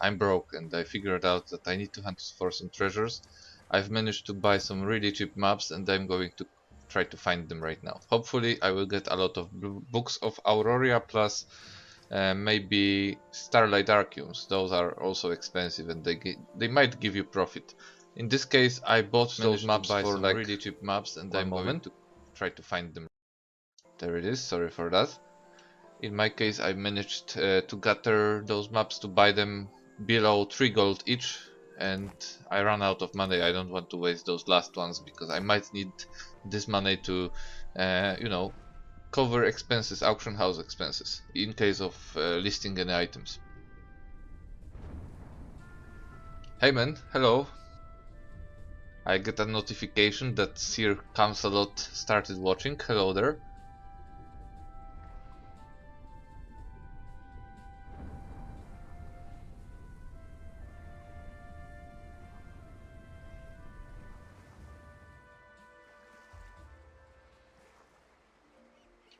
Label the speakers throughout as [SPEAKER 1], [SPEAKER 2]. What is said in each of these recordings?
[SPEAKER 1] I'm broke and I figured out that I need to hunt for some treasures. I've managed to buy some really cheap maps and I'm going to try to find them right now. Hopefully I will get a lot of books of Auroria plus maybe starlight archeums. Those are also expensive and they might give you profit. In this case I bought those maps for like really cheap maps and I'm going to try to find them. There it is, sorry for that. In my case I managed to gather those maps to buy them below 3 gold each, and I ran out of money. I don't want to waste those last ones because I might need this money to you know, cover expenses, auction house expenses, in case of listing any items. Hey man, hello. I get a notification that Sir Camelot started watching. Hello there.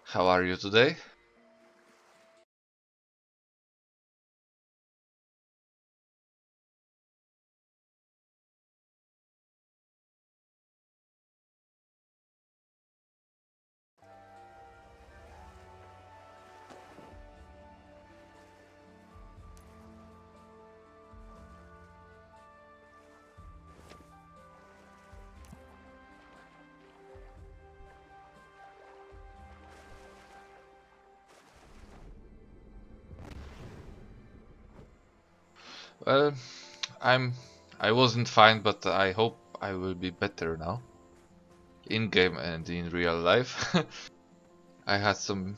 [SPEAKER 1] How are you today? Well, I'm I wasn't fine, but I hope I will be better now. In game and in real life. I had some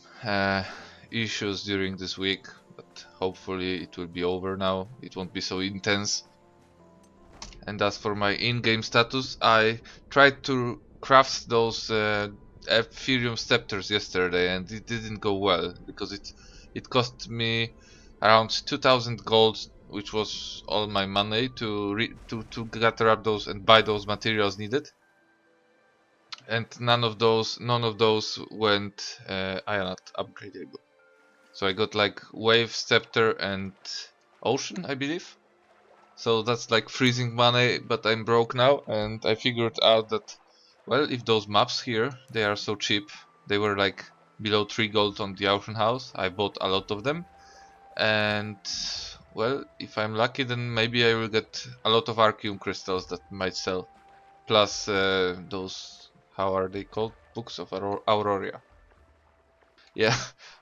[SPEAKER 1] issues during this week, but hopefully it will be over now. It won't be so intense. And as for my in-game status, I tried to craft those Ethereum scepters yesterday, and it didn't go well because it cost me around 2000 gold, which was all my money to gather up those and buy those materials needed. And none of those went not upgradable. So I got like wave, scepter, and ocean, I believe. So that's like freezing money, but I'm broke now, and I figured out that, well, if those maps here, they are so cheap, they were like below 3 gold on the auction house. I bought a lot of them, and well, if I'm lucky, then maybe I will get a lot of archeum crystals that might sell. Plus those, how are they called? Books of Auroria. Yeah,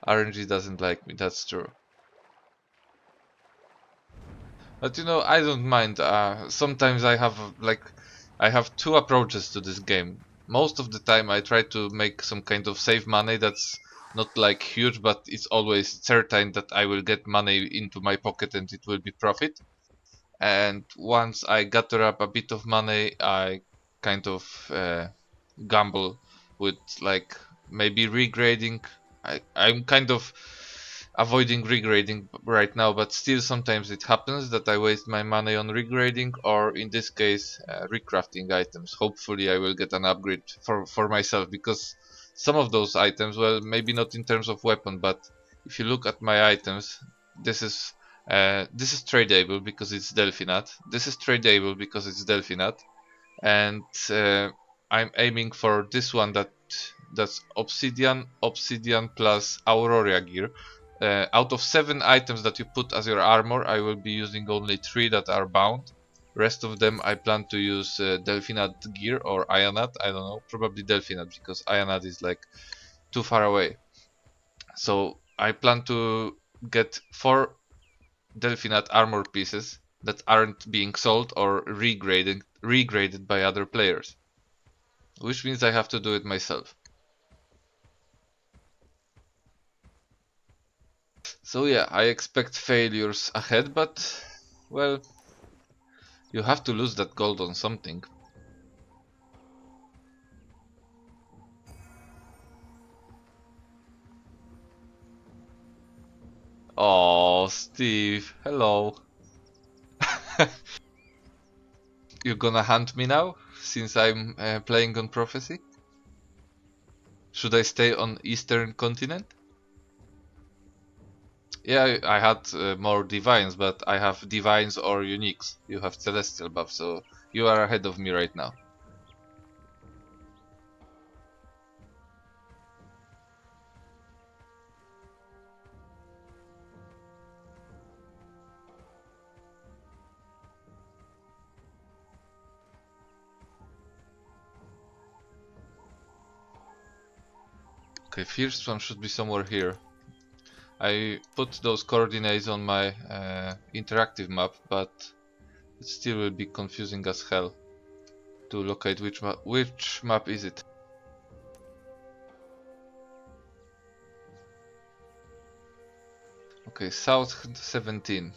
[SPEAKER 1] RNG doesn't like me, that's true. But you know, I don't mind. Sometimes I have two approaches to this game. Most of the time I try to make some kind of save money that's not like huge, but it's always certain that I will get money into my pocket and it will be profit. And once I gather up a bit of money, I kind of gamble with like maybe regrading. I'm kind of avoiding regrading right now, but still sometimes it happens that I waste my money on regrading, or in this case recrafting items. Hopefully I will get an upgrade for myself, because some of those items, well, maybe not in terms of weapon, but if you look at my items, this is this is tradable because it's Delphinat. This is tradable because it's Delphinat, and I'm aiming for this one that's obsidian plus auroria gear. Out of 7 items that you put as your armor, I will be using only 3 that are bound. Rest of them I plan to use Delphinat gear or Ionat. I don't know, probably Delphinat because Ionat is like too far away. So I plan to get 4 Delphinat armor pieces that aren't being sold or regraded by other players, which means I have to do it myself. So yeah, I expect failures ahead, but well, you have to lose that gold on something. Oh, Steve, hello. You gonna hunt me now, since I'm playing on Prophecy? Should I stay on Eastern continent? Yeah, I had more divines, but I have divines or uniques. You have celestial buff, so you are ahead of me right now. Okay, first one should be somewhere here. I put those coordinates on my interactive map, but it still will be confusing as hell to locate which map is it. Okay, south 17.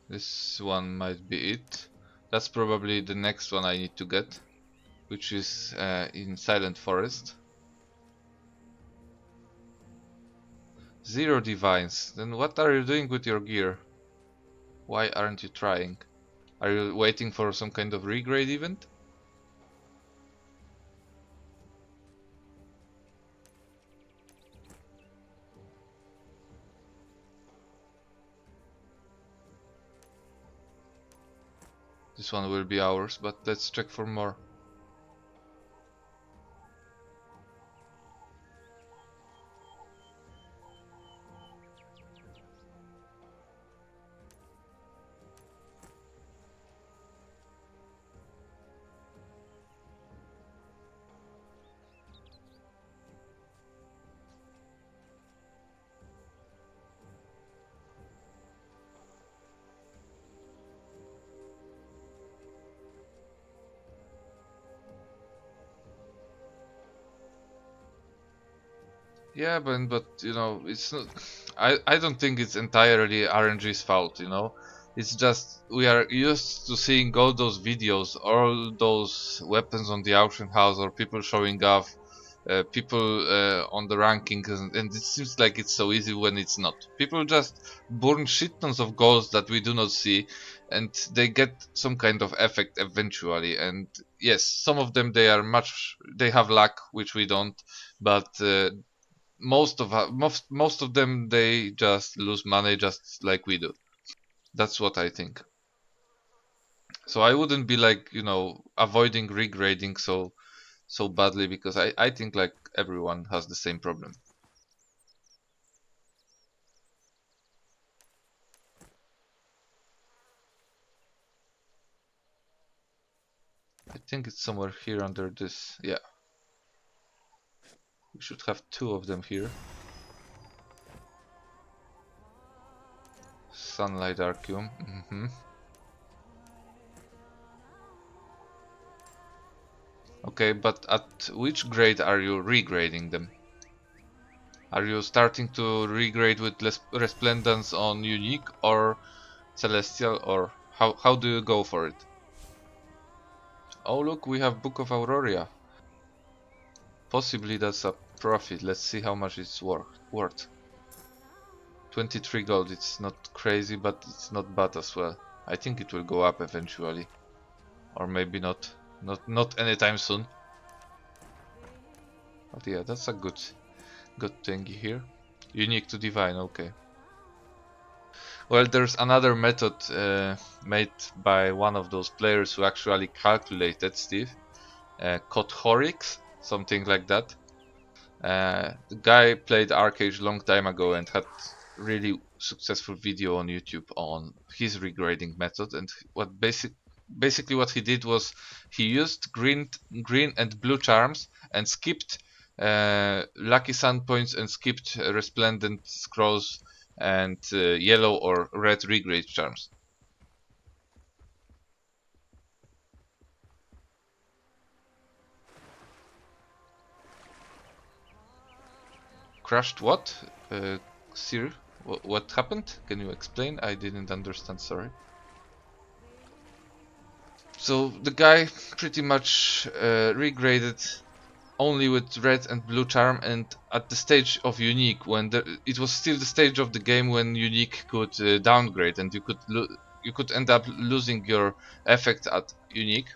[SPEAKER 1] This one might be it. That's probably the next one I need to get, which is in Silent Forest. Zero divines. Then what are you doing with your gear? Why aren't you trying? Are you waiting for some kind of regrade event? This one will be ours, but let's check for more. Yeah, but you know, it's not. I don't think it's entirely RNG's fault. You know, it's just we are used to seeing all those videos, all those weapons on the auction house, or people showing off, people on the rankings, and it seems like it's so easy when it's not. People just burn shit tons of goals that we do not see, and they get some kind of effect eventually. And yes, some of them they have luck, which we don't, but. Most of them they just lose money just like we do. That's what I think. So I wouldn't be like, you know, avoiding regrading so badly, because I think like everyone has the same problem. I think it's somewhere here under this. Yeah, we should have two of them here. Sunlight archeum. Okay, but at which grade are you regrading them? Are you starting to regrade with resplendence on unique or celestial, or how do you go for it? Oh look, we have Book of Auroria. Possibly that's a profit. Let's see how much it's worth. 23 gold. It's not crazy, but it's not bad as well. I think it will go up eventually, or maybe not. Not anytime soon. But yeah, that's a good thing here. Unique to divine. Okay. Well, there's another method made by one of those players who actually calculated, Steve. Kothorix, something like that. The guy played ArcheAge long time ago and had really successful video on YouTube on his regrading method. And basically what he did was he used green and blue charms and skipped lucky sun points and skipped resplendent scrolls and yellow or red regrade charms. crashed what? Sir, what happened? Can you explain? I didn't understand, sorry. So the guy pretty much regraded only with red and blue charm, and at the stage of unique, when it was still the stage of the game when unique could downgrade, and you could end up losing your effect at unique.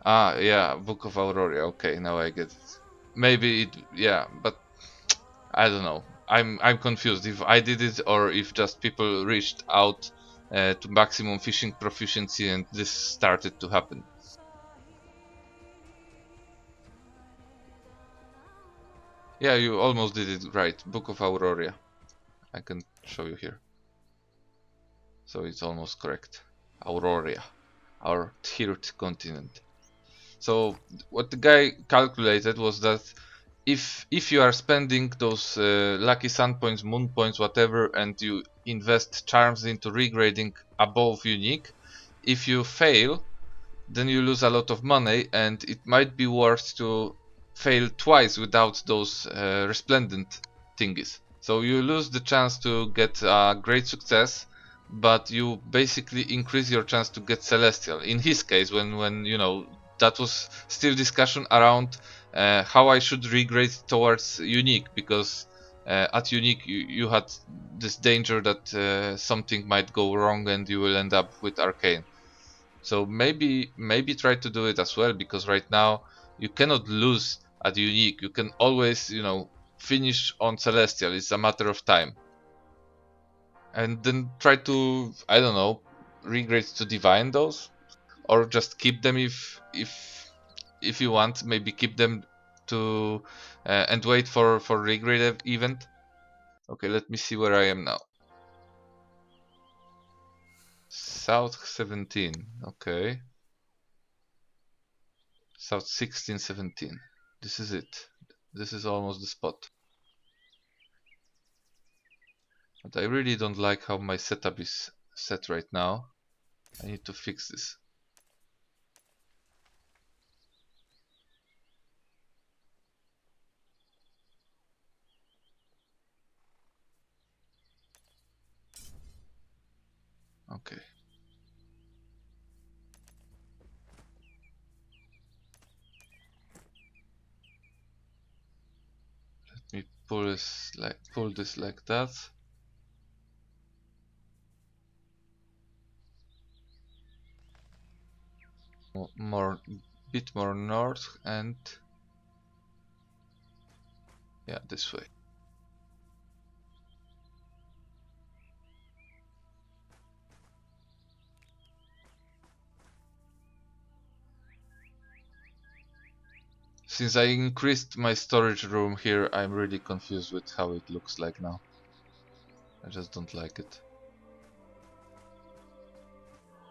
[SPEAKER 1] Ah, yeah, Book of Auroria. Okay, now I get it. Maybe it, yeah, but I don't know. I'm confused if I did it or if just people reached out to maximum fishing proficiency and this started to happen. Yeah, you almost did it right. Book of Auroria. I can show you here. So it's almost correct. Auroria, our third continent. So what the guy calculated was that if you are spending those lucky sun points, moon points, whatever, and you invest charms into regrading above unique, if you fail, then you lose a lot of money, and it might be worth to fail twice without those resplendent thingies. So you lose the chance to get a great success, but you basically increase your chance to get celestial. In his case, when you know that was still discussion around how I should regrade towards unique, because at unique you had this danger that something might go wrong and you will end up with arcane. So maybe try to do it as well, because right now you cannot lose at unique. You can always, you know, finish on celestial. It's a matter of time. And then try to, I don't know, regrade to divine those, or just keep them if you want. Maybe keep them to and wait for regrade event. Okay, let me see where I am now. South 17. Okay. South 16, 17. This is it. This is almost the spot. But I really don't like how my setup is set right now. I need to fix this. Okay. Let me pull this like that. More bit more north, and yeah, this way. Since I increased my storage room here, I'm really confused with how it looks like now. I just don't like it.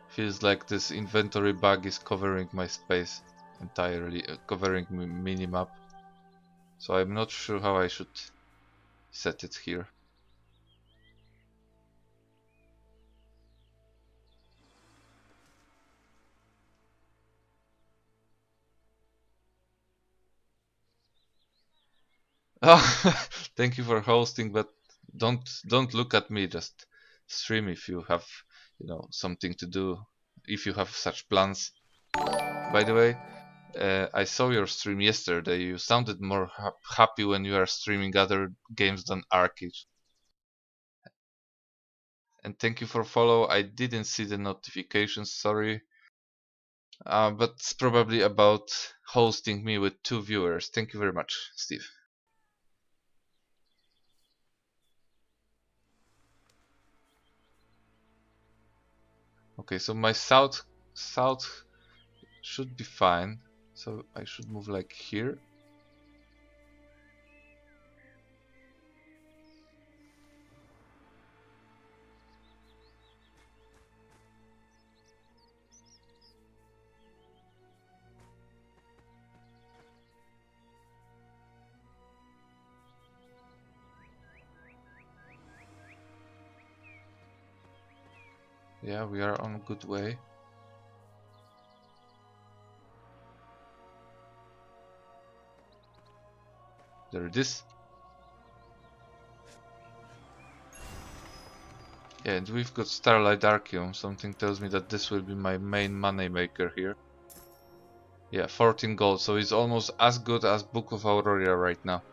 [SPEAKER 1] Feels like this inventory bug is covering my space entirely, covering minimap. So I'm not sure how I should set it here. Oh, thank you for hosting, but don't look at me. Just stream if you have, you know, something to do. If you have such plans. By the way, I saw your stream yesterday. You sounded more happy when you are streaming other games than ArcheAge. And thank you for follow. I didn't see the notifications. Sorry. But it's probably about hosting me with 2 viewers. Thank you very much, Steve. Okay, so my south should be fine. So I should move like here. Yeah, we are on a good way. There it is. Yeah, and we've got starlight archeum. Something tells me that this will be my main money maker here. Yeah, 14 gold, so it's almost as good as Book of Auroria right now.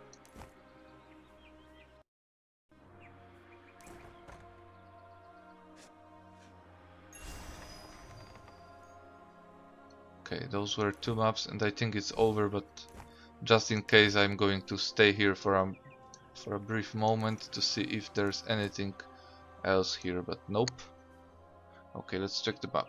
[SPEAKER 1] Okay, those were 2 maps and I think it's over, but just in case I'm going to stay here for a brief moment to see if there's anything else here, but nope. Okay, let's check the map.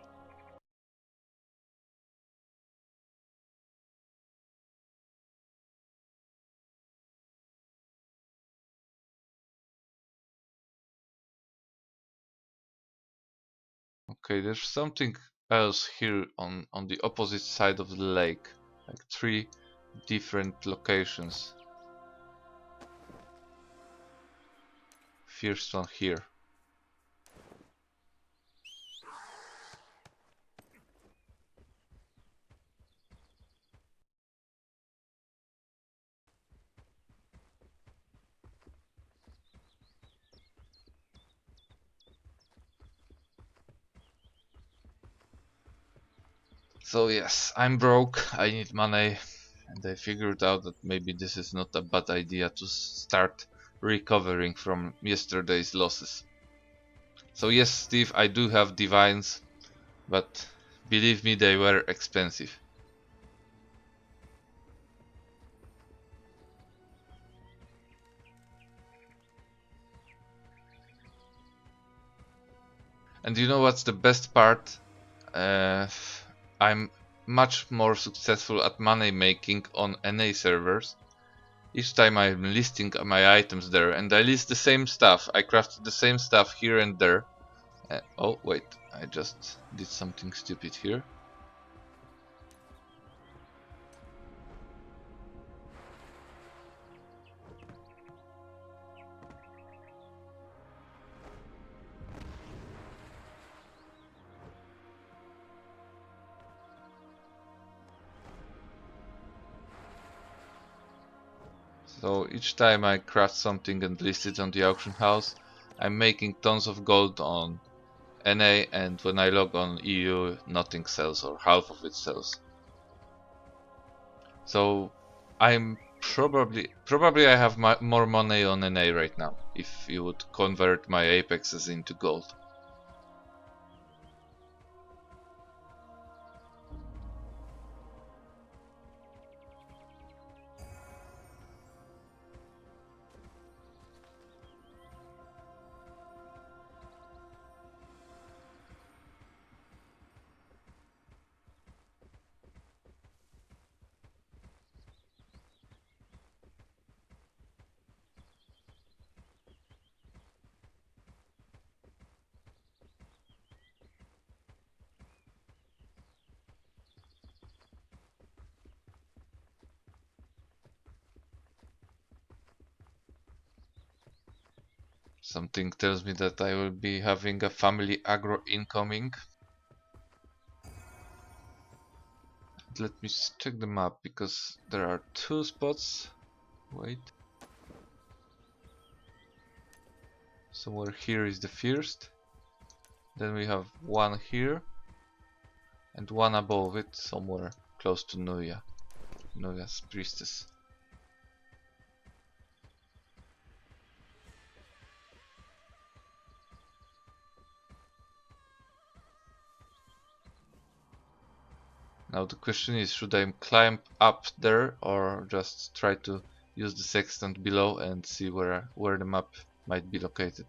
[SPEAKER 1] Okay, there's something else here on the opposite side of the lake, like 3 different locations. First one here. So yes, I'm broke, I need money, and I figured out that maybe this is not a bad idea to start recovering from yesterday's losses. So yes, Steve, I do have divines, but believe me, they were expensive. And you know what's the best part? Uh, I'm much more successful at money making on NA servers. Each time I'm listing my items there, and I list the same stuff. I crafted the same stuff here and there. Oh wait, I just did something stupid here. So each time I craft something and list it on the auction house, I'm making tons of gold on NA, and when I log on EU, nothing sells or half of it sells. So I'm probably I have more money on NA right now if you would convert my apexes into gold. Something tells me that I will be having a family aggro incoming. Let me check the map because there are 2 spots. Wait. Somewhere here is the first. Then we have one here. And one above it somewhere close to Nuya's priestess. Now the question is, should I climb up there or just try to use the sextant below and see where the map might be located?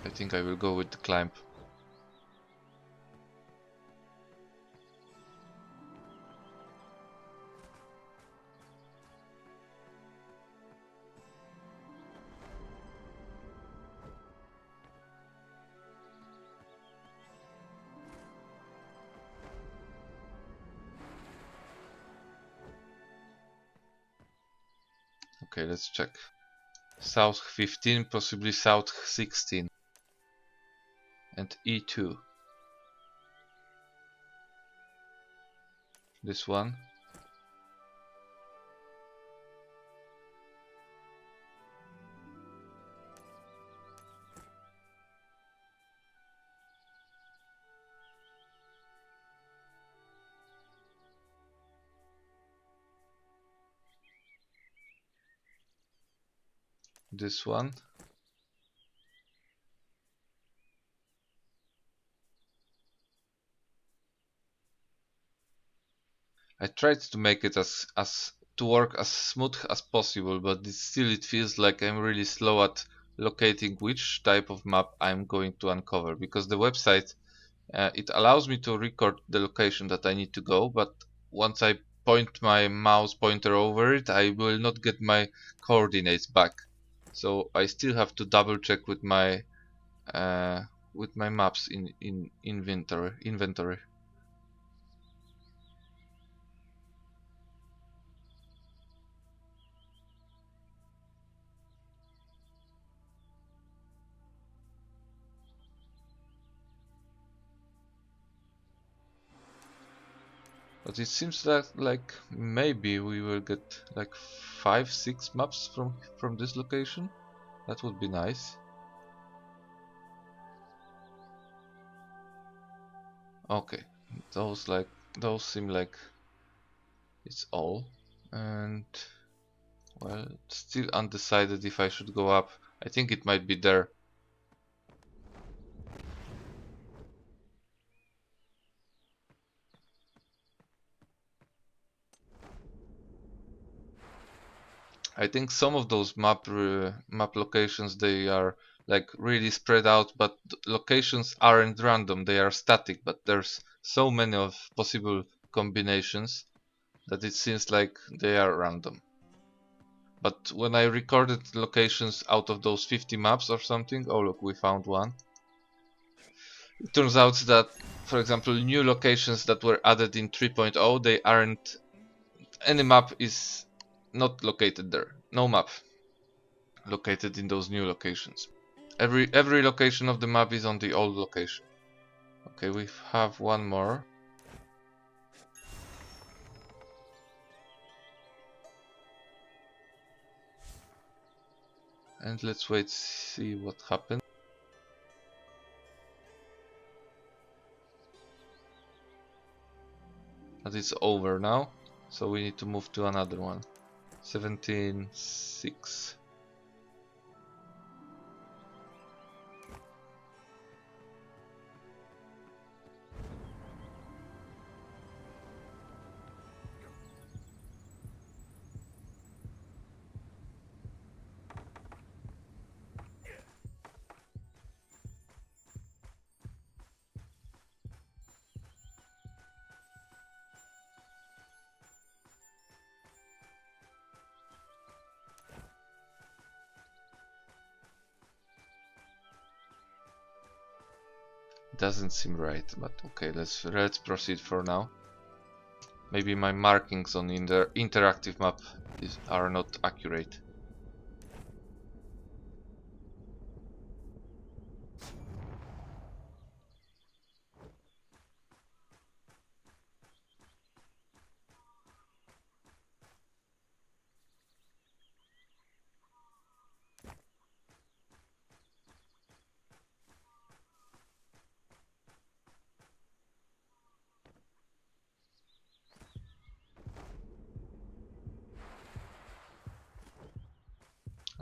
[SPEAKER 1] I think I will go with the climb. Okay, let's check. South 15, possibly south 16. And E2. This one. this one. I tried to make it as to work as smooth as possible, but it feels like I'm really slow at locating which type of map I'm going to uncover, because the website it allows me to record the location that I need to go, but once I point my mouse pointer over it, I will not get my coordinates back. So I still have to double check with my maps in inventory. But it seems that like maybe we will get like 5, 6 maps from this location. That would be nice. Okay, those seem like it's all, and well, still undecided if I should go up. I think it might be there. I think some of those map locations, they are like really spread out, but the locations aren't random. They are static, but there's so many of possible combinations that it seems like they are random. But when I recorded locations out of those 50 maps or something, oh look, we found one. It turns out that, for example, new locations that were added in 3.0, they aren't, any map is not located there. No map located in those new locations. Every location of the map is on the old location. Okay, we have one more. And let's wait, see what happens. But it's over now, so we need to move to another one. 17.6. Doesn't seem right, but okay, let's proceed for now. Maybe my markings on the interactive map are not accurate.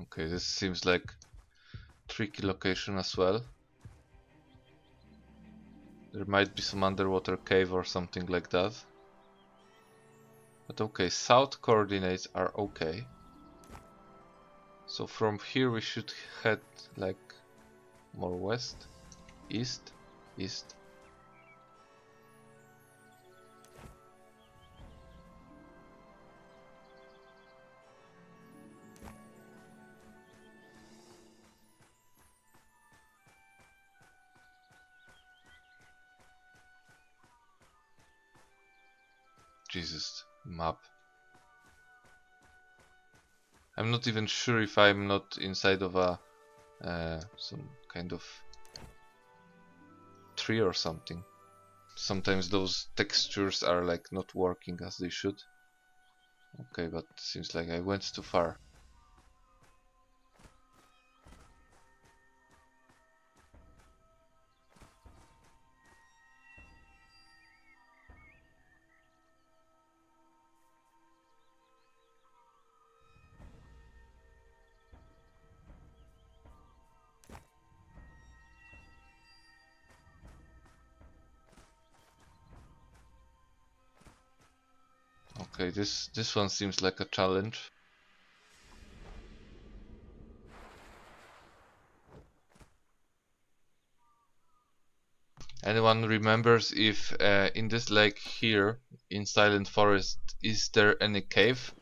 [SPEAKER 1] Okay, this seems like tricky location as well. There might be some underwater cave or something like that. But okay, south coordinates are okay. So from here we should head like more west, east, east. Jesus, map. I'm not even sure if I'm not inside of a some kind of tree or something. Sometimes those textures are like not working as they should. Okay, but seems like I went too far. Okay, this one seems like a challenge. Anyone remembers if in this lake here in Silent Forest is there any cave?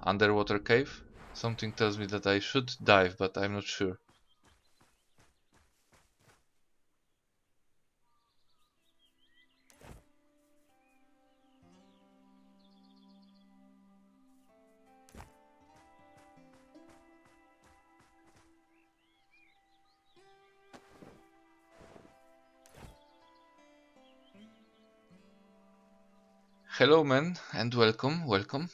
[SPEAKER 1] Underwater cave? Something tells me that I should dive, but I'm not sure. Hello man, and welcome, welcome.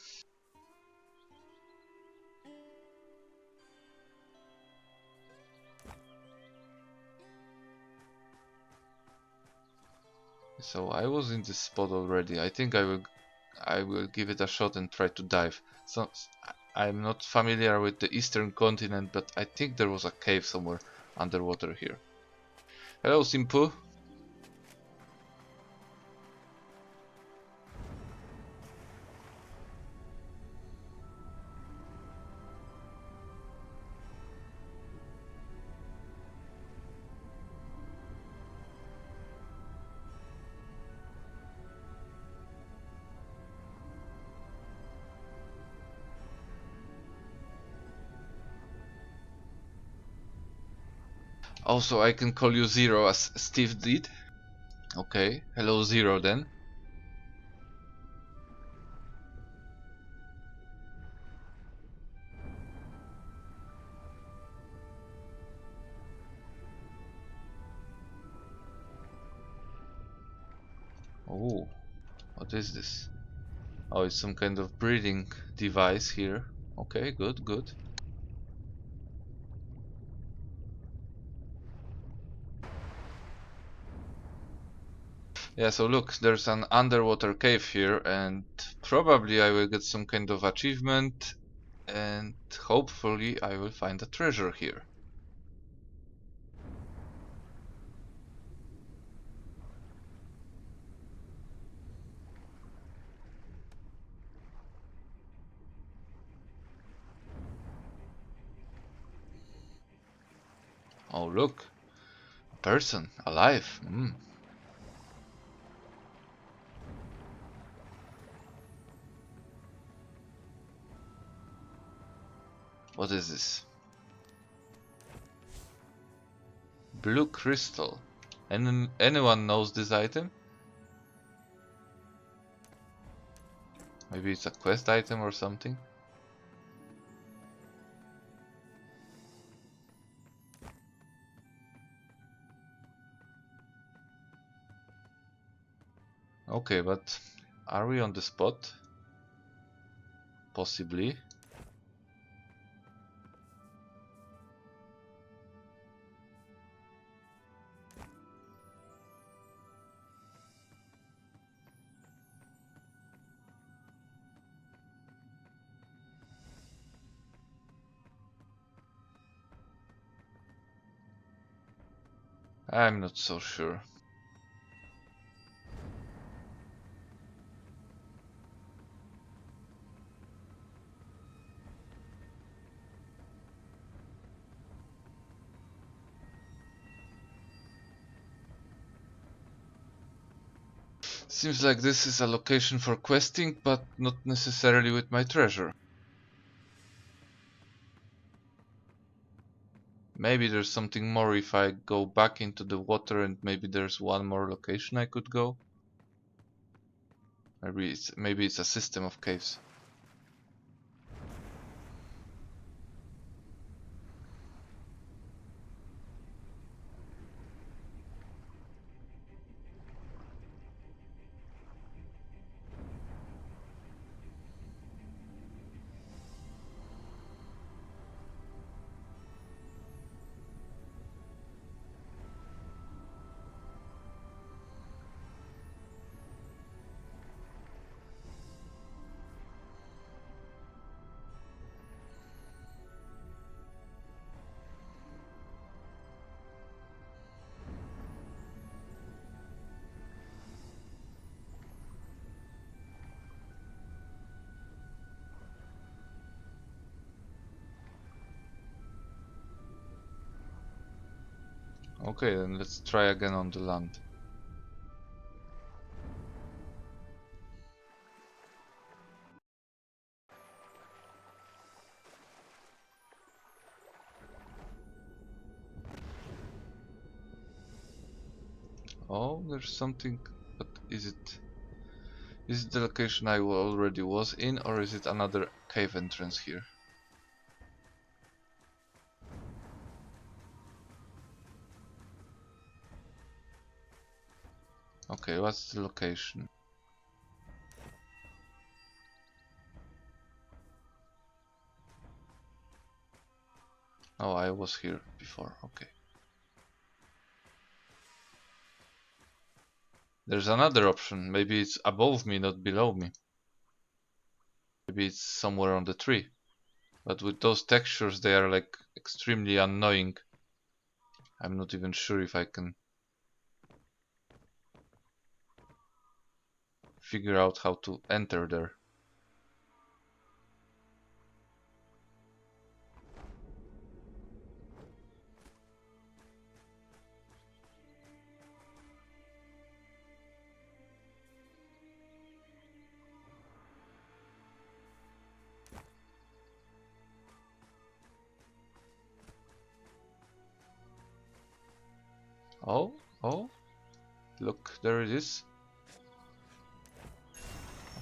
[SPEAKER 1] So I was in this spot already. I think I will give it a shot and try to dive. So I'm not familiar with the eastern continent, but I think there was a cave somewhere underwater here. Hello Simpu. Also I can call you Zero as Steve did. Okay, hello Zero then. Oh, what is this? Oh, it's some kind of breeding device here. Okay, good, good. Yeah, so look, there's an underwater cave here, and probably I will get some kind of achievement, and hopefully I will find a treasure here. Oh, look, a person, alive. What is this? Blue crystal. Anyone knows this item? Maybe it's a quest item or something? Okay, but are we on the spot? Possibly. I'm not so sure. Seems like this is a location for questing, but not necessarily with my treasure. Maybe there's something more if I go back into the water, and maybe there's one more location I could go. Maybe it's a system of caves. Okay, then let's try again on the land. Oh, there's something, but is it the location I already was in, or is it another cave entrance here? Okay, what's the location? Oh, I was here before, okay. There's another option, maybe it's above me, not below me. Maybe it's somewhere on the tree. But with those textures, they are like extremely annoying. I'm not even sure if I can figure out how to enter there. Oh, oh, look, there it is.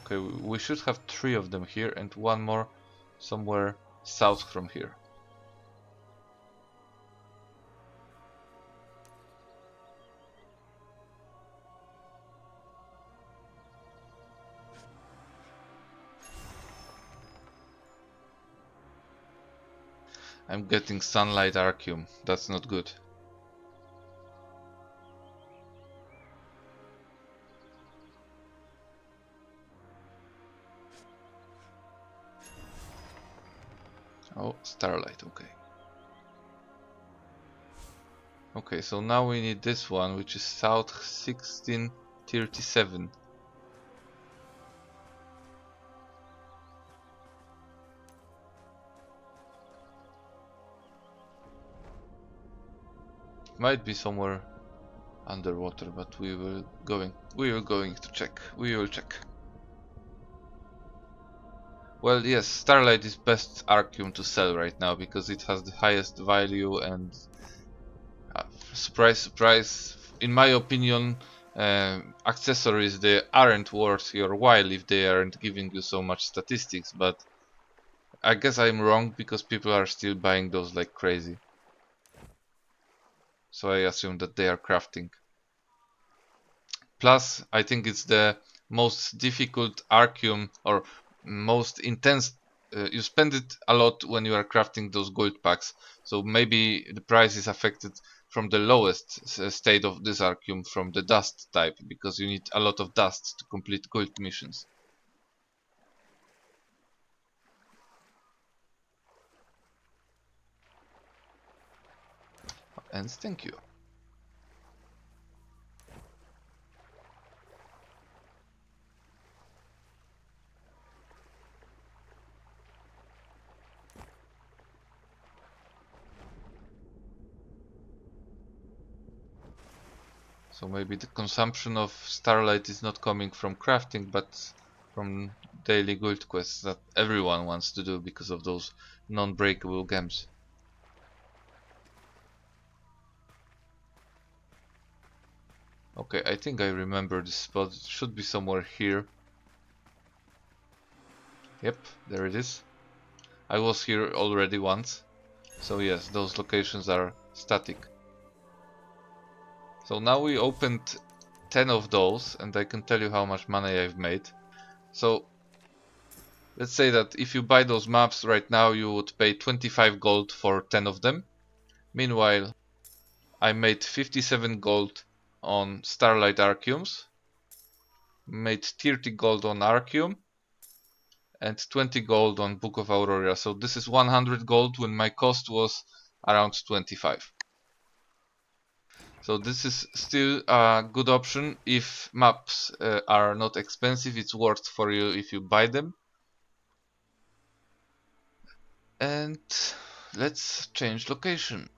[SPEAKER 1] Okay, we should have 3 of them here and 1 more somewhere south from here. I'm getting sunlight archeum, that's not good. Oh, starlight, okay. Okay, so now we need this one, which is south 1637. Might be somewhere underwater, but we will going to check. We will check. Well, yes, starlight is best archeum to sell right now because it has the highest value and surprise, surprise. In my opinion, accessories they aren't worth your while if they aren't giving you so much statistics. But I guess I'm wrong because people are still buying those like crazy. So I assume that they are crafting. Plus, I think it's the most difficult archeum or most intense. You spend it a lot when you are crafting those gold packs, so maybe the price is affected from the lowest state of this archeum, from the dust type, because you need a lot of dust to complete gold missions. And thank you. So maybe the consumption of starlight is not coming from crafting, but from daily gold quests that everyone wants to do because of those non-breakable gems. Okay, I think I remember this spot. It should be somewhere here. Yep, there it is. I was here already once. So yes, those locations are static. So now we opened 10 of those and I can tell you how much money I've made. So let's say that if you buy those maps right now, you would pay 25 gold for 10 of them. Meanwhile, I made 57 gold on starlight archeums, made 30 gold on archeum, and 20 gold on Book of Auroria. So this is 100 gold when my cost was around 25. So this is still a good option if maps are not expensive. It's worth for you if you buy them. And let's change location.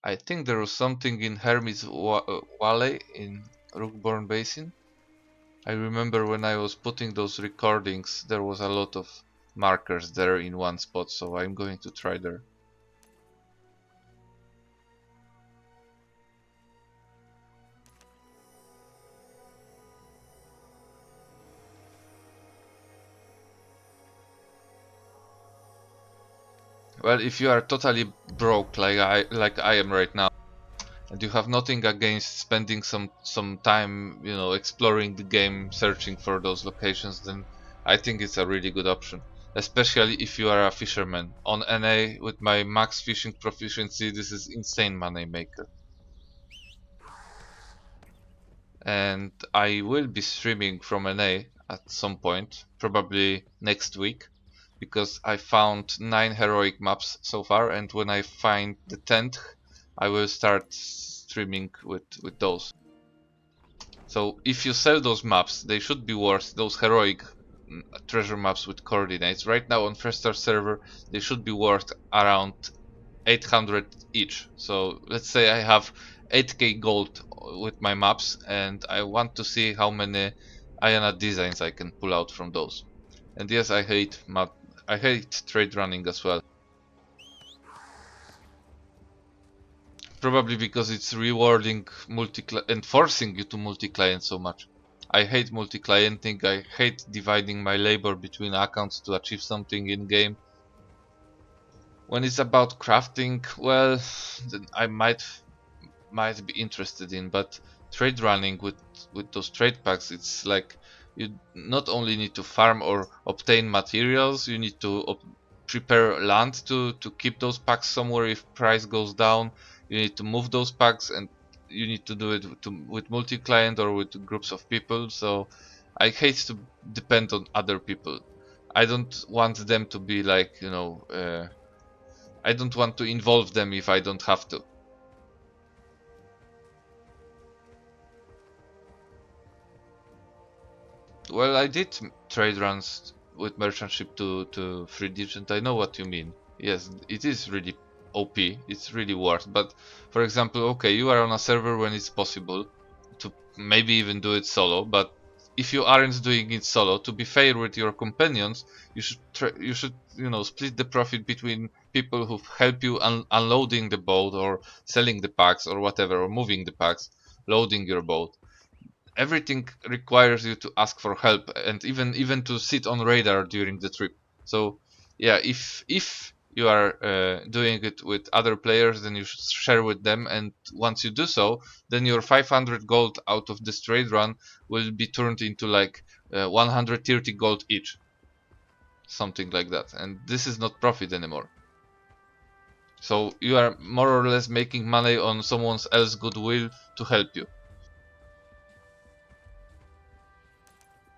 [SPEAKER 1] I think there was something in Hermit's Valley in Rookborn Basin. I remember when I was putting those recordings, there was a lot of markers there in one spot, so I'm going to try there. Well, if you are totally broke like I am right now, and you have nothing against spending some time, you know, exploring the game, searching for those locations, then I think it's a really good option. Especially if you are a fisherman. On NA with my max fishing proficiency, this is insane money maker. And I will be streaming from NA at some point, probably next week, because I found 9 heroic maps so far, and when I find the 10th, I will start streaming with those. So if you sell those maps, they should be worth those heroic treasure maps with coordinates. Right now on Fresh server, they should be worth around 800 each. So let's say I have 8k gold with my maps, and I want to see how many Iona designs I can pull out from those. And yes, I hate trade running as well. Probably because it's rewarding and forcing you to multi-client so much. I hate multi-clienting, I hate dividing my labor between accounts to achieve something in game. When it's about crafting, well, then I might be interested in, but trade running with those trade packs, it's like you not only need to farm or obtain materials, you need to prepare land to keep those packs somewhere if price goes down. You need to move those packs, and you need to do it with multi-client or with groups of people. So I hate to depend on other people. I don't want them to be like, you know, I don't want to involve them if I don't have to. Well, I did trade runs with merchant ship to 3 digit. I know what you mean. Yes, it is really OP. It's really worth. But for example, okay, you are on a server when it's possible to maybe even do it solo. But if you aren't doing it solo, to be fair with your companions, you know, split the profit between people who help you unloading the boat or selling the packs or whatever, or moving the packs, loading your boat. Everything requires you to ask for help, and even to sit on radar during the trip. So yeah, if you are doing it with other players, then you should share with them, and once you do so, then your 500 gold out of this trade run will be turned into like 130 gold each, something like that, and this is not profit anymore. So you are more or less making money on someone else's goodwill to help you.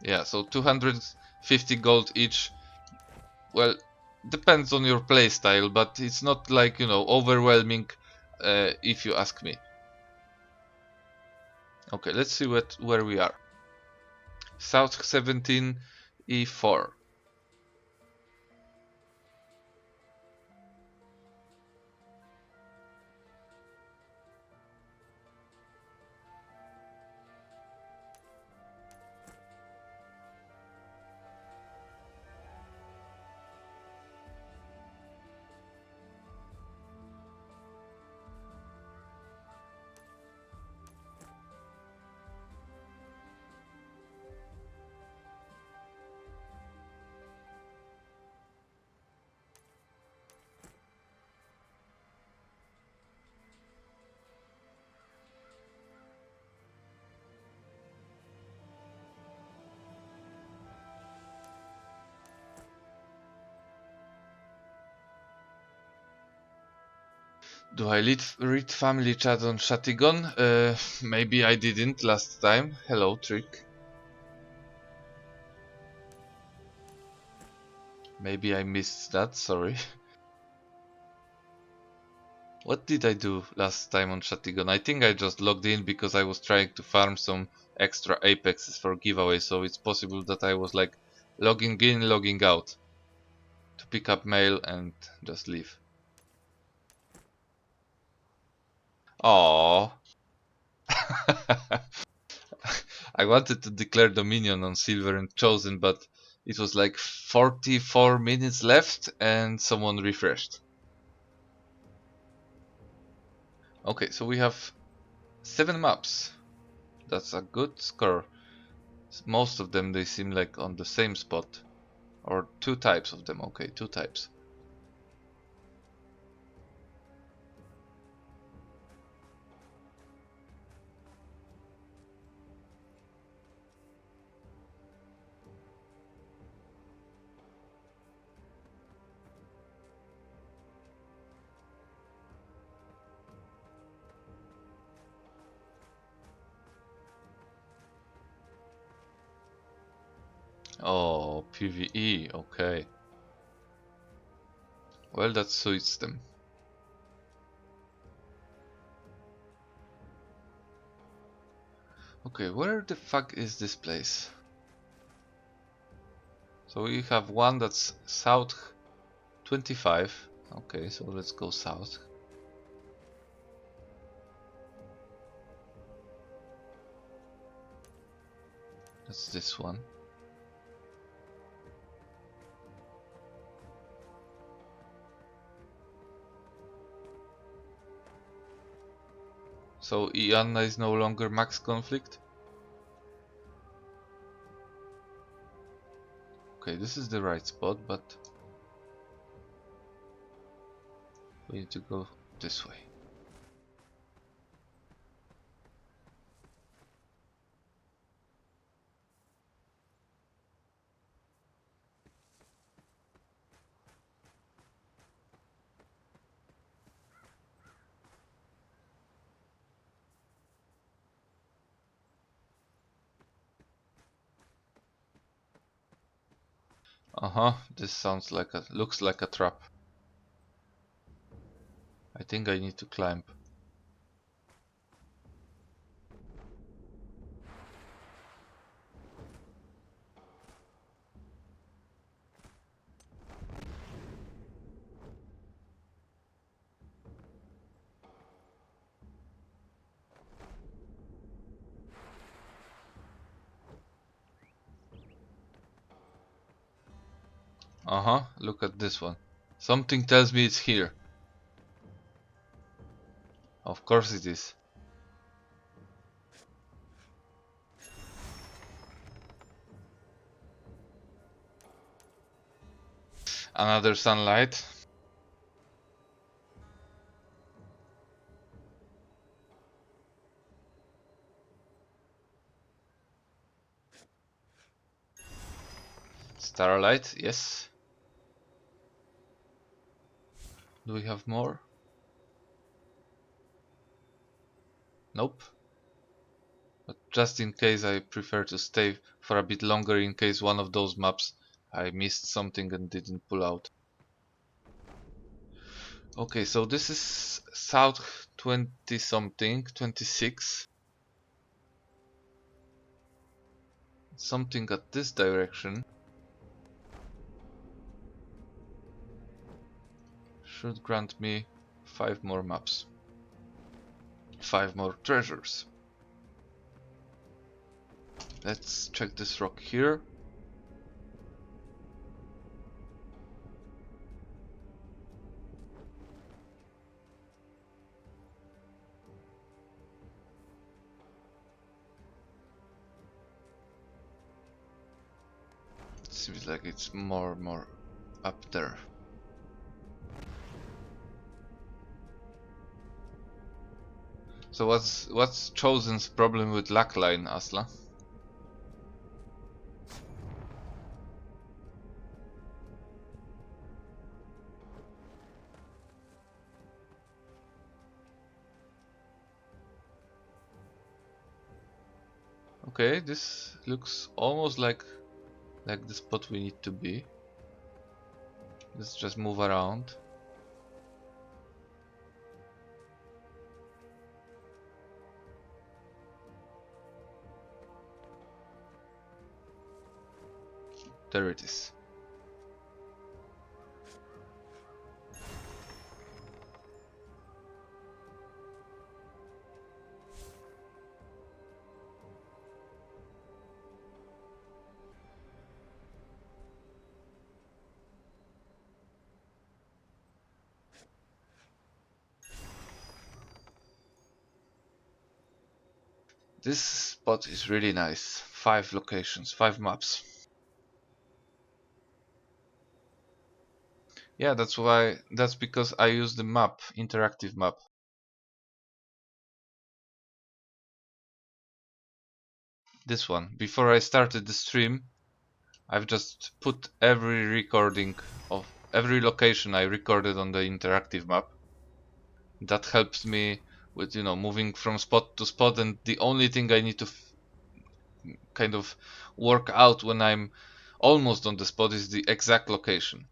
[SPEAKER 1] Yeah, so 250 gold each. Well, depends on your playstyle, but it's not like, you know, overwhelming if you ask me. Okay, let's see where we are. South 17 E4. Do I read family chat on Shatigon? Maybe I didn't last time. Hello, Trick. Maybe I missed that, sorry. What did I do last time on Shatigon? I think I just logged in because I was trying to farm some extra apexes for giveaway, so it's possible that I was like logging in, logging out to pick up mail and just leave. Oh. I wanted to declare Dominion on Silver and Chosen, but it was like 44 minutes left and someone refreshed. Okay, so we have 7 maps. That's a good score. Most of them they seem like on the same spot. Or 2 types of them, okay, 2 types. Oh, PvE, okay. Well, that suits them. Okay, where the fuck is this place? So we have one that's south 25. Okay, so let's go south. That's this one. So Ianna is no longer max conflict. Okay, this is the right spot, but we need to go this way. This sounds like looks like a trap. I think I need to climb. Look at this one. Something tells me it's here. Of course it is. Another sunlight. Starlight, yes. Do we have more? Nope. But just in case, I prefer to stay for a bit longer in case one of those maps I missed something and didn't pull out. Okay, so this is south 20 something, 26. Something at this direction should grant me 5 more maps. 5 more treasures. Let's check this rock here. It seems like it's more up there. So what's Chosen's problem with Lackline, Asla? Okay, this looks almost like the spot we need to be. Let's just move around. There it is. This spot is really nice. 5 locations, 5 maps. Yeah, that's because I use the map, interactive map. This one. Before I started the stream, I've just put every recording of every location I recorded on the interactive map. That helps me with, moving from spot to spot, and the only thing I need to kind of work out when I'm almost on the spot is the exact location.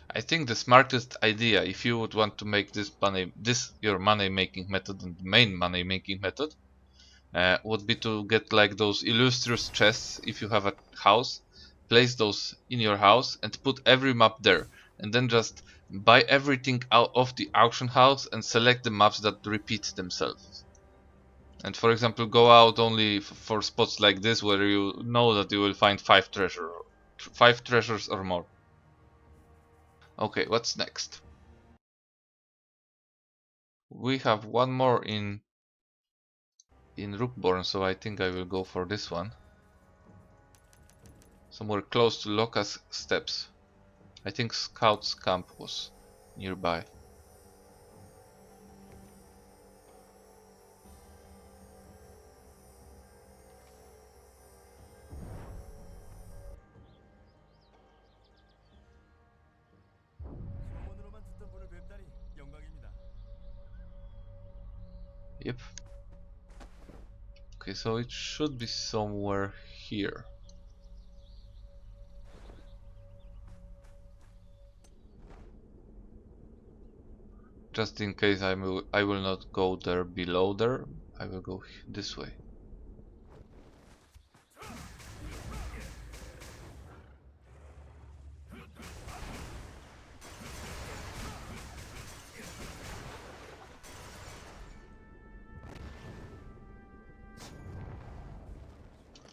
[SPEAKER 1] I think the smartest idea, if you would want to make this your money making method and the main money making method, would be to get like those illustrious chests if you have a house, place those in your house and put every map there, and then just buy everything out of the auction house and select the maps that repeat themselves. And for example, go out only for spots like this where you know that you will find 5 treasures or more. Okay, what's next? We have one more in Rookborn, so I think I will go for this one. Somewhere close to Loca's steps. I think Scout's camp was nearby. Yep. Okay, so it should be somewhere here. Just in case I will not go there below there, I will go this way.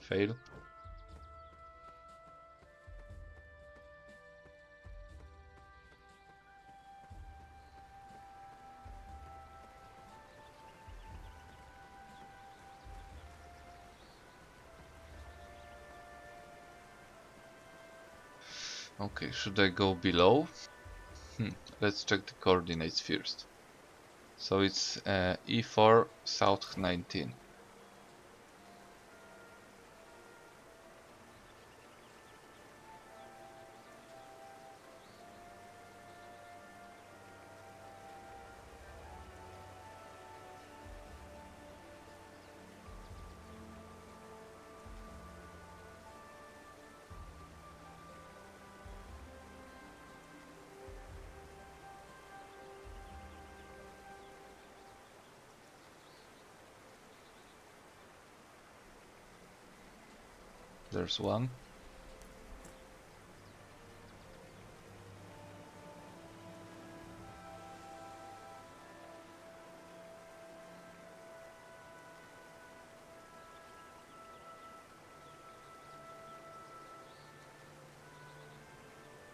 [SPEAKER 1] Fail. Okay, should I go below? Let's check the coordinates first. So it's E4 South 19. There's one.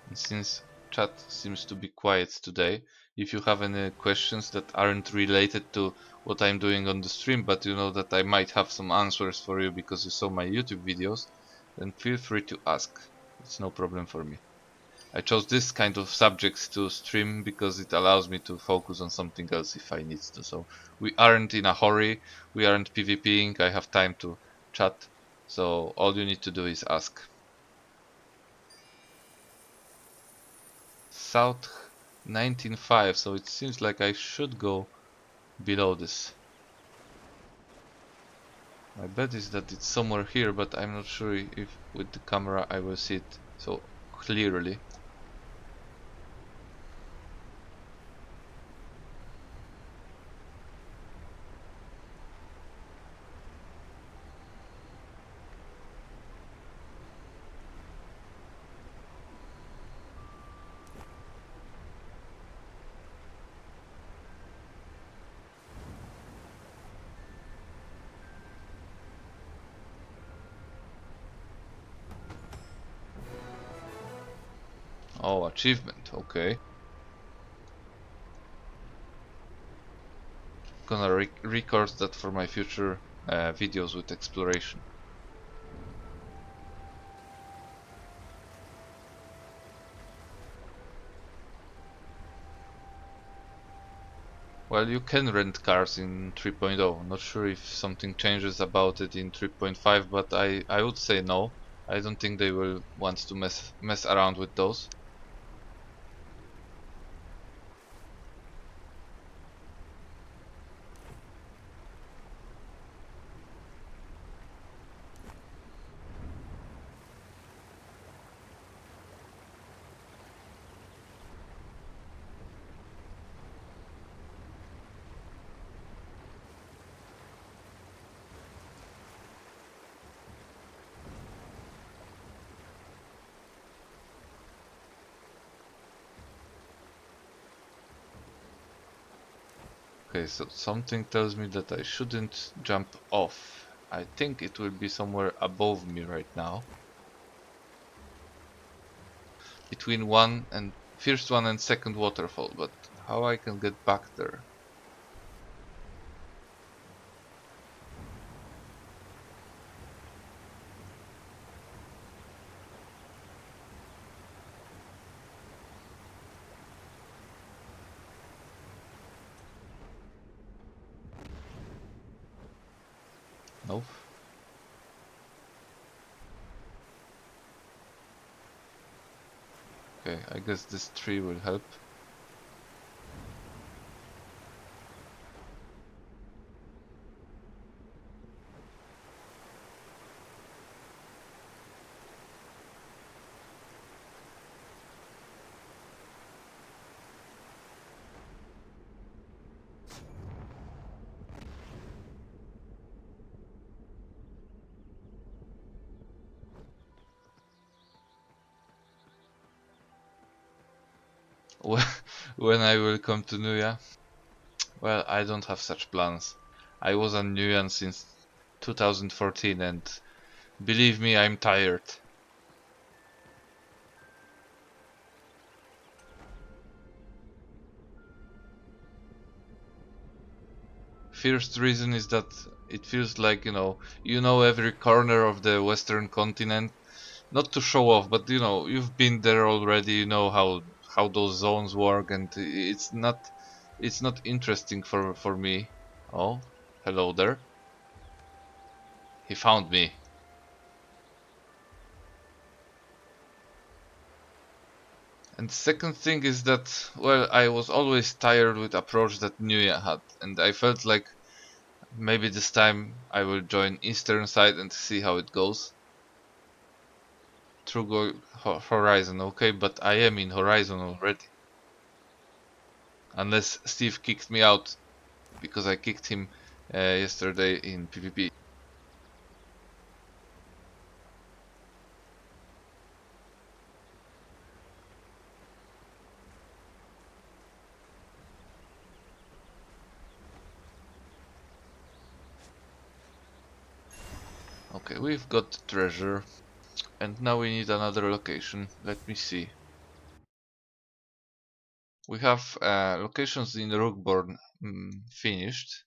[SPEAKER 1] And since chat seems to be quiet today, if you have any questions that aren't related to what I'm doing on the stream, but you know that I might have some answers for you because you saw my YouTube videos, then feel free to ask. It's no problem for me. I chose this kind of subjects to stream because it allows me to focus on something else if I need to. So we aren't in a hurry, we aren't PvPing, I have time to chat, so all you need to do is ask. South 19.5, so it seems like I should go below this. My bet is that it's somewhere here, but I'm not sure if with the camera I will see it so clearly. Oh, achievement, okay. Gonna record that for my future videos with exploration. Well, you can rent cars in 3.0. Not sure if something changes about it in 3.5, but I would say no. I don't think they will want to mess around with those. Okay, so something tells me that I shouldn't jump off. I think it will be somewhere above me right now. Between one and first one and second waterfall, but how I can get back there? Nope. Okay, I guess this tree will help. When I will come to Nuya? Well, I don't have such plans. I was on Nuyan since 2014 and believe me, I'm tired. First reason is that it feels like, you know every corner of the Western continent. Not to show off, but you've been there already, you know how those zones work, and it's not interesting for me. Oh, hello there. He found me. And the second thing is that, well, I was always tired with approach that Nuya had, and I felt like maybe this time I will join Eastern side and see how it goes. Through Horizon, okay, but I am in Horizon already. Unless Steve kicked me out because I kicked him yesterday in PvP. Okay, we've got treasure, and now we need another location. Let me see. We have locations in Rookborn finished.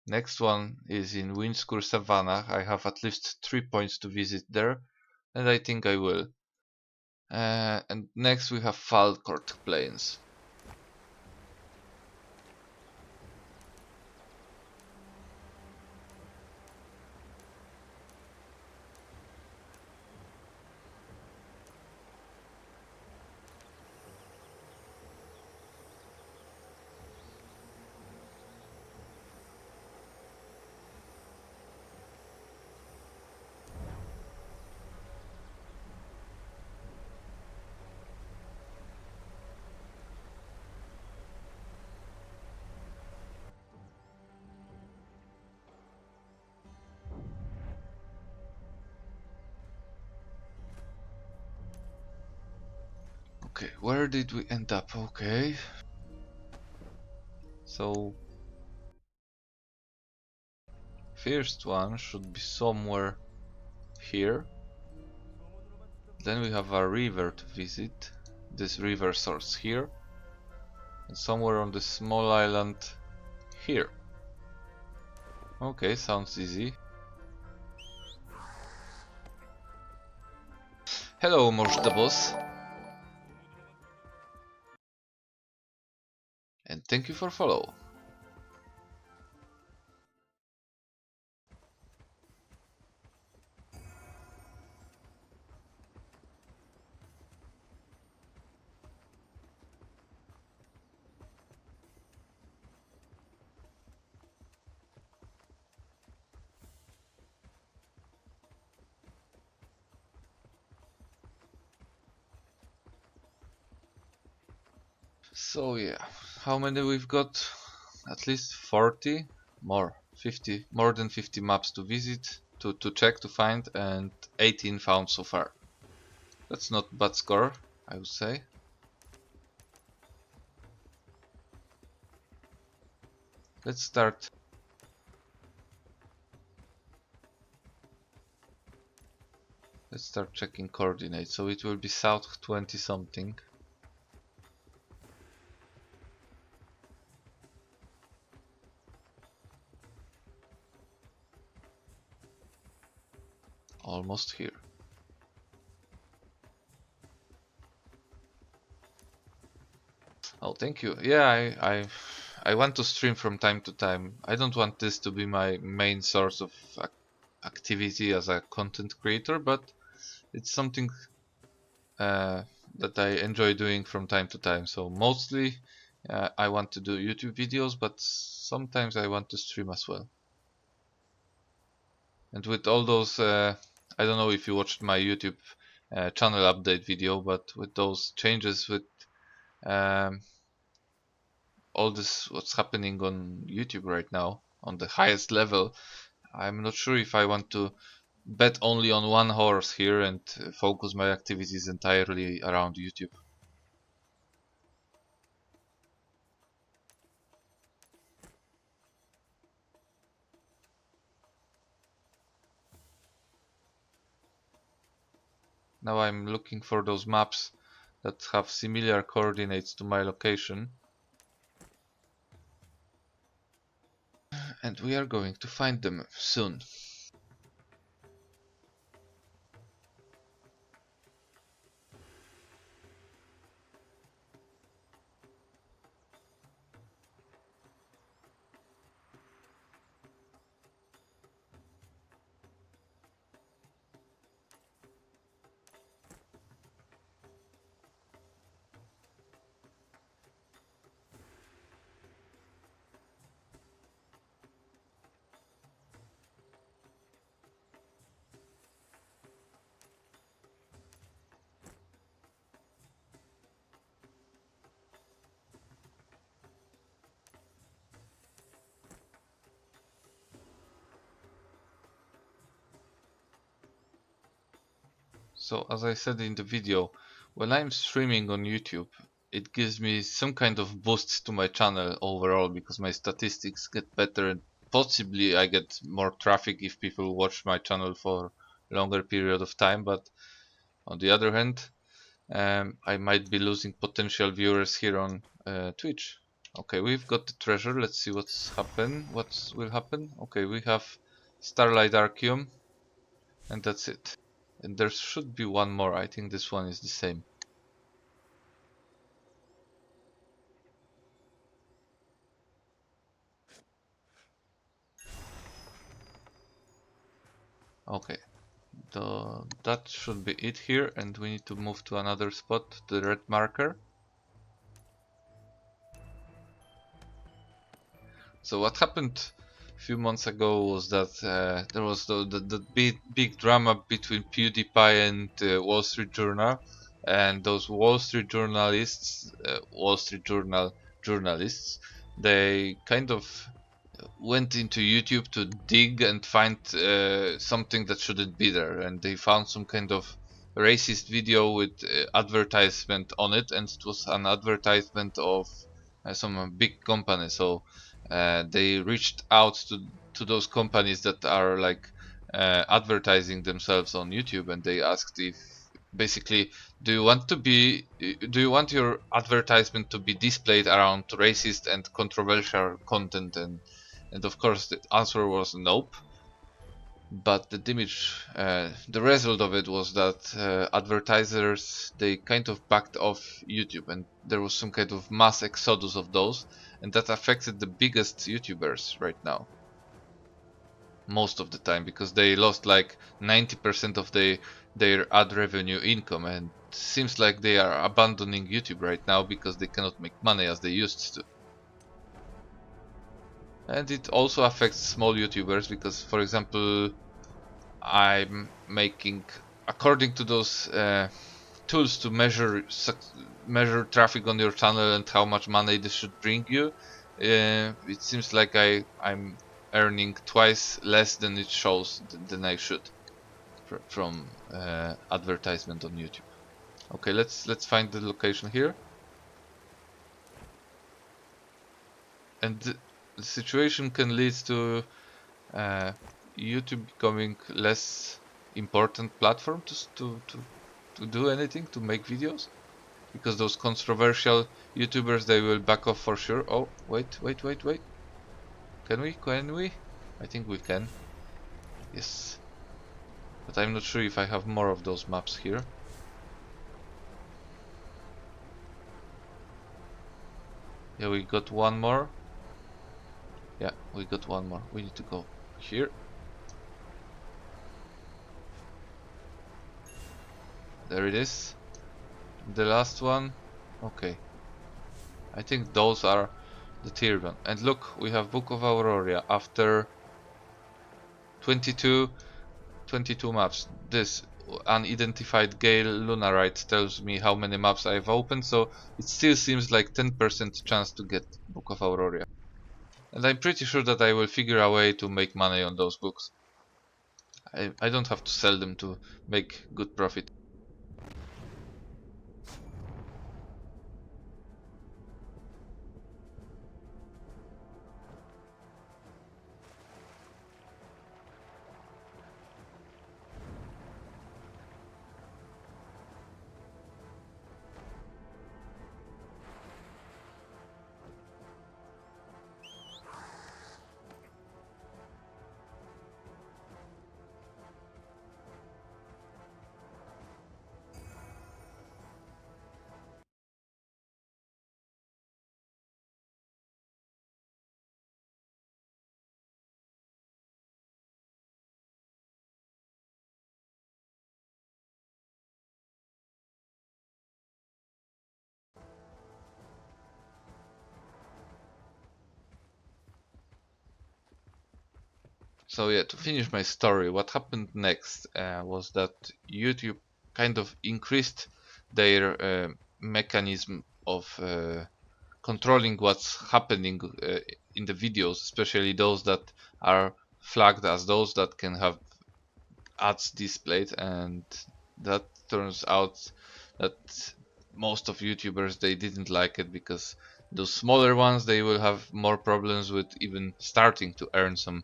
[SPEAKER 1] Next one is in Windscore Savannah. I have at least 3 points to visit there, and I think I will. And next we have Falcourt Plains. Okay, where did we end up? Okay, so first one should be somewhere here. Then we have a river to visit. this river source here, and somewhere on this small island here. Okay, sounds easy. Hello, Mosh the boss, and thank you for follow. So yeah, how many we've got? At least 40, more, 50, more than 50 maps to visit, to check, to find, and 18 found so far. That's not bad score, I would say. Let's start. Let's start checking coordinates. So it will be south 20 something. Almost here. Oh, thank you. Yeah, I want to stream from time to time. I don't want this to be my main source of activity as a content creator, but it's something uh, that I enjoy doing from time to time. So mostly I want to do YouTube videos, but sometimes I want to stream as well. And with all those, I don't know if you watched my YouTube channel update video, but with those changes, with um, all this what's happening on YouTube right now on the highest level, I'm not sure if I want to bet only on one horse here and focus my activities entirely around YouTube. Now I'm looking for those maps that have similar coordinates to my location. And we are going to find them soon. So as I said in the video, when I'm streaming on YouTube, it gives me some kind of boost to my channel overall because my statistics get better and possibly I get more traffic if people watch my channel for longer period of time. But on the other hand, I might be losing potential viewers here on Twitch. Okay, we've got the treasure. Let's see what will happen. Okay, we have starlight archeum, and that's it. And there should be one more. I think this one is the same. Okay, that should be it here, and we need to move to another spot, the red marker. So what happened a few months ago was that there was the big drama between PewDiePie and Wall Street Journal, and those Wall Street journalists, Wall Street Journal journalists, they kind of went into YouTube to dig and find something that shouldn't be there, and they found some kind of racist video with advertisement on it, and it was an advertisement of some big company. So they reached out to those companies that are like advertising themselves on YouTube, and they asked if basically Do you want your advertisement to be displayed around racist and controversial content? And of course the answer was nope. But the result of it was that advertisers, they kind of backed off YouTube, and there was some kind of mass exodus of those, and that affected the biggest YouTubers right now most of the time, because they lost like 90% of their ad revenue income, and seems like they are abandoning YouTube right now because they cannot make money as they used to. And it also affects small YouTubers because, for example, I'm making, according to those tools to measure traffic on your channel and how much money this should bring you, it seems like I'm earning twice less than it shows than I should from advertisement on YouTube. Okay, let's find the location here, and the situation can lead to uh, YouTube becoming less important platform to do anything, to make videos, because those controversial YouTubers, they will back off for sure. Oh, wait. Can we? I think we can. Yes. But I'm not sure if I have more of those maps here. Yeah, we got one more. Yeah, we got one more. We need to go here. There it is. The last one. Okay. I think those are the tier one. And look, we have Book of Auroria after 22 22 maps. This unidentified Gale Lunarite tells me how many maps I've opened, so it still seems like 10% chance to get Book of Auroria. And I'm pretty sure that I will figure a way to make money on those books. I don't have to sell them to make good profit. So yeah, to finish my story, what happened next was that YouTube kind of increased their mechanism of controlling what's happening in the videos, especially those that are flagged as those that can have ads displayed, and that turns out that most of YouTubers, they didn't like it, because those smaller ones, they will have more problems with even starting to earn some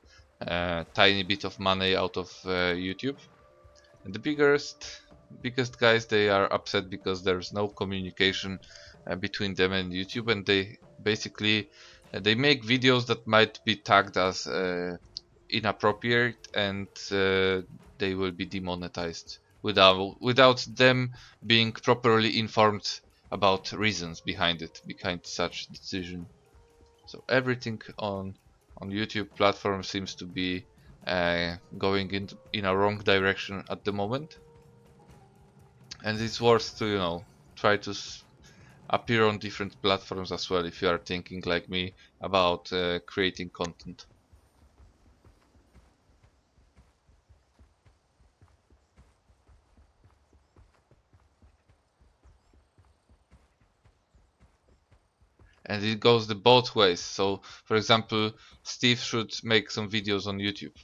[SPEAKER 1] tiny bit of money out of YouTube. And the biggest guys, they are upset because there's no communication between them and YouTube, and they basically they make videos that might be tagged as inappropriate, and they will be demonetized without them being properly informed about reasons behind such decision. So everything on YouTube platform seems to be going in a wrong direction at the moment, and it's worth to, try to appear on different platforms as well if you are thinking like me about creating content. And it goes the both ways. So for example, Steve should make some videos on YouTube.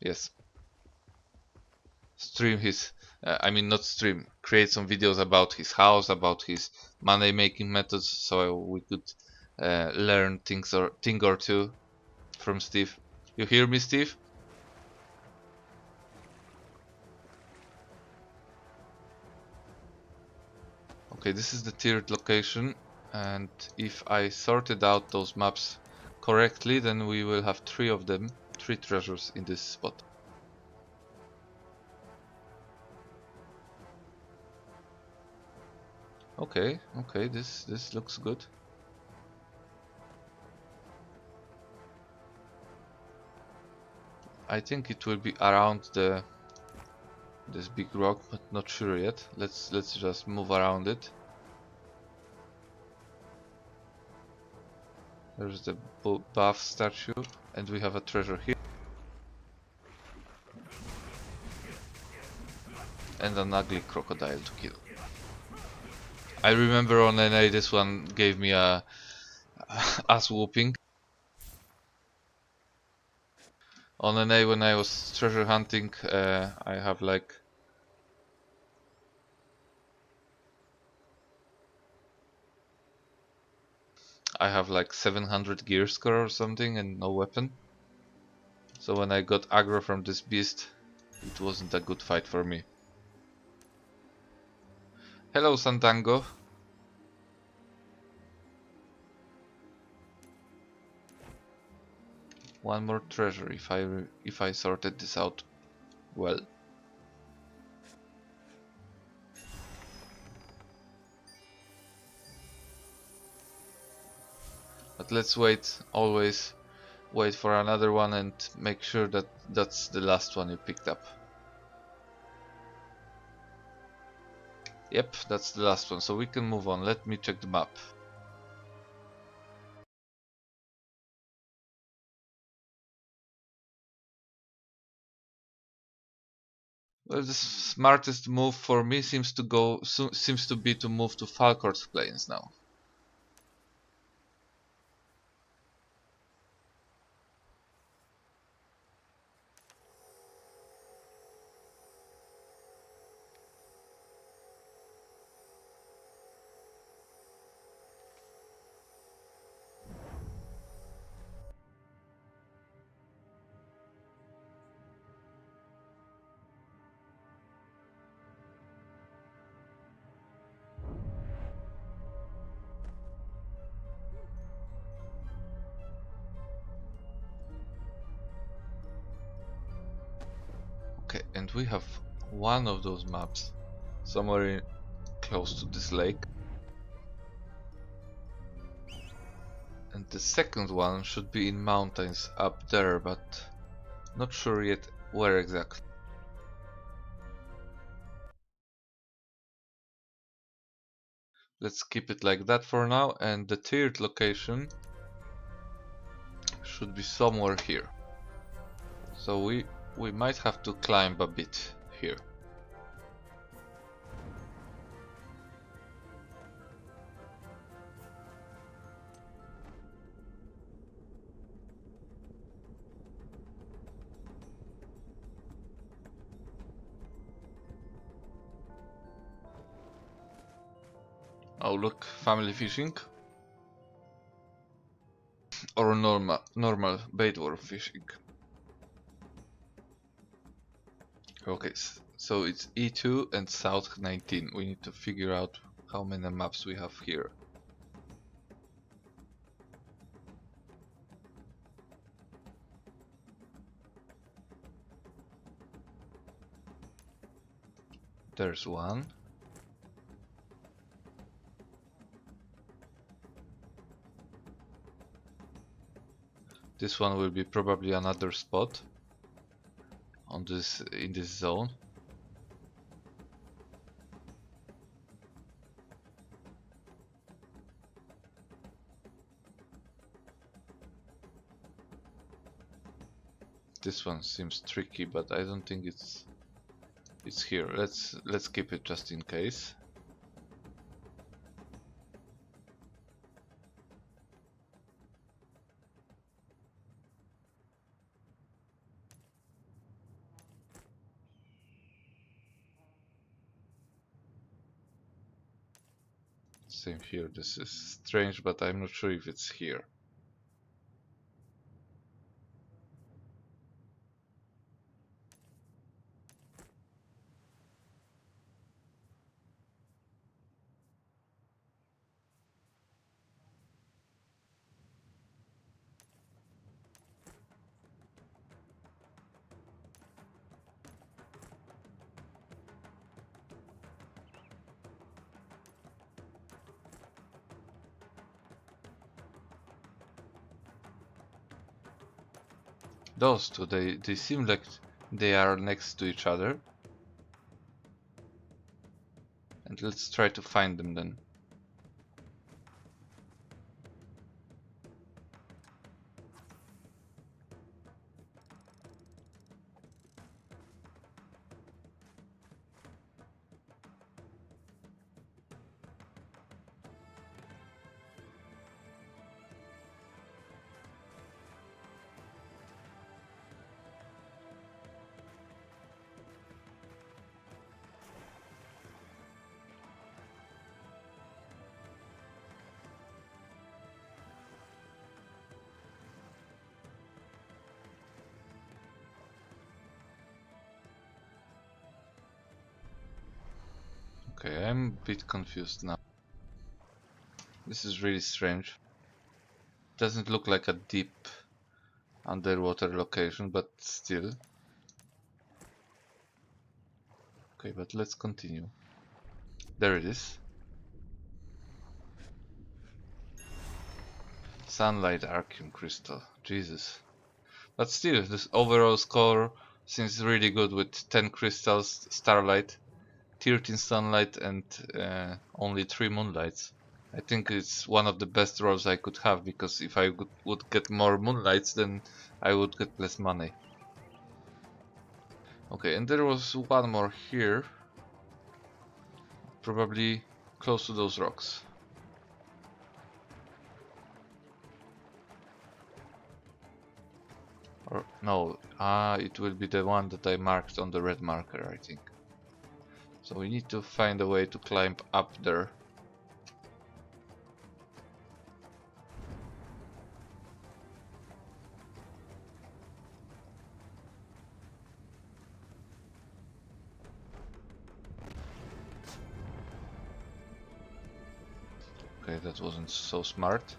[SPEAKER 1] Yes, stream his I mean, not stream, create some videos about his house, about his money making methods, so we could learn thing or two from Steve. You hear me, Steve? Okay, this is the tiered location, and if I sorted out those maps correctly, then we will have 3 of them, 3 treasures in this spot. Okay, okay, this looks good. I think it will be around this big rock, but not sure yet. Let's just move around it. There's the buff statue, and we have a treasure here. And an ugly crocodile to kill. I remember on NA this one gave me a ass whooping. On NA when I was treasure hunting, I have like I have like 700 gear score or something and no weapon. So when I got aggro from this beast, it wasn't a good fight for me. Hello Santango. One more treasure if I sorted this out well. But let's wait, always wait for another one and make sure that that's the last one you picked up. Yep, that's the last one, so we can move on. Let me check the map. Well, the smartest move for me seems to be to move to Falkord's Plains now. Okay, and we have one of those maps somewhere close to this lake. And the second one should be in mountains up there, but not sure yet where exactly. Let's keep it like that for now, and the tiered location should be somewhere here. So we might have to climb a bit here. Oh look, family fishing. Or normal baitworm fishing. Okay, so it's E2 and South 19. We need to figure out how many maps we have here. There's one. This one will be probably another spot on in this zone. This one seems tricky, but I don't think it's here. Let's keep it just in case. Same here. This is strange, but I'm not sure if it's here. Those two, they seem like they are next to each other. And let's try to find them then. Okay, I'm a bit confused now. This is really strange. Doesn't look like a deep underwater location, but still. Okay, but let's continue. There it is. Sunlight archeum crystal. Jesus. But still, this overall score seems really good with 10 crystals, starlight, 13 sunlight, and only 3 moonlights. I think it's one of the best rolls I could have, because if I would get more moonlights, then I would get less money. Okay, and there was one more here. Probably close to those rocks. Or no, it will be the one that I marked on the red marker, I think. So we need to find a way to climb up there. Okay, that wasn't so smart.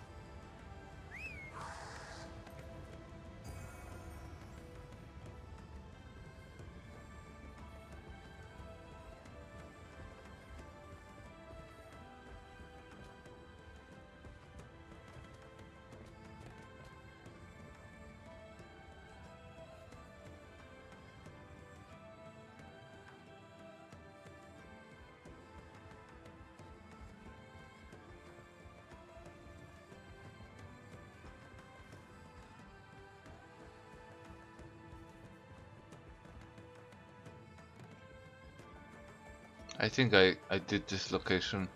[SPEAKER 1] I think I did this location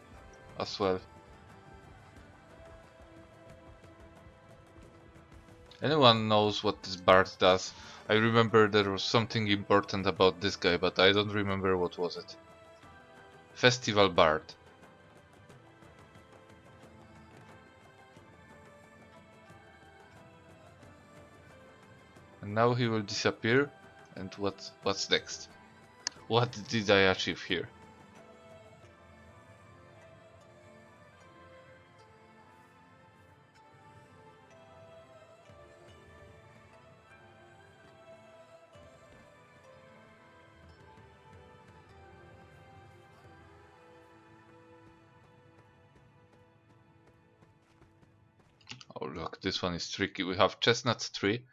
[SPEAKER 1] as well. Anyone knows what this bard does? I remember there was something important about this guy, but I don't remember what was it. Festival bard. And now he will disappear. And what's next? What did I achieve here? Oh look, this one is tricky. We have chestnut tree,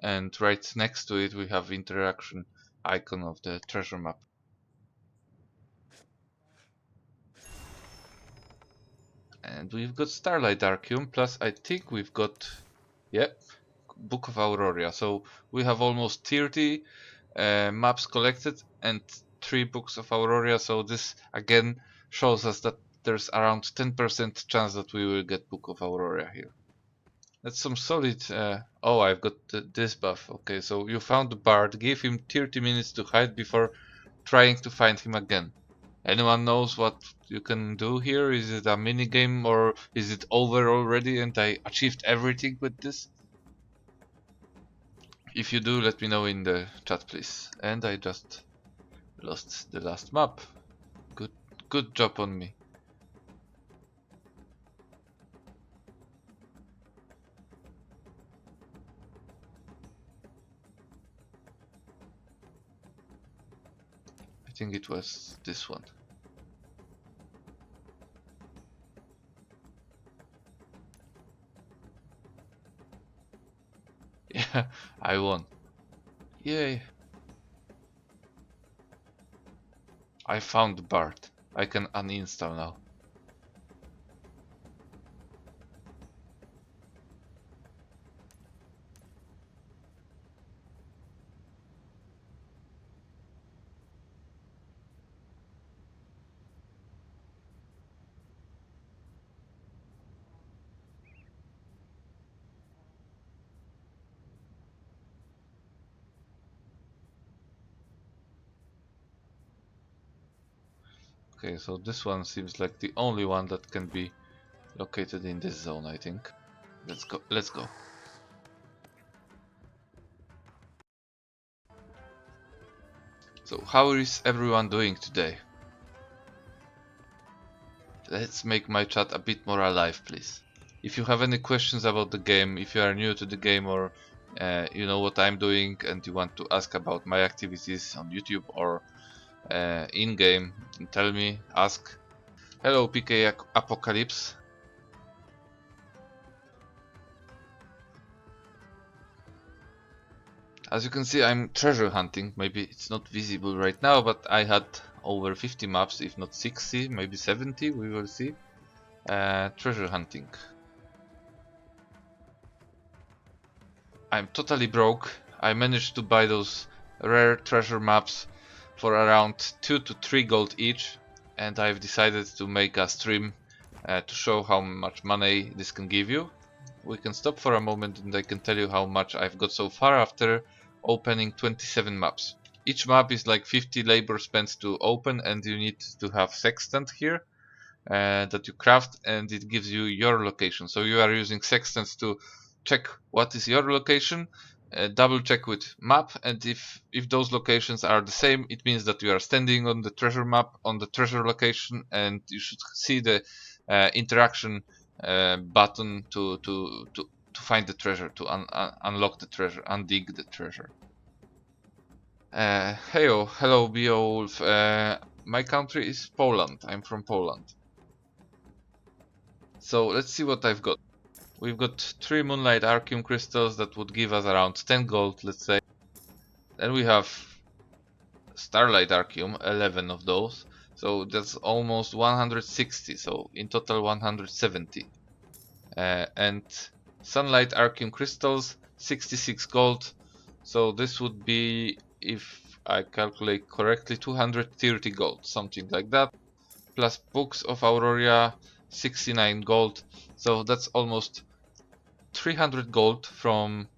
[SPEAKER 1] and right next to it we have interaction icon of the treasure map. And we've got starlight archeum, plus I think we've got, yep, book of auroria. So we have almost 30 maps collected and 3 books of auroria. So this again shows us that there's around 10% chance that we will get book of auroria here. That's some solid. Oh, I've got this buff. Okay, so you found the bard. Give him 30 minutes to hide before trying to find him again. Anyone knows what you can do here? Is it a mini game or is it over already and I achieved everything with this? If you do, let me know in the chat, please. And I just lost the last map. Good job on me. I think it was this one. Yeah, I won. Yay. I found the Bart. I can uninstall now. Okay, so this one seems like the only one that can be located in this zone, I think. Let's go. Let's go. So, how is everyone doing today? Let's make my chat a bit more alive, please. If you have any questions about the game, if you are new to the game, or you know what I'm doing and you want to ask about my activities on YouTube or in-game, tell me, ask. Hello PK Apocalypse. As you can see, I'm treasure hunting. Maybe it's not visible right now, but I had over 50 maps, if not 60, maybe 70, we will see. Treasure hunting. I'm totally broke. I managed to buy those rare treasure maps for around 2 to 3 gold each, and I've decided to make a stream to show how much money this can give you. We can stop for a moment and I can tell you how much I've got so far after opening 27 maps. Each map is like 50 labor spent to open, and you need to have sextant here that you craft, and it gives you your location. So you are using sextants to check what is your location, double check with map, and if those locations are the same, it means that you are standing on the treasure map on the treasure location, and you should see the interaction button to find the treasure, to unlock the treasure, undig the treasure. Heyo, hello Beowulf. My country is Poland. I'm from Poland. So let's see what I've got. We've got 3 moonlight archeum crystals that would give us around 10 gold, let's say. Then we have starlight archeum, 11 of those. So that's almost 160, so in total 170. And sunlight archeum crystals, 66 gold. So this would be, if I calculate correctly, 230 gold, something like that. Plus books of auroria, 69 gold. So that's almost 300 gold from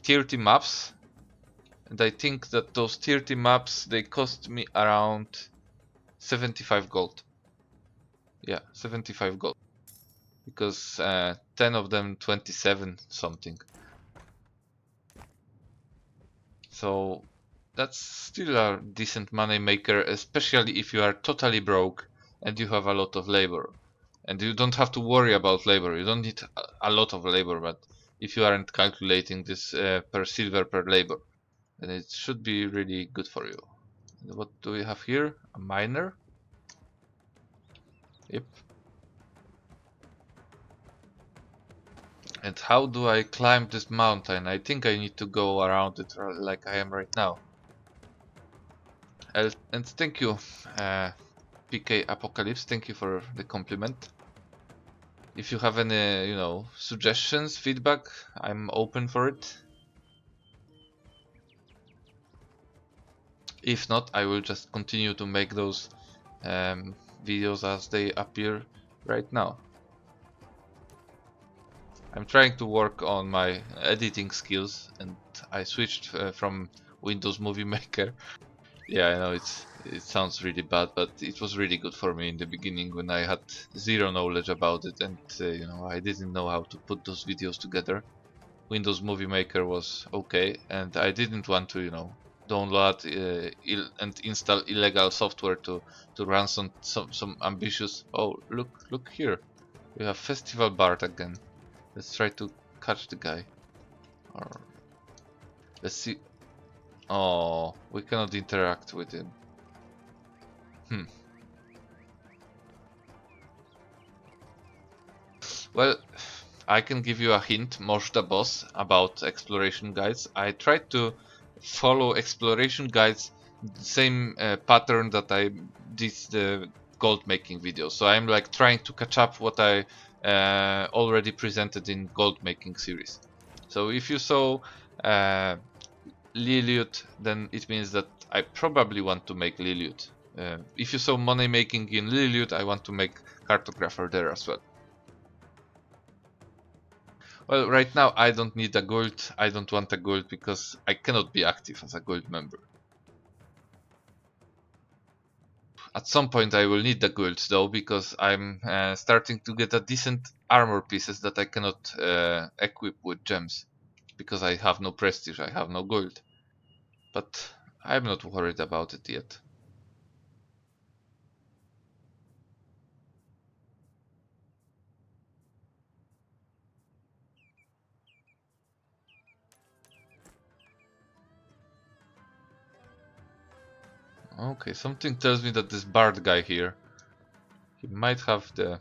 [SPEAKER 1] 30 maps, and I think that those 30 maps, they cost me around 75 gold. Yeah, 75 gold, because 10 of them 27 something. So that's still a decent money maker, especially if you are totally broke and you have a lot of labor. And you don't have to worry about labor, you don't need a lot of labor, but if you aren't calculating this per silver per labor, then it should be really good for you. And what do we have here? A miner? Yep. And how do I climb this mountain? I think I need to go around it like I am right now. And thank you, PK Apocalypse, thank you for the compliment. If you have any, you know, suggestions, feedback, I'm open for it. If not, I will just continue to make those videos as they appear right now. I'm trying to work on my editing skills, and I switched from Windows Movie Maker. Yeah, I know it sounds really bad, but it was really good for me in the beginning when I had zero knowledge about it, and you know, I didn't know how to put those videos together. Windows Movie Maker was okay, and I didn't want to, you know, download and install illegal software to run some ambitious. Oh, look here, we have Festival Bart again. Let's try to catch the guy. Or let's see. Oh, we cannot interact with him. Well, I can give you a hint, Mosh the boss, about exploration guides. I tried to follow exploration guides the same pattern that I did the gold making video. So I'm like trying to catch up what I already presented in gold making series. So if you saw Liliut, then it means that I probably want to make Liliut. If you saw money making in Liliut, I want to make cartographer there as well. Well, right now I don't need a guild, I don't want a guild because I cannot be active as a guild member. At some point I will need the guild though, because I'm starting to get a decent armor pieces that I cannot equip with gems. Because I have no prestige, I have no guild. But I'm not worried about it yet. Okay, something tells me that this bard guy here, he might have the...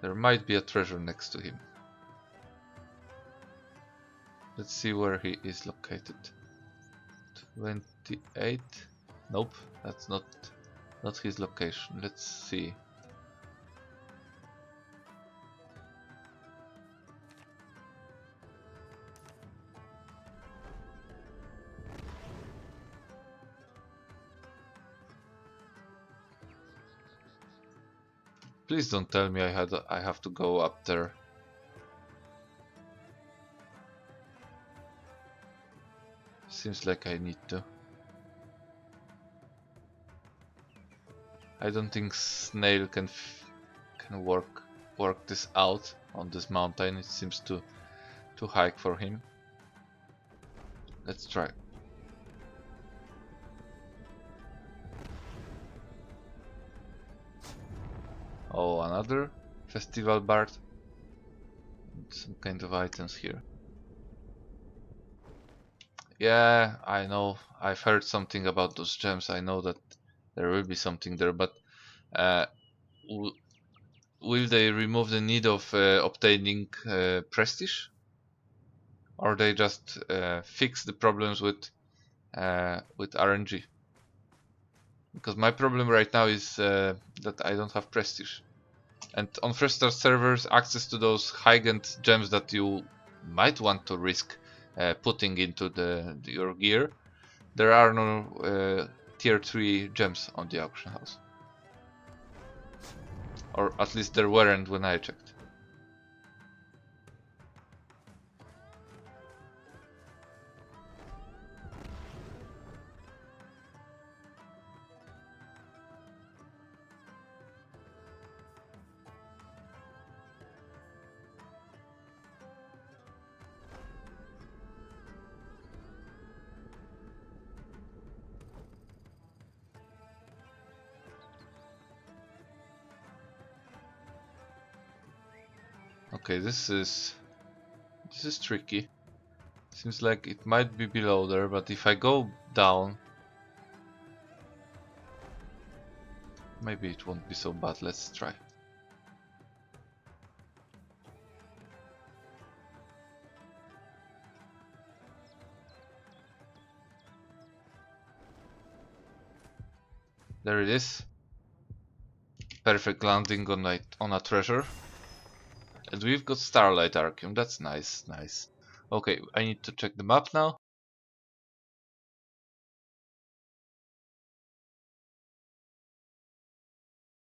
[SPEAKER 1] There might be a treasure next to him. Let's see where he is located. 28? Nope, that's not his location. Let's see. Please don't tell me I have to go up there. Seems like I need to. I don't think Snail can work this out on this mountain. It seems too high for him. Let's try. Oh, another festival bard. Some kind of items here. Yeah, I know. I've heard something about those gems. I know that there will be something there, but uh, will they remove the need of obtaining prestige? Or they just fix the problems with RNG? Because my problem right now is that I don't have prestige. And on first star servers, access to those high-end gems that you might want to risk putting into your gear, there are no tier 3 gems on the auction house. Or at least there weren't when I checked. Okay, this is tricky. Seems like it might be below there, but if I go down, maybe it won't be so bad. Let's try. There it is. Perfect landing on a treasure. And we've got starlight archeum. That's nice, nice. Okay, I need to check the map now.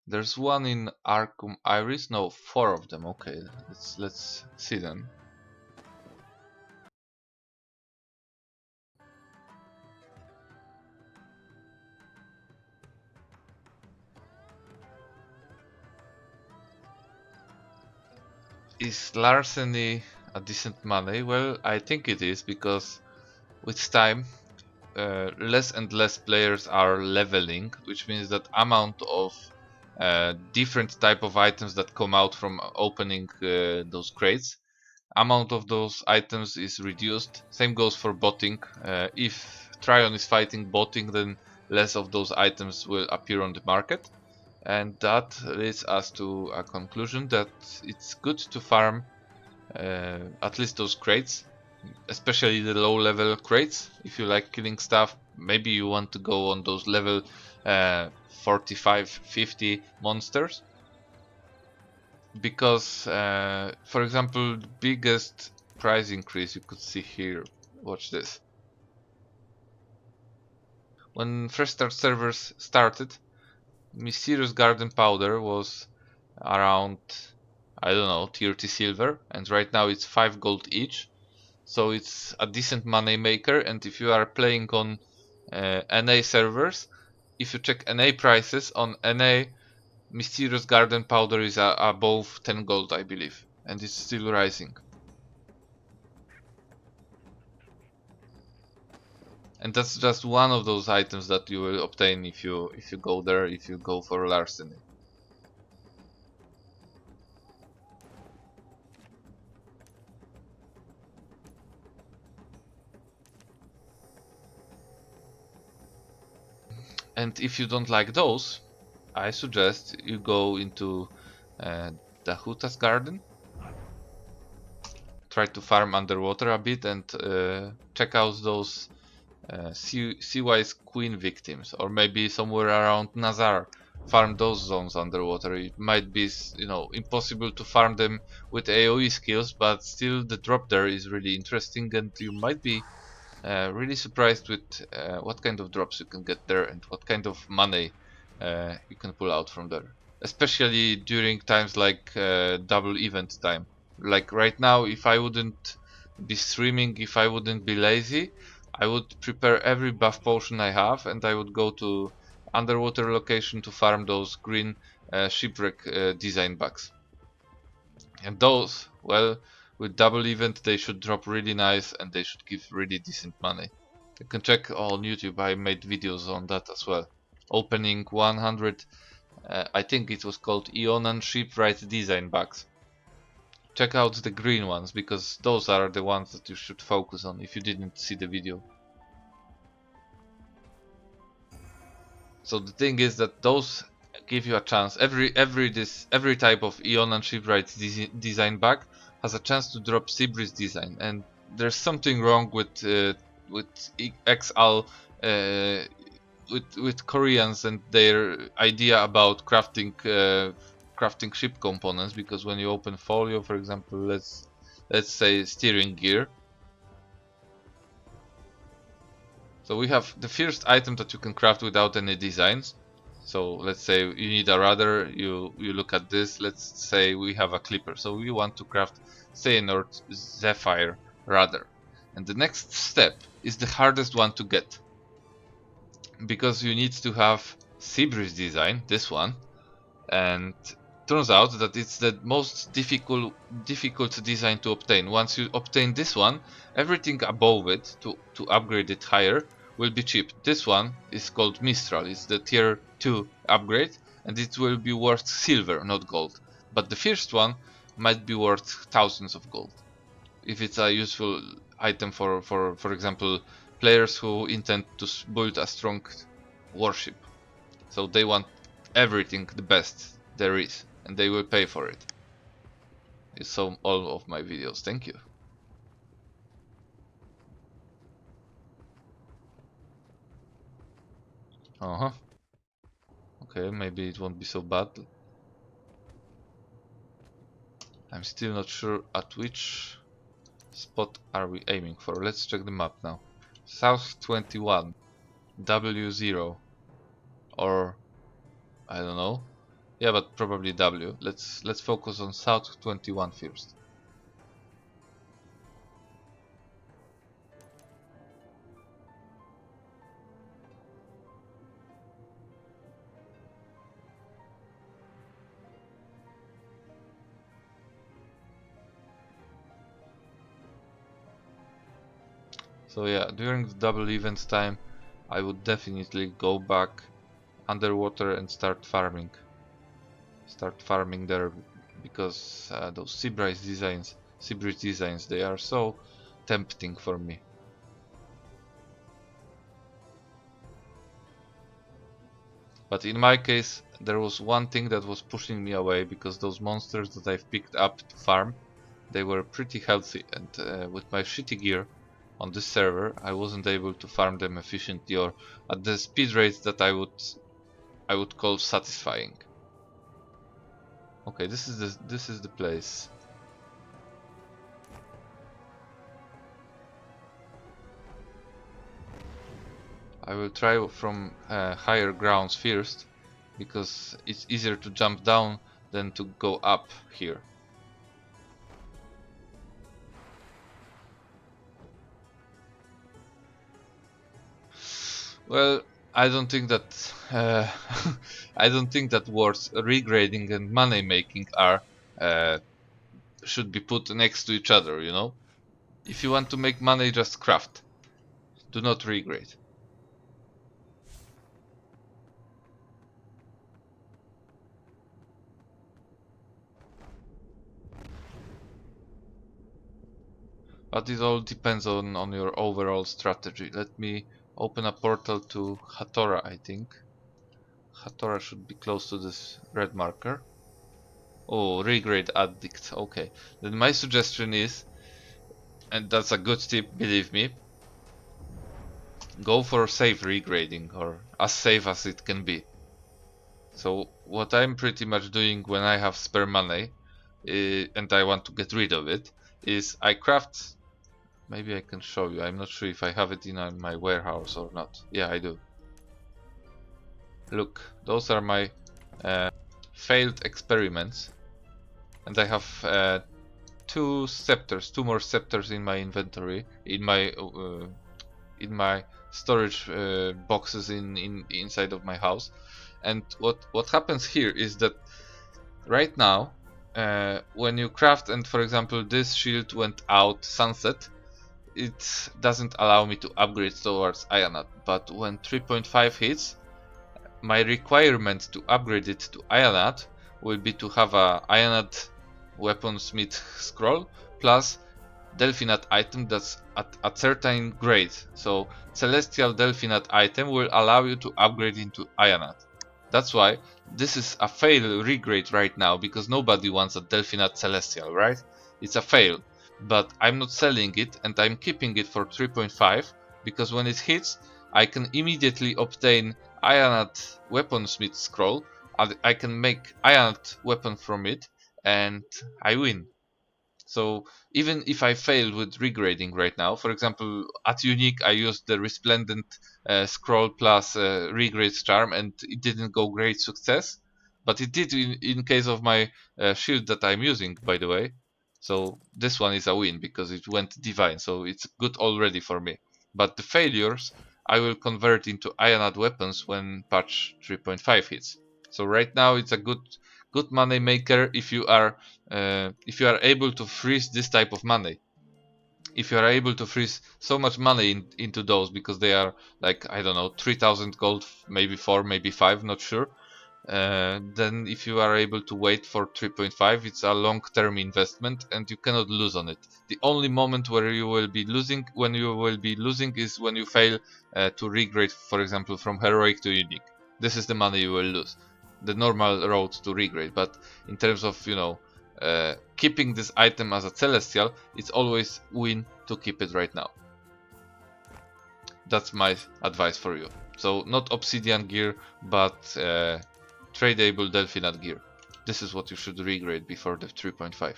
[SPEAKER 1] There's one in Arcum Iris. No, 4 of them. Okay, let's see them. Is Larceny a decent money? Well, I think it is, because with time less and less players are leveling, which means that amount of different type of items that come out from opening those crates, amount of those items is reduced. Same goes for botting. If Tryon is fighting botting, then less of those items will appear on the market. and that leads us to a conclusion that it's good to farm at least those crates, especially the low level crates. If you like killing stuff, maybe you want to go on those level 45 50 monsters, because for example, the biggest price increase you could see here, watch this. When Fresh Start servers started, Mysterious Garden Powder was around, I don't know, 30 silver, and right now it's 5 gold each. So it's a decent money maker, and if you are playing on NA servers, if you check NA prices on NA, Mysterious Garden Powder is above 10 gold, I believe, and it's still rising. And that's just one of those items that you will obtain if you go there, if you go for Larceny. And if you don't like those, I suggest you go into the Huta's garden, try to farm underwater a bit, and check out those sea-wise queen victims, or maybe somewhere around Nazar. Farm those zones underwater. It might be, you know, impossible to farm them with AoE skills, but still the drop there is really interesting, and you might be really surprised with what kind of drops you can get there and what kind of money you can pull out from there. Especially during times like double event time. Like right now, if I wouldn't be streaming, if I wouldn't be lazy, I would prepare every buff potion I have, and I would go to underwater location to farm those green shipwreck design bugs. And those, well, with double event they should drop really nice, and they should give really decent money. You can check on YouTube, I made videos on that as well. Opening 100, I think it was called Ionan Shipwright Design Bugs. Check out the green ones, because those are the ones that you should focus on if you didn't see the video. So the thing is that those give you a chance. Every type of Ionan Shipwright design bug has a chance to drop Seabreeze design, and there's something wrong with XL with Koreans and their idea about crafting ship components. Because when you open folio, for example, let's say steering gear. So we have the first item that you can craft without any designs. So let's say you need a rudder, you look at this, let's say we have a clipper. So we want to craft, say, an Zephyr rudder. And the next step is the hardest one to get, because you need to have Seabreeze design, this one, and turns out that it's the most difficult design to obtain. Once you obtain this one, everything above it to upgrade it higher will be cheap. This one is called Mistral, it's the tier 2 upgrade, and it will be worth silver, not gold. But the first one might be worth thousands of gold, if it's a useful item for example, players who intend to build a strong warship. So they want everything the best there is, and they will pay for it. You saw all of my videos, thank you. Uh-huh. Okay, maybe it won't be so bad. I'm still not sure at which spot are we aiming for. Let's check the map now. South 21, W0, or I don't know. Yeah, but probably W. Let's focus on South 21 first. So yeah, during the double event time, I would definitely go back underwater and start farming. Start farming there, because those Seabreeze designs, they are so tempting for me. But in my case, there was one thing that was pushing me away, because those monsters that I've picked up to farm, they were pretty healthy, and with my shitty gear on this server, I wasn't able to farm them efficiently or at the speed rates that I would call satisfying. Okay, this is the place. I will try from higher grounds first, because it's easier to jump down than to go up here. Well, I don't think that I don't think that words regrading and money making are should be put next to each other. You know, if you want to make money, just craft. Do not regrade. But it all depends on your overall strategy. Let me open a portal to Hatora, I think. Hatora should be close to this red marker. Oh, regrade addict. Okay. Then my suggestion is, and that's a good tip, believe me, go for safe regrading, or as safe as it can be. So what I'm pretty much doing when I have spare money, and I want to get rid of it, is I craft. Maybe I can show you. I'm not sure if I have it in my warehouse or not. Yeah, I do. Look, those are my failed experiments, and I have two scepters, two more scepters in my inventory, in my storage boxes inside of my house. And what happens here is that right now, when you craft, and for example this shield went out sunset, it doesn't allow me to upgrade towards Ionat. But when 3.5 hits, my requirement to upgrade it to Ionat will be to have a Ionat weaponsmith scroll plus Delphinat item that's at a certain grade. So Celestial Delphinat item will allow you to upgrade into Ionat. That's why this is a fail regrade right now, because nobody wants a Delphinat Celestial, right? It's a fail. But I'm not selling it, and I'm keeping it for 3.5, because when it hits, I can immediately obtain Ionat Weaponsmith scroll. I can make Ionat weapon from it, and I win. So even if I fail with regrading right now, for example, at Unique I used the Resplendent Scroll plus Regrade Charm, and it didn't go great success, but it did in case of my shield that I'm using, by the way. So this one is a win because it went Divine, so it's good already for me. But the failures I will convert into Ionad weapons when patch 3.5 hits. So right now it's a good money maker if you are able to freeze this type of money. If you are able to freeze so much money into those, because they are like, I don't know, 3000 gold, maybe 4, maybe 5, not sure. Then if you are able to wait for 3.5, it's a long-term investment and you cannot lose on it. The only moment where you will be losing, is when you fail to regrade, for example, from heroic to unique. This is the money you will lose, the normal road to regrade. But in terms of, keeping this item as a celestial, it's always win to keep it right now. That's my advice for you. So not obsidian gear, but tradable Delphinat gear. This is what you should regrade before the 3.5.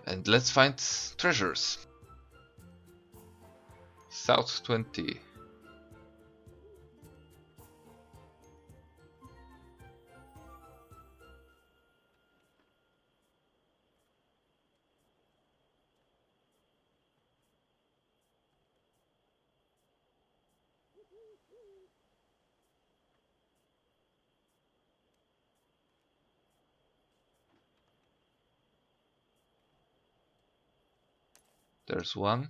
[SPEAKER 1] And let's find treasures. South 20. There's one.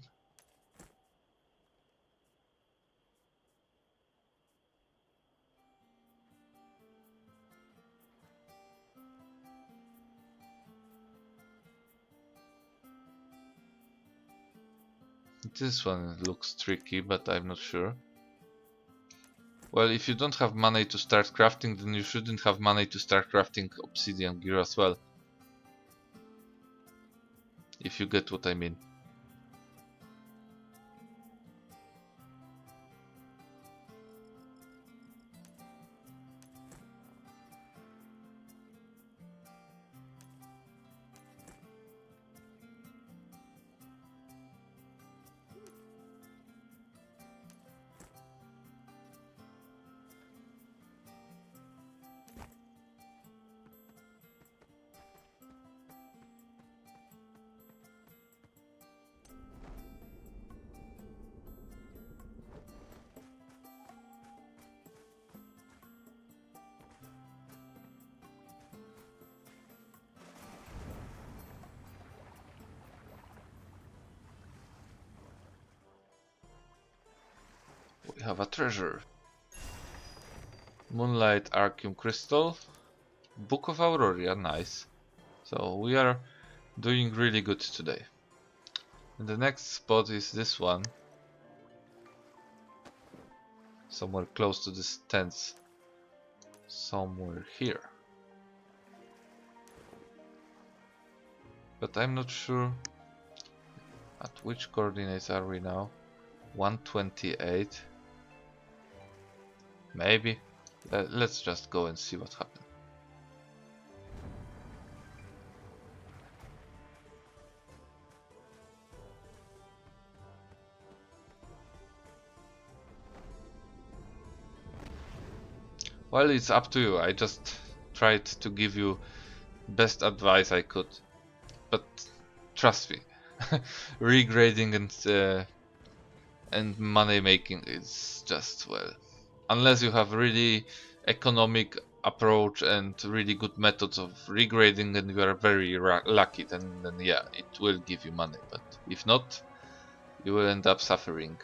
[SPEAKER 1] This one looks tricky, but I'm not sure. Well, if you don't have money to start crafting, then you shouldn't have money to start crafting obsidian gear as well. If you get what I mean. We have a treasure. Moonlight archeum crystal. Book of Auroria, nice. So we are doing really good today. And the next spot is this one. Somewhere close to this tents. Somewhere here. But I'm not sure at which coordinates are we now. 128. Maybe. Let's just go and see what happens. Well, it's up to you. I just tried to give you best advice I could. But trust me, regrading and money making is just, well, unless you have really economic approach and really good methods of regrading and you are very lucky, then yeah, it will give you money. But if not, you will end up suffering.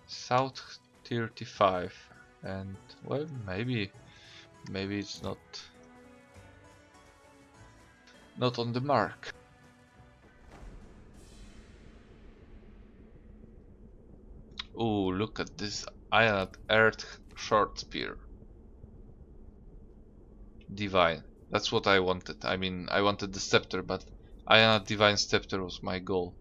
[SPEAKER 1] South 35, and well, maybe it's not on the mark. Oh, look at this Iron Earth short spear. Divine. That's what I wanted. I mean, I wanted the scepter, but Iron Divine Scepter was my goal.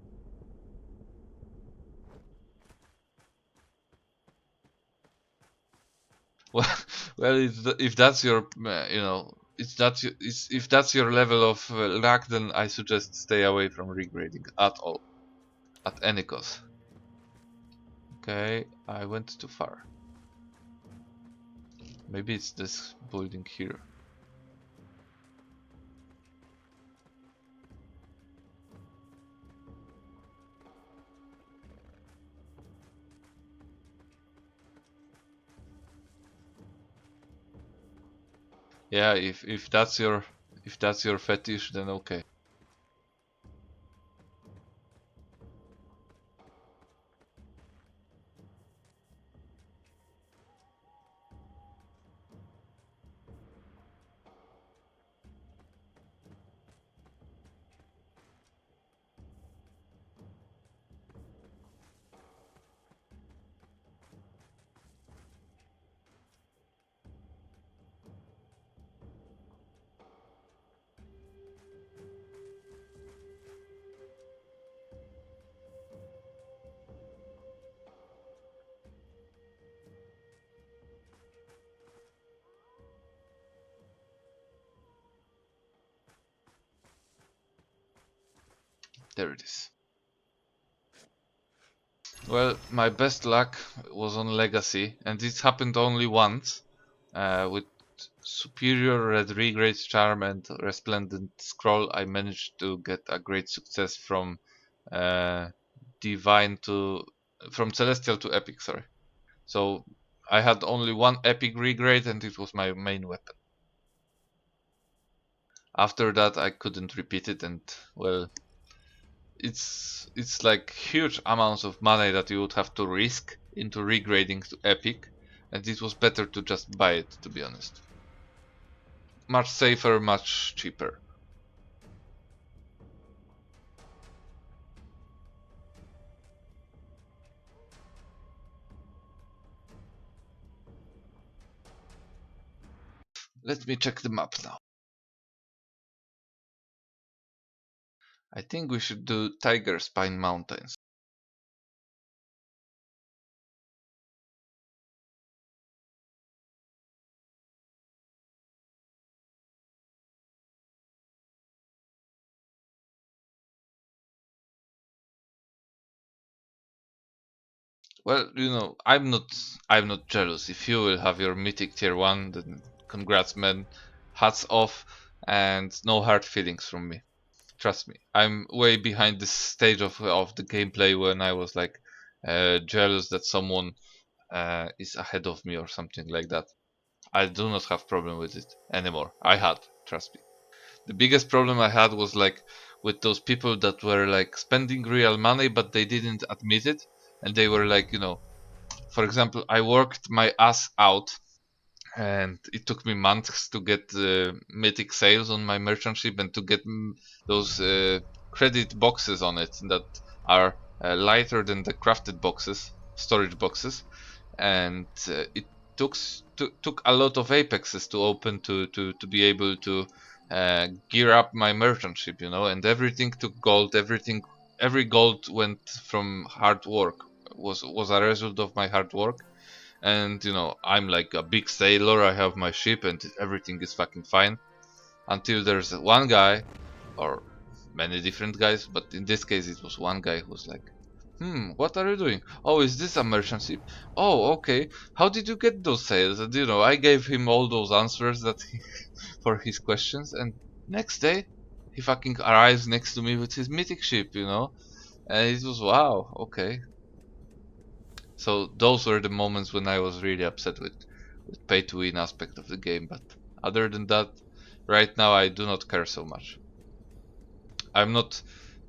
[SPEAKER 1] Well, if that's your, you know, if that's your level of luck, then I suggest stay away from regrading at all, at any cost. Okay, I went too far. Maybe it's this building here. Yeah, if that's your fetish, then okay. There it is. Well, my best luck was on Legacy, and this happened only once. With Superior Red Regrade Charm and Resplendent Scroll, I managed to get a great success from Divine from Celestial to Epic, sorry. So I had only one Epic Regrade, and it was my main weapon. After that, I couldn't repeat it, and well, it's like huge amounts of money that you would have to risk into regrading to Epic, and it was better to just buy it, to be honest. much safer, much cheaper. Let me check the map now. I think we should do Tiger Spine Mountains. Well, I'm not jealous. If you will have your mythic tier 1, then congrats man. Hats off and no hard feelings from me. Trust me. I'm way behind this stage of the gameplay when I was like jealous that someone is ahead of me or something like that. I do not have problem with it anymore. I had, trust me. The biggest problem I had was like with those people that were like spending real money but they didn't admit it, and they were like, for example, I worked my ass out and it took me months to get mythic sales on my merchant ship and to get those credit boxes on it that are lighter than the crafted boxes, storage boxes, and it took a lot of apexes to open to be able to gear up my merchant ship, and everything took gold. Every gold went from hard work, was a result of my hard work. And I'm like a big sailor, I have my ship and everything is fucking fine, until there's one guy, or many different guys, but in this case it was one guy who's like, what are you doing? Oh, is this a merchant ship? Oh, okay. How did you get those sales? And I gave him all those answers for his questions, and next day he fucking arrives next to me with his mythic ship, and it was wow, okay. So those were the moments when I was really upset with pay to win aspect of the game. But other than that, right now I do not care so much. I'm not,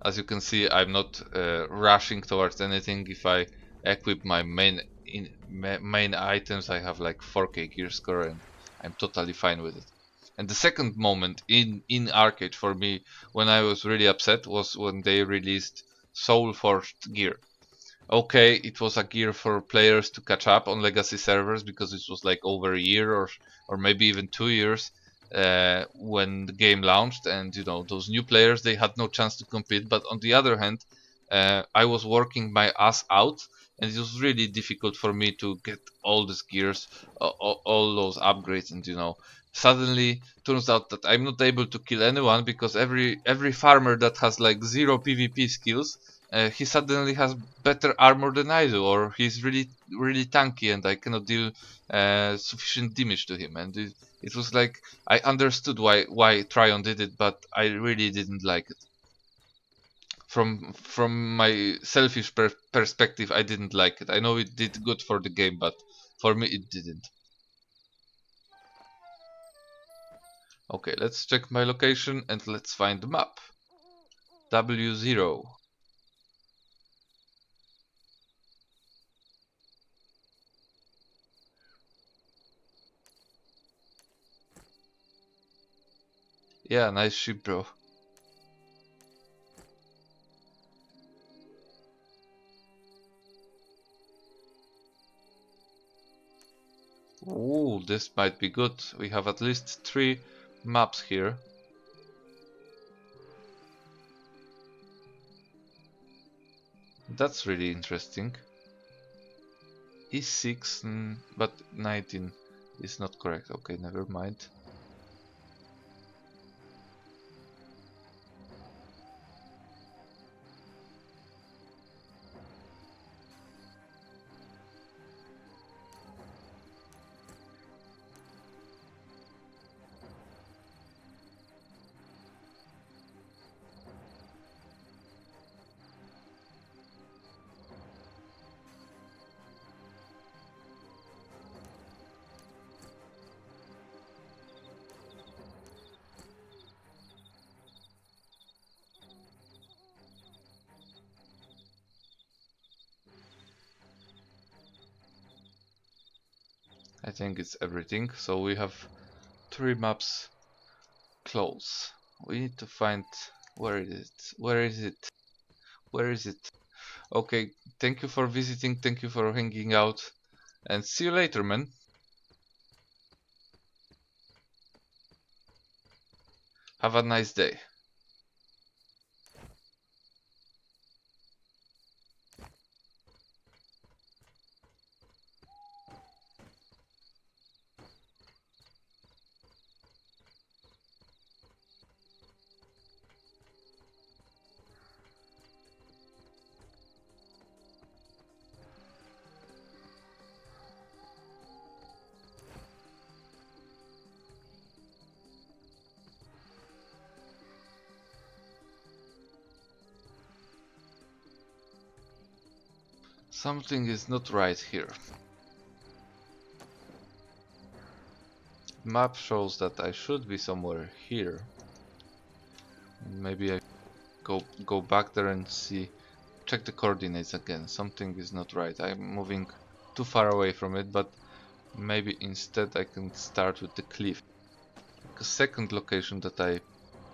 [SPEAKER 1] as you can see, I'm not rushing towards anything. If I equip my main items, I have like 4k gear score, and I'm totally fine with it. And the second moment in ArcheAge for me when I was really upset was when they released Soul Forged gear. Okay, it was a gear for players to catch up on legacy servers because it was like over a year or maybe even 2 years when the game launched, and those new players, they had no chance to compete. But on the other hand, I was working my ass out, and it was really difficult for me to get all these gears, all those upgrades, and suddenly turns out that I'm not able to kill anyone because every farmer that has like zero PvP skills, he suddenly has better armor than I do, or he's really really tanky, and I cannot deal sufficient damage to him. And it was like I understood why Tryon did it, but I really didn't like it. From my selfish perspective, I didn't like it. I know it did good for the game, but for me it didn't. Okay, let's check my location and let's find the map. W0. Yeah, nice ship, bro. Ooh, this might be good. We have at least 3 maps here. That's really interesting. E6, but 19 is not correct. Okay, never mind. I think it's everything. So we have 3 maps close. We need to find where is it? Where is it? Where is it? Okay, thank you for visiting, thank you for hanging out, and see you later, man. Have a nice day. Something is not right here. Map shows that I should be somewhere here. Maybe I go back there and see, check the coordinates again. Something is not right. I'm moving too far away from it, but maybe instead I can start with the cliff. The second location that I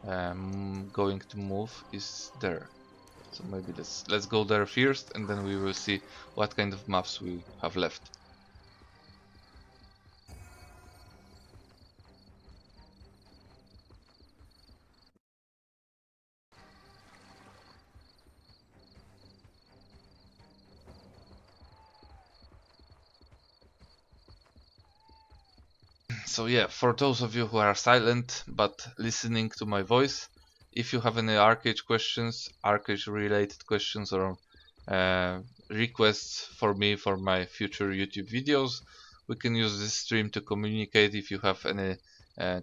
[SPEAKER 1] am going to move is there. So maybe let's go there first, and then we will see what kind of maps we have left. So yeah, for those of you who are silent but listening to my voice, if you have any ArcheAge questions, ArcheAge related questions, or uh, requests for me for my future YouTube videos, we can use this stream to communicate. If you have any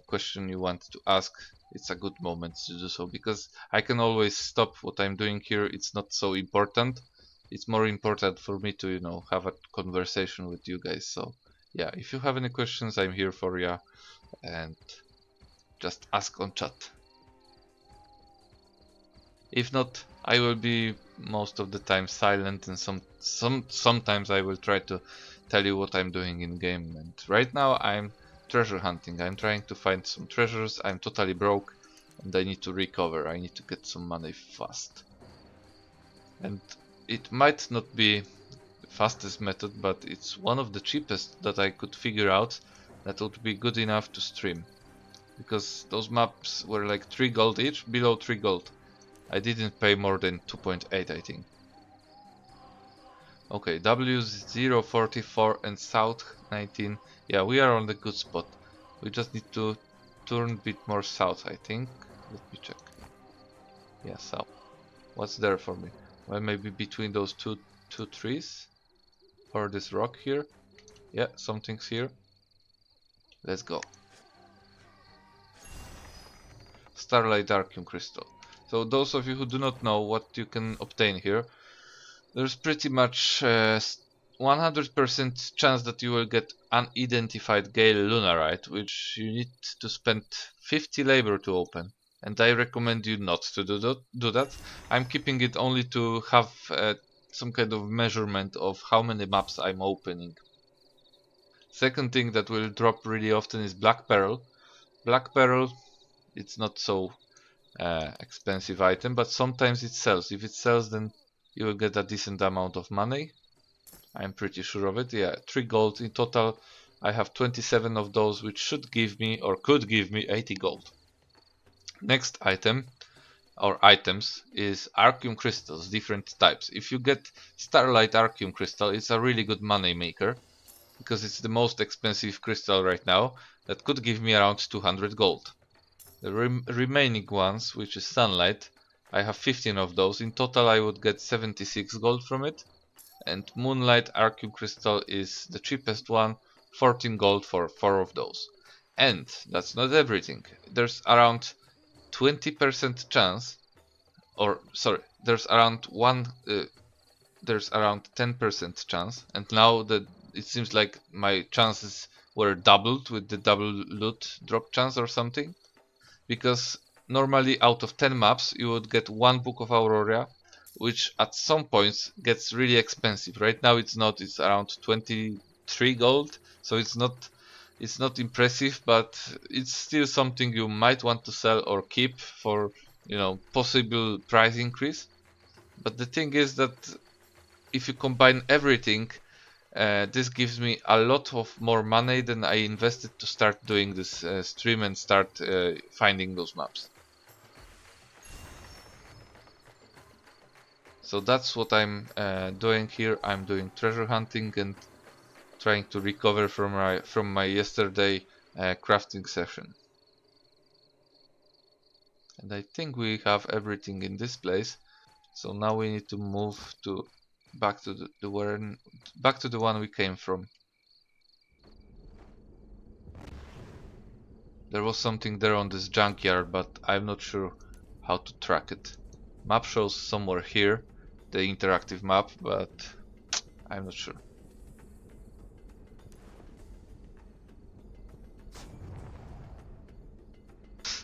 [SPEAKER 1] question you want to ask, it's a good moment to do so, because I can always stop what I'm doing here. It's not so important. It's more important for me to, have a conversation with you guys. So yeah, if you have any questions, I'm here for you, and just ask on chat. If not, I will be most of the time silent, and sometimes I will try to tell you what I'm doing in game. And right now I'm treasure hunting. I'm trying to find some treasures. I'm totally broke and I need to recover. I need to get some money fast. And it might not be the fastest method, but it's one of the cheapest that I could figure out that would be good enough to stream. Because those maps were like 3 gold each, below 3 gold. I didn't pay more than 2.8, I think. Okay, W044 and South 19. Yeah, we are on the good spot. We just need to turn a bit more south, I think. Let me check. Yeah, south. What's there for me? Well, maybe between those two trees, or this rock here. Yeah, something's here. Let's go. Starlight archeum crystal. So those of you who do not know what you can obtain here, there's pretty much 100% chance that you will get unidentified Gale Lunarite, which you need to spend 50 labor to open. And I recommend you not to do that. I'm keeping it only to have some kind of measurement of how many maps I'm opening. Second thing that will drop really often is Black Pearl. Black Pearl, it's not so expensive item, but sometimes it sells. If it sells, then you will get a decent amount of money. I'm pretty sure of it. Yeah, 3 gold in total. I have 27 of those, which should give me, or could give me, 80 gold. Next item, or items, is archeum crystals, different types. If you get starlight archeum crystal, it's a really good money maker, because it's the most expensive crystal right now. That could give me around 200 gold. The remaining ones, which is sunlight, I have 15 of those. In total I would get 76 gold from it. And moonlight archeum crystal is the cheapest one, 14 gold for 4 of those. And that's not everything. There's around 20% chance, or sorry, there's around 10% chance, and now that it seems like my chances were doubled with the double loot drop chance or something, because normally out of 10 maps you would get one book of auroria, which at some points gets really expensive. Right now it's not, it's around 23 gold, so it's not It's not impressive, but it's still something you might want to sell or keep for, you know, possible price increase. But the thing is that if you combine everything, this gives me a lot of more money than I invested to start doing this stream and start finding those maps. So that's what I'm doing here. I'm doing treasure hunting and trying to recover from my yesterday crafting session. And I think we have everything in this place. So now we need to move to back to back to the one we came from. There was something there on this junkyard, but I'm not sure how to track it. Map shows somewhere here, the interactive map, but I'm not sure.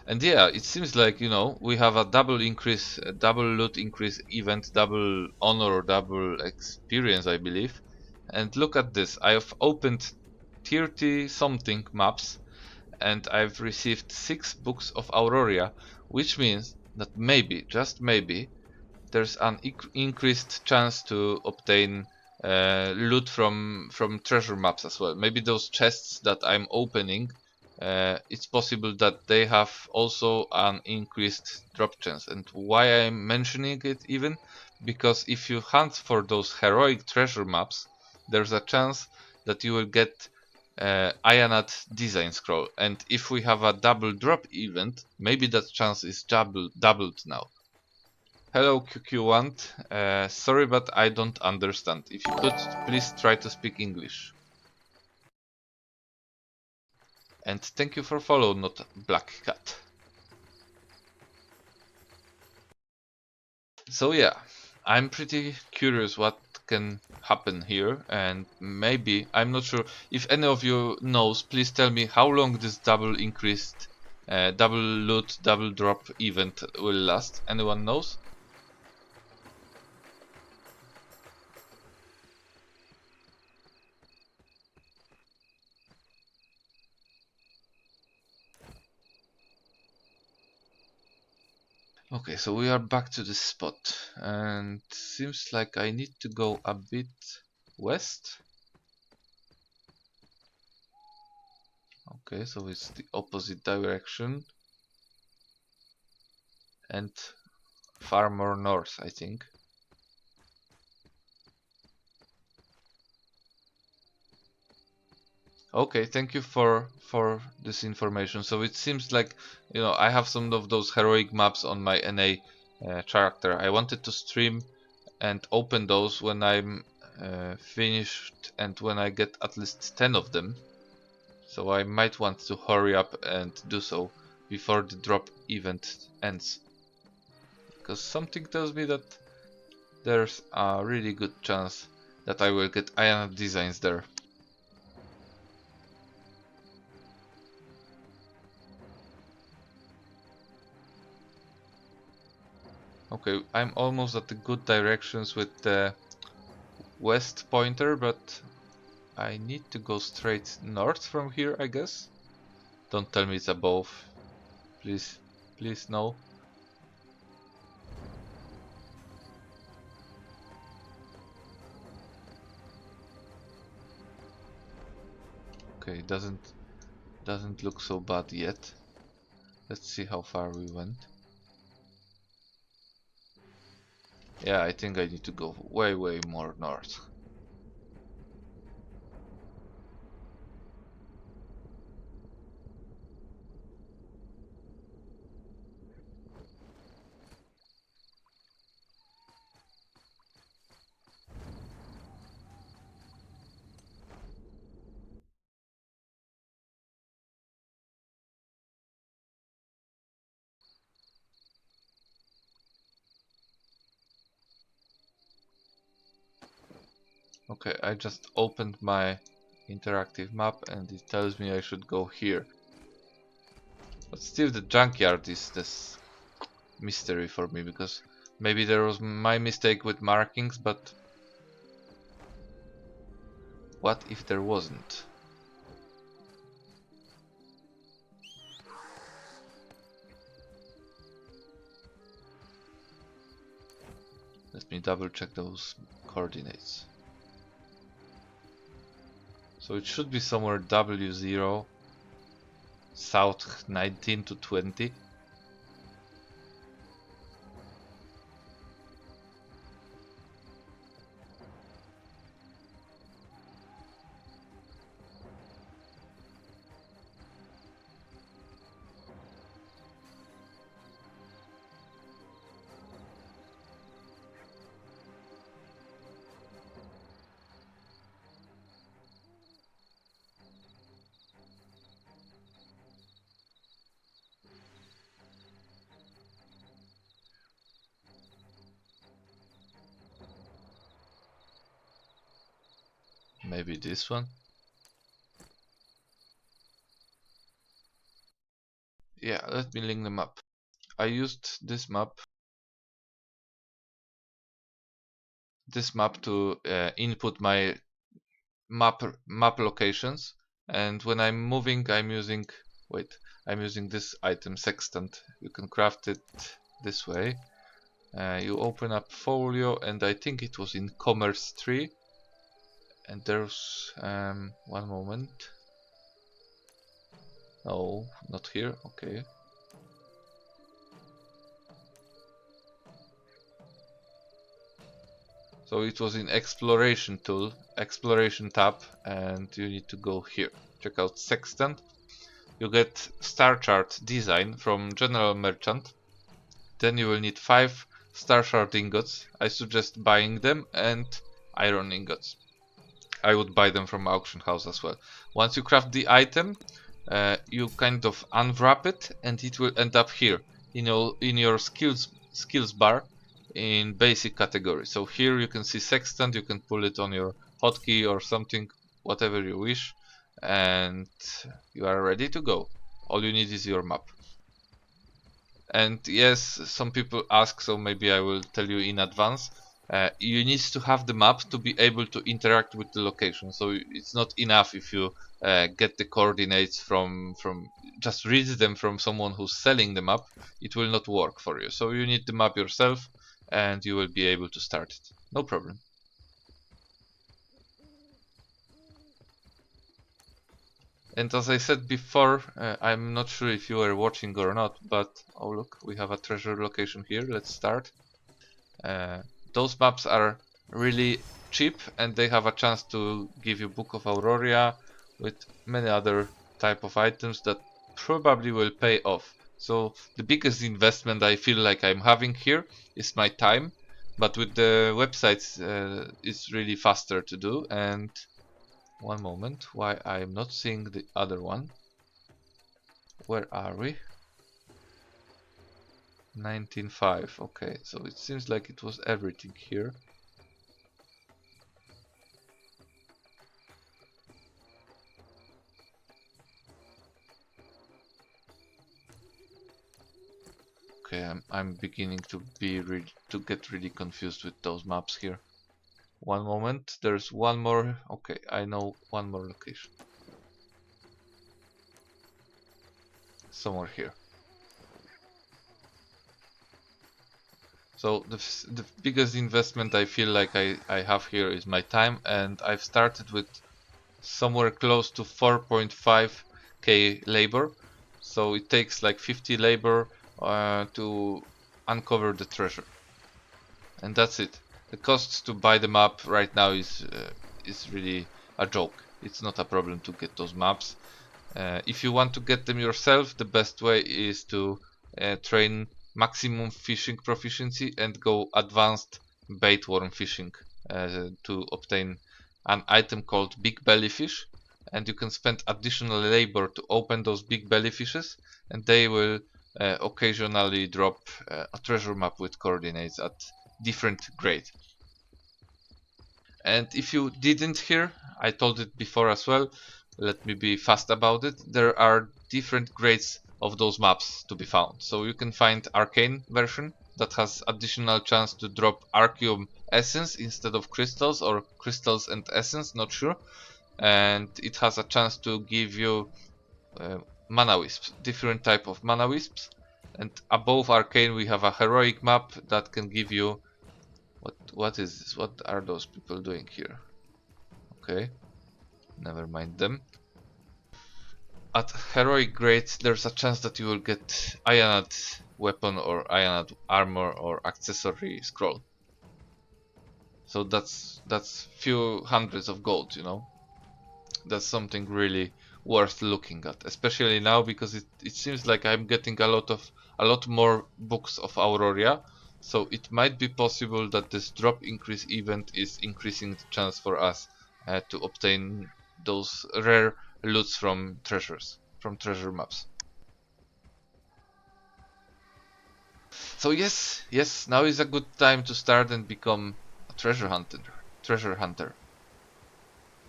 [SPEAKER 1] And yeah, it seems like, you know, we have a double increase, a double loot increase event, double honor or double experience, I believe. And look at this, I have opened 30 something maps and I've received 6 books of Auroria, which means that maybe, just maybe, there's an increased chance to obtain loot from treasure maps as well. Maybe those chests that I'm opening, it's possible that they have also an increased drop chance. And why I'm mentioning it even, because if you hunt for those heroic treasure maps, there's a chance that you will get Ionat design scroll, and if we have a double drop event, maybe that chance is doubled now. Hello QQ1, sorry but I don't understand. If you could, please try to speak English. And thank you for follow, not Black Cat. So yeah, I'm pretty curious what can happen here, and maybe, I'm not sure, if any of you knows, please tell me how long this double increased, double loot, double drop event will last. Anyone knows? Okay, so we are back to this spot, and seems like I need to go a bit west. Okay, so it's the opposite direction and far more north, I think. Okay, thank you for this information. So it seems like, you know, I have some of those heroic maps on my NA character. I wanted to stream and open those when I'm finished and when I get at least 10 of them. So I might want to hurry up and do so before the drop event ends. Because something tells me that there's a really good chance that I will get Ion designs there. Okay, I'm almost at the good directions with the west pointer, but I need to go straight north from here, I guess. Don't tell me it's above. Please, please no. Okay, doesn't look so bad yet. Let's see how far we went. Yeah, I think I need to go way more north. Okay, I just opened my interactive map and it tells me I should go here. But still the junkyard is this mystery for me, because maybe there was my mistake with markings, but what if there wasn't? Let me double check those coordinates. So it should be somewhere W0 south 19 to 20. Maybe this one. Yeah, let me link them up. I used this map to input my map locations, and when I'm moving I'm using this item sextant. You can craft it this way. You open up folio, and I think it was in commerce 3, and there's one moment. No, not here. Okay. So it was in exploration tab, and you need to go here. Check out sextant. You get star chart design from general merchant. Then you will need 5 star shard ingots. I suggest buying them, and iron ingots. I would buy them from auction house as well. Once you craft the item, you kind of unwrap it, and it will end up here in your skills bar in basic category. So here you can see sextant. You can pull it on your hotkey or something, whatever you wish, and you are ready to go. All you need is your map. And yes, some people ask, so maybe I will tell you in advance. You need to have the map to be able to interact with the location. So it's not enough if you get the coordinates from just read them from someone who's selling the map. It will not work for you. So you need the map yourself, and you will be able to start it. No problem. And as I said before, I'm not sure if you were watching or not, but oh look, we have a treasure location here. Let's start. Uh, those maps are really cheap, and they have a chance to give you Book of Auroria with many other type of items that probably will pay off. So the biggest investment I feel like I'm having here is my time, but with the websites it's really faster to do. And one moment, why I'm not seeing the other one? Where are we? 19.5. Okay, so it seems like it was everything here. Okay, I'm beginning to get really confused with those maps here. One moment, there's one more. Okay, I know one more location. Somewhere here. So the biggest investment I feel like I have here is my time, and I've started with somewhere close to 4.5k labor. So it takes like 50 labor to uncover the treasure. And that's it. The cost to buy the map right now is really a joke. It's not a problem to get those maps. If you want to get them yourself, the best way is to train maximum fishing proficiency and go advanced bait worm fishing to obtain an item called big belly fish. And you can spend additional labor to open those big belly fishes, and they will occasionally drop a treasure map with coordinates at different grade. And if you didn't hear, I told it before as well, let me be fast about it. There are different grades of those maps to be found. So you can find arcane version that has additional chance to drop archeum essence instead of crystals, or crystals and essence, not sure. And it has a chance to give you mana wisps, different type of mana wisps. And above arcane we have a heroic map that can give you What is this? What are those people doing here? Okay, never mind them. At heroic grade, there's a chance that you will get Ionad weapon or Ionad armor or accessory scroll. So that's few hundreds of gold, you know. That's something really worth looking at, especially now because it seems like I'm getting a lot more books of Auroria. So it might be possible that this drop increase event is increasing the chance for us to obtain those rare loots from treasure maps. So yes, now is a good time to start and become a treasure hunter.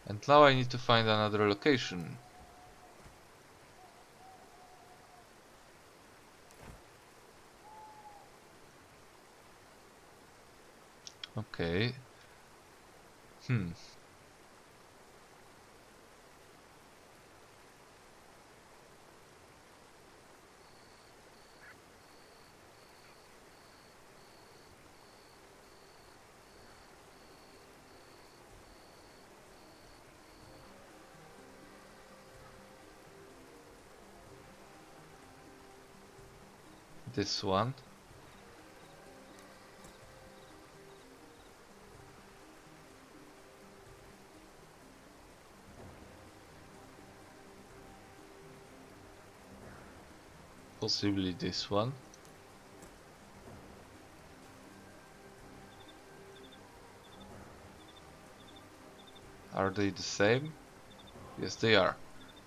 [SPEAKER 1] And now I need to find another location. Okay. Hmm. This one. Possibly this one. Are they the same? Yes, they are.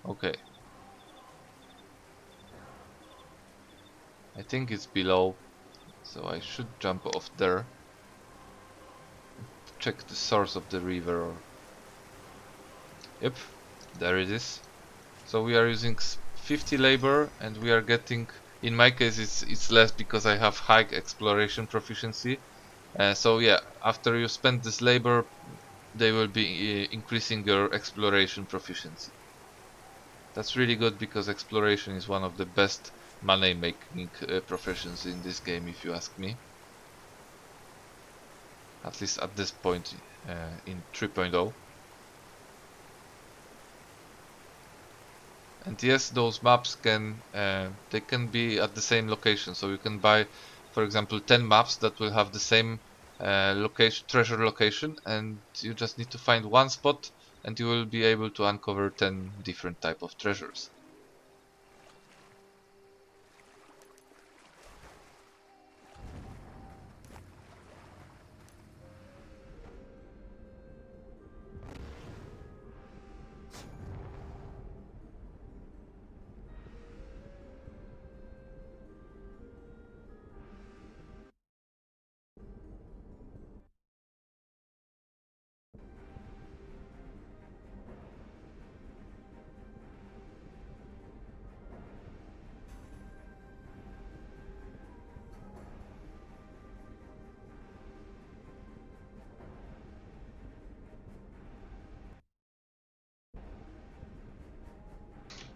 [SPEAKER 1] Okay. I think it's below, so I should jump off there. Check the source of the river. Yep, there it is. So we are using 50 labor, and we are getting. In my case, it's less because I have high exploration proficiency. So yeah, after you spend this labor, they will be increasing your exploration proficiency. That's really good because exploration is one of the best money making professions in this game, if you ask me. At least at this point in 3.0. And yes, those maps can they can be at the same location. So you can buy, for example, 10 maps that will have the same location, treasure location, and you just need to find one spot, and you will be able to uncover 10 different type of treasures.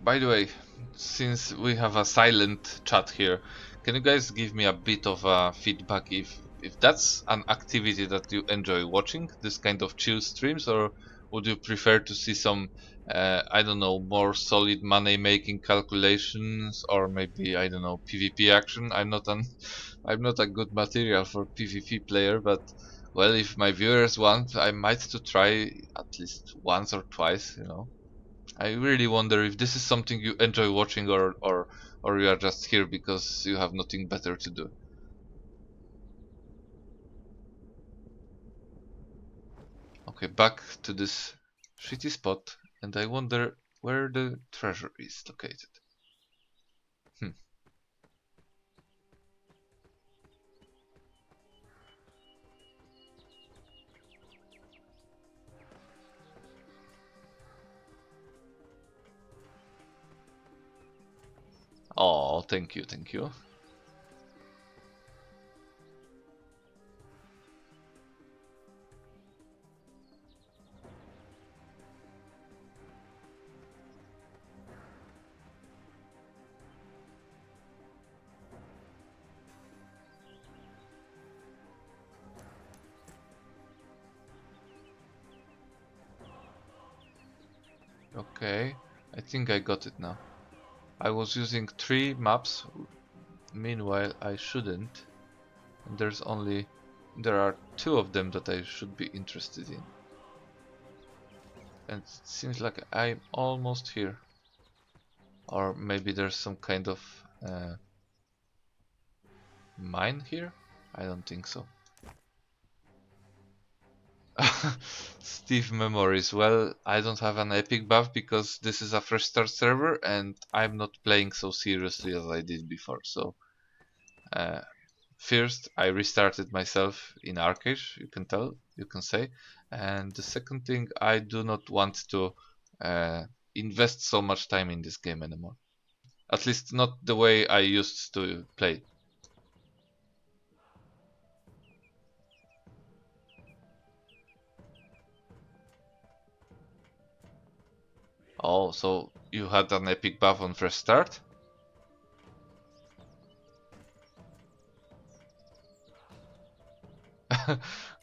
[SPEAKER 1] By the way, since we have a silent chat here, can you guys give me a bit of feedback if that's an activity that you enjoy watching, this kind of chill streams, or would you prefer to see some, I don't know, more solid money making calculations, or maybe I don't know, PvP action? I'm not a good material for PvP player, but well, if my viewers want, I might to try at least once or twice, you know. I really wonder if this is something you enjoy watching, or you are just here because you have nothing better to do. Okay, back to this shitty spot, and I wonder where the treasure is located. Hmm. Oh, thank you, thank you. Okay, I think I got it now. I was using 3 maps, meanwhile I shouldn't. And there are 2 of them that I should be interested in. And it seems like I'm almost here. Or maybe there's some kind of mine here? I don't think so. Steve memories. Well, I don't have an epic buff because this is a fresh start server and I'm not playing so seriously as I did before. So uh, first I restarted myself in ArcheAge, you can say. And the second thing, I do not want to invest so much time in this game anymore. At least not the way I used to play. Oh, so you had an epic buff on fresh start?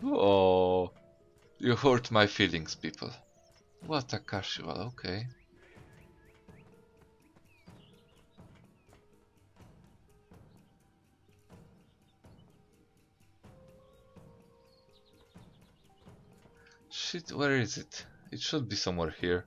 [SPEAKER 1] Oh, you hurt my feelings, people. What a casual, okay. Shit, where is it? It should be somewhere here.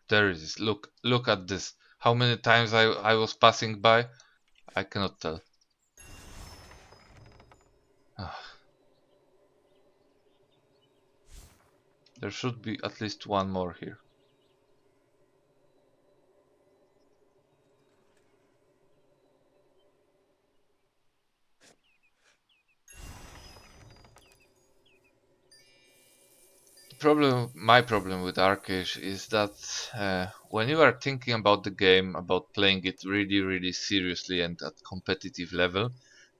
[SPEAKER 1] There it is. Look at this. How many times I was passing by? I cannot tell. Ah, there should be at least one more here. My problem with ArcheAge is that when you are thinking about the game, about playing it really seriously and at competitive level,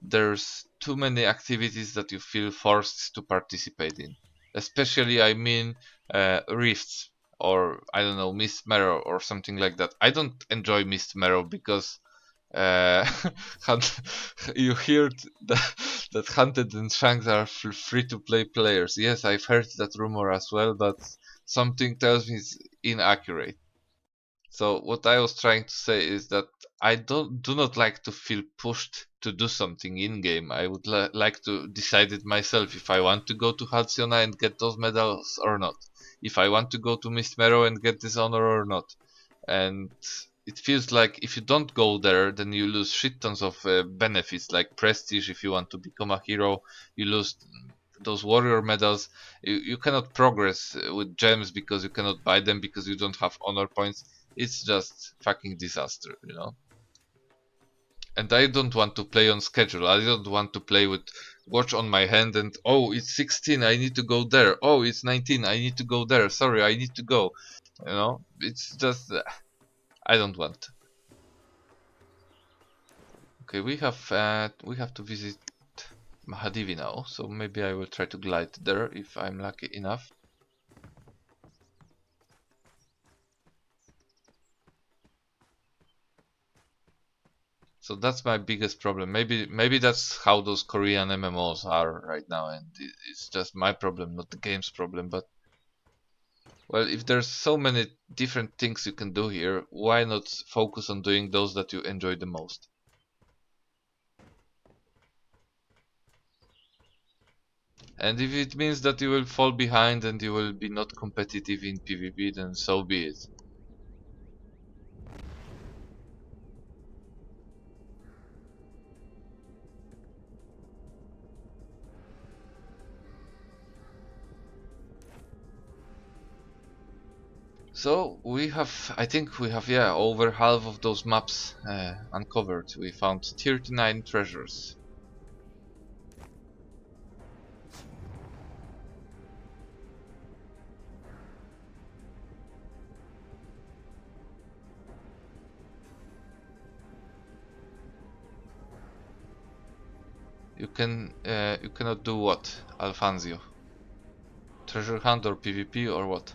[SPEAKER 1] there's too many activities that you feel forced to participate in. Especially, I mean, rifts or I don't know, Mist Marrow or something like that. I don't enjoy Mist Marrow because uh, you heard that Hunted and Shanks are free to play players. Yes, I've heard that rumor as well, but something tells me it's inaccurate. So what I was trying to say is that I do not like to feel pushed to do something in game. I would like to decide it myself if I want to go to Halcyona and get those medals or not. If I want to go to Mist Marrow and get this honor or not. And it feels like if you don't go there, then you lose shit tons of benefits like prestige. If you want to become a hero, you lose those warrior medals. You cannot progress with gems because you cannot buy them because you don't have honor points. It's just fucking disaster, you know. And I don't want to play on schedule. I don't want to play with watch on my hand and oh, it's 16, I need to go there. Oh, it's 19, I need to go there. Sorry, I need to go. You know, it's just I don't want. Okay, we have to visit Mahadivi now, so maybe I will try to glide there if I'm lucky enough. So that's my biggest problem. Maybe that's how those Korean MMOs are right now, and it's just my problem, not the game's problem. But well, if there's so many different things you can do here, why not focus on doing those that you enjoy the most? And if it means that you will fall behind and you will be not competitive in PvP, then so be it. So we have, I think we have, yeah, over half of those maps uncovered. We found 39 treasures. you cannot do what, Alfonso? Treasure hunt or PvP or what?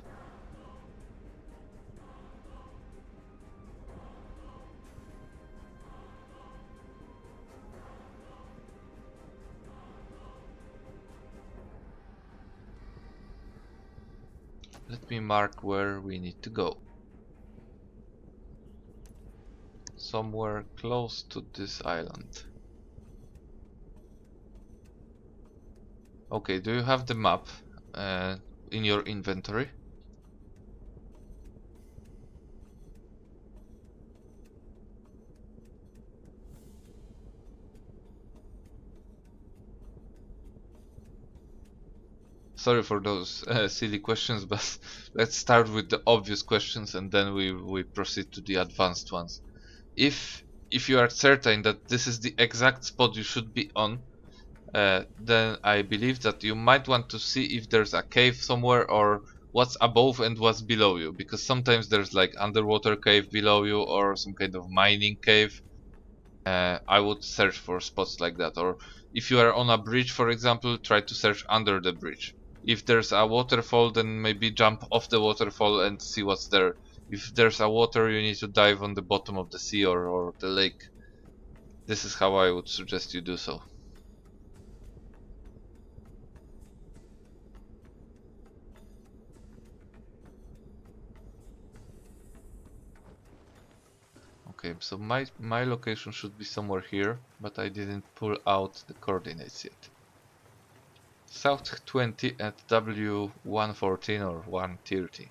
[SPEAKER 1] Let me mark where we need to go. Somewhere close to this island. Okay, do you have the map in your inventory? Sorry for those silly questions, but let's start with the obvious questions and then we proceed to the advanced ones. If if you are certain that this is the exact spot you should be on, then I believe that you might want to see if there's a cave somewhere or what's above and what's below you, because sometimes there's like underwater cave below you or some kind of mining cave. I would search for spots like that, or if you are on a bridge, for example, try to search under the bridge. If there's a waterfall, then maybe jump off the waterfall and see what's there. If there's a water, you need to dive on the bottom of the sea or the lake. This is how I would suggest you do so. Okay, so my location should be somewhere here, but I didn't pull out the coordinates yet. South 20 at W114 or 130.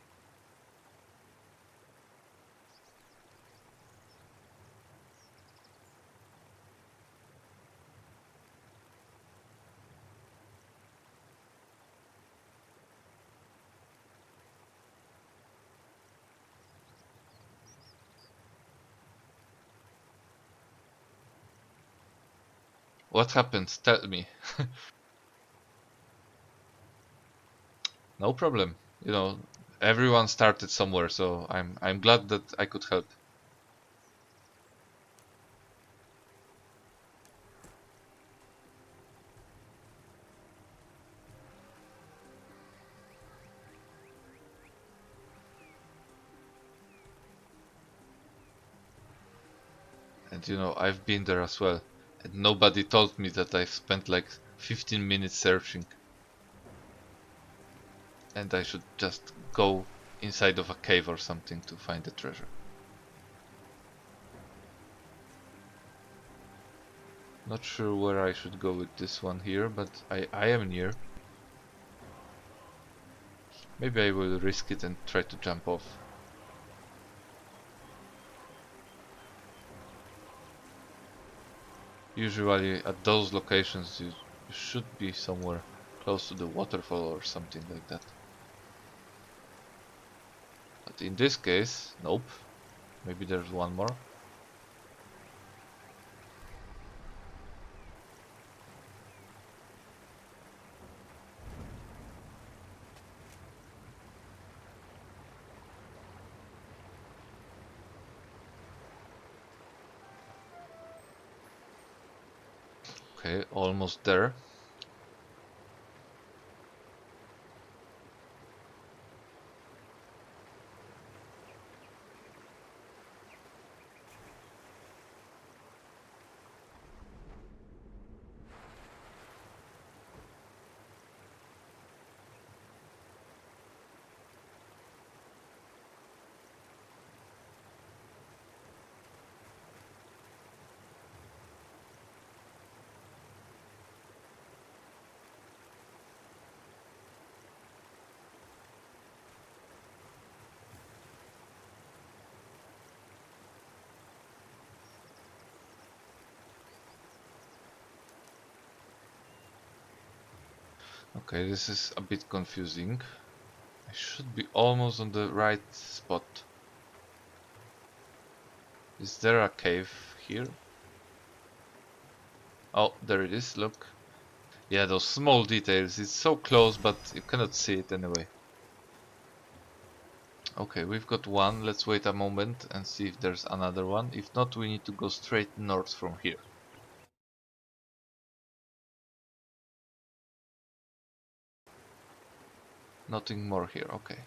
[SPEAKER 1] What happened? Tell me. No problem. You know, everyone started somewhere, so I'm glad that I could help. And you know, I've been there as well. And nobody told me that I've spent like 15 minutes searching. And I should just go inside of a cave or something to find the treasure. Not sure where I should go with this one here, but I am near. Maybe I will risk it and try to jump off. Usually at those locations you should be somewhere close to the waterfall or something like that. But in this case, nope. Maybe there's one more. Okay, almost there. Okay, this is a bit confusing. I should be almost on the right spot. Is there a cave here? Oh, there it is, look. Yeah, those small details. It's so close, but you cannot see it anyway. Okay, we've got one. Let's wait a moment and see if there's another one. If not, we need to go straight north from here. Nothing more here, okay.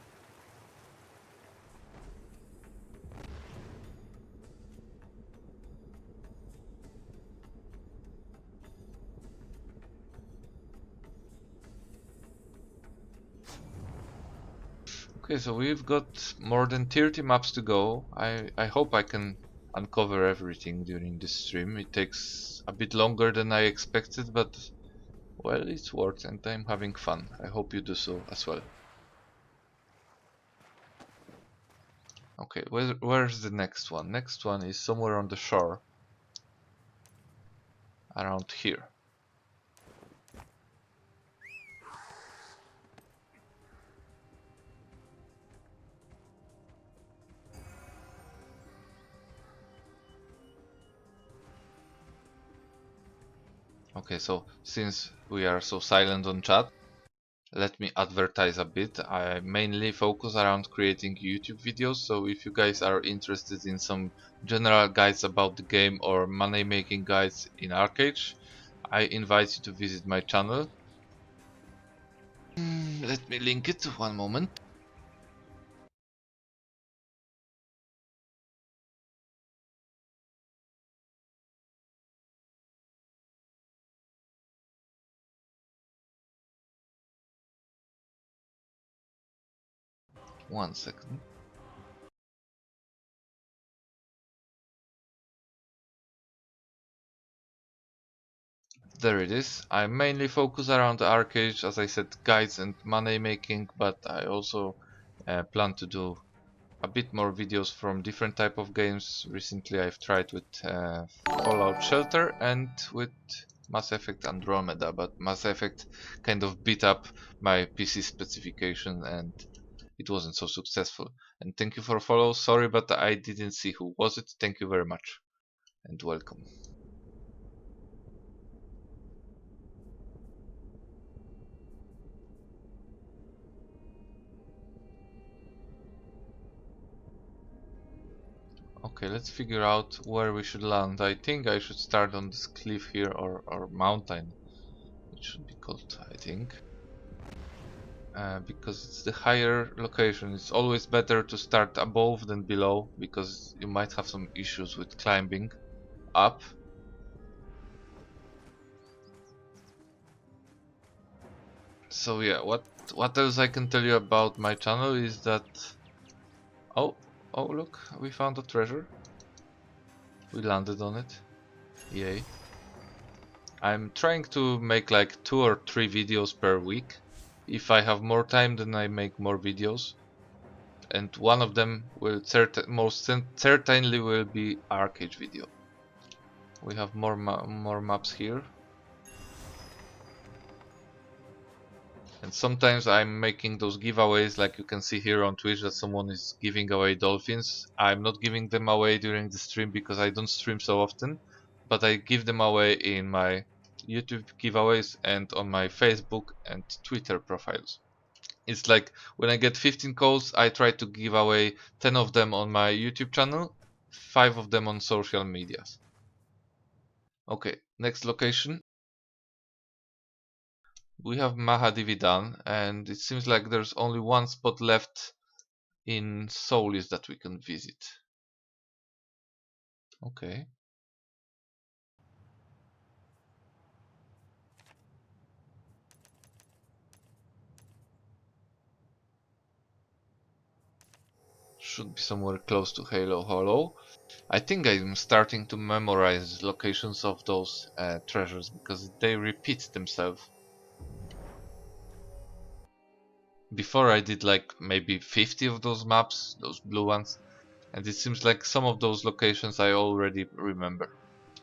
[SPEAKER 1] Okay, so we've got more than 30 maps to go. I hope I can uncover everything during this stream. It takes a bit longer than I expected, but well, it's worth and I'm having fun. I hope you do so as well. Okay, where's the next one? Next one is somewhere on the shore. Around here. Okay, so since we are so silent on chat, let me advertise a bit. I mainly focus around creating YouTube videos, so if you guys are interested in some general guides about the game or money making guides in ArcheAge, I invite you to visit my channel. Let me link it, one moment. One second. There it is. I mainly focus around ArcheAge, as I said, guides and money making, but I also plan to do a bit more videos from different type of games. Recently I've tried with Fallout Shelter and with Mass Effect Andromeda, but Mass Effect kind of beat up my PC specification and it wasn't so successful. And thank you for follow. Sorry, but I didn't see who was it. Thank you very much and welcome. Okay, let's figure out where we should land. I think I should start on this cliff here or mountain. It should be called, I think. Because it's the higher location. It's always better to start above than below because you might have some issues with climbing up. So yeah, what else I can tell you about my channel is that oh look, we found a treasure. We landed on it. Yay. I'm trying to make like 2 or 3 videos per week. If I have more time, then I make more videos. And one of them will most certainly will be ArcheAge video. We have more maps here. And sometimes I'm making those giveaways, like you can see here on Twitch that someone is giving away dolphins. I'm not giving them away during the stream because I don't stream so often, but I give them away in my YouTube giveaways and on my Facebook and Twitter profiles. It's like when I get 15 calls, I try to give away 10 of them on my YouTube channel, 5 of them on social medias. Okay, next location. We have Mahadividan, and it seems like there's only one spot left in Solis that we can visit. Okay. Should be somewhere close to Halo Hollow. I think I'm starting to memorize locations of those treasures because they repeat themselves. Before I did like maybe 50 of those maps, those blue ones, and it seems like some of those locations I already remember.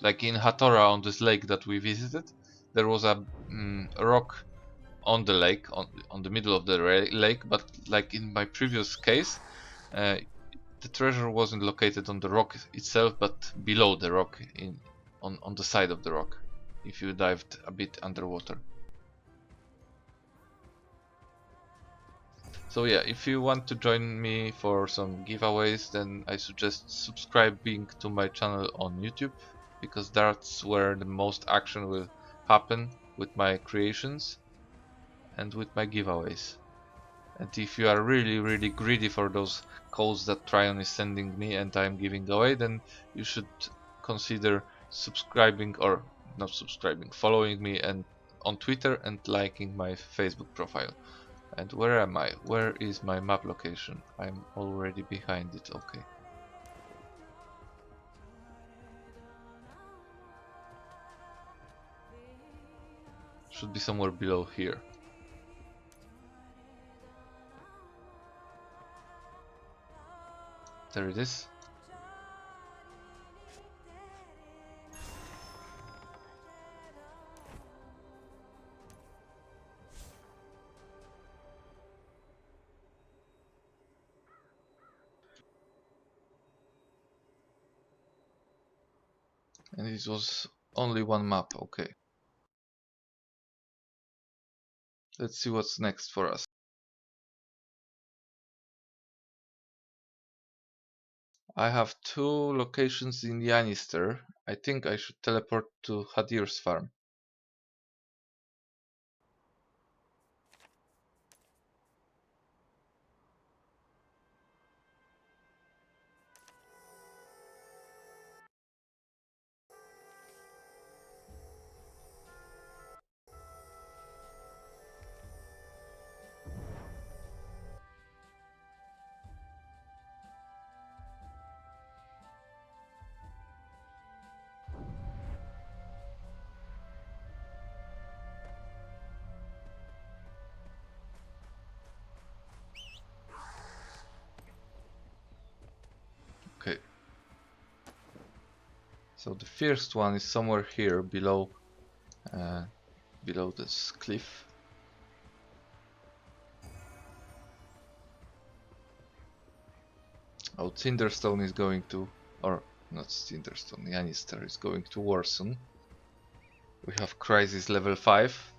[SPEAKER 1] Like in Hatora on this lake that we visited, there was a rock on the lake, on the middle of the lake, but like in my previous case, uh, the treasure wasn't located on the rock itself, but below the rock, on the side of the rock, if you dived a bit underwater. So yeah, if you want to join me for some giveaways, then I suggest subscribing to my channel on YouTube, because that's where the most action will happen with my creations and with my giveaways. And if you are really greedy for those codes that Tryon is sending me and I'm giving away, then you should consider subscribing, or not subscribing, following me and on Twitter and liking my Facebook profile. And where am I? Where is my map location? I'm already behind it. Okay. Should be somewhere below here. There it is. And it was only one map. Okay. Let's see what's next for us. I have two locations in Yannister. I think I should teleport to Hadir's farm. Okay. So the first one is somewhere here below below this cliff. Oh, Cinderstone is going to, or not Cinderstone, Yannister is going to worsen. We have Crisis level 5,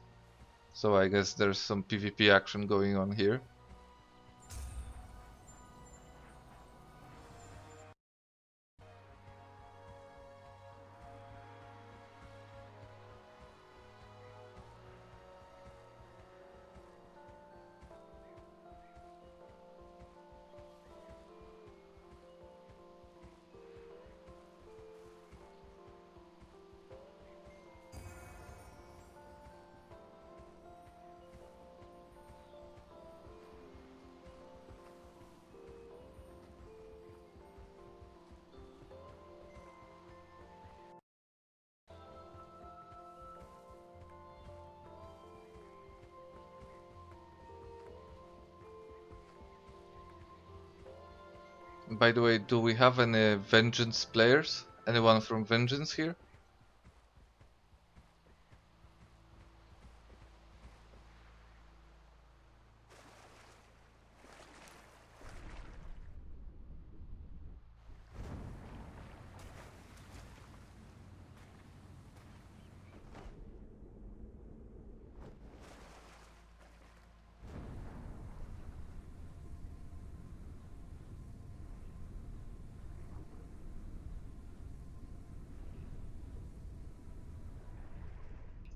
[SPEAKER 1] so I guess there's some PvP action going on here. By the way, do we have any Vengeance players? Anyone from Vengeance here?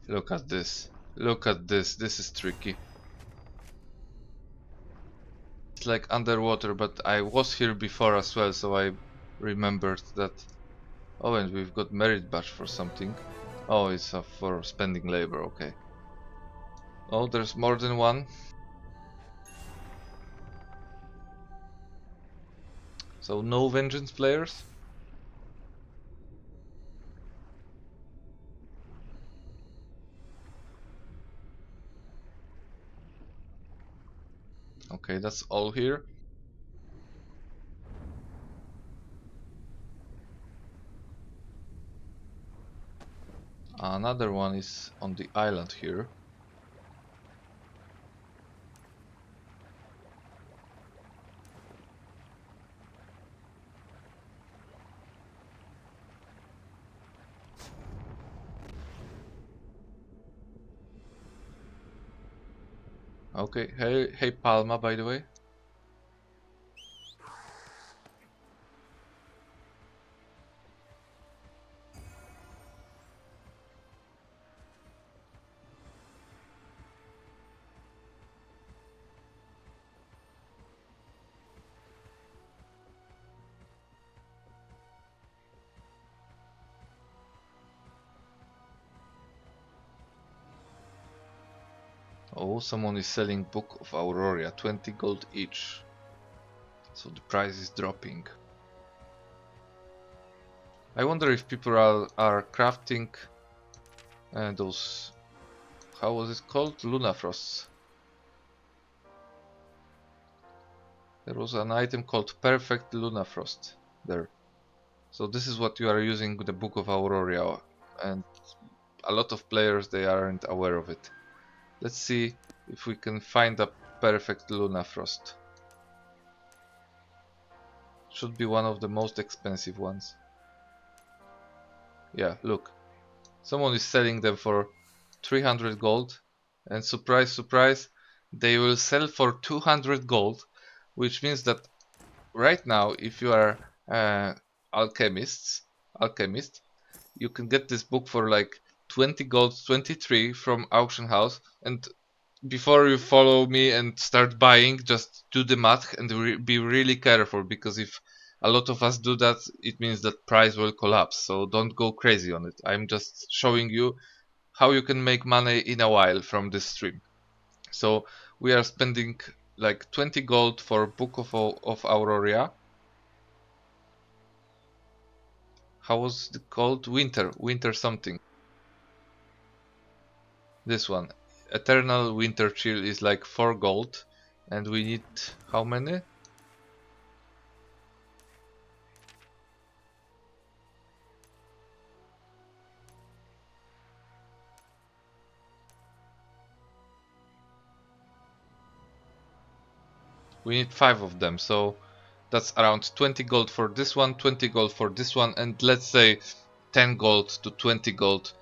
[SPEAKER 1] Look at this. Look at this. This is tricky. It's like underwater, but I was here before as well, so I remembered that. Oh, and we've got merit badge for something. Oh, it's for spending labor, okay. Oh, there's more than one. So no Vengeance players? Okay, that's all here. Another one is on the island here. Okay, hey Palma, by the way. Oh, someone is selling Book of Auroria, 20 gold each. So the price is dropping. I wonder if people are crafting those, how was it called? Lunafrosts. There was an item called Perfect Lunafrost there. So this is what you are using with the Book of Auroria, and a lot of players, they aren't aware of it. Let's see if we can find a perfect Lunafrost. Should be one of the most expensive ones. Yeah, look. Someone is selling them for 300 gold, and surprise surprise, they will sell for 200 gold, which means that right now, if you are alchemist, you can get this book for like 20 gold, 23 from auction house. And before you follow me and start buying, just do the math and be really careful, because if a lot of us do that, it means that price will collapse. So don't go crazy on it. I'm just showing you how you can make money in a while from this stream. So we are spending like 20 gold for Book of Auroria. How was it called? Winter something. This one. Eternal Winter Chill is like 4 gold. And we need how many? We need 5 of them, so that's around 20 gold for this one, 20 gold for this one, and let's say 10 gold to 20 gold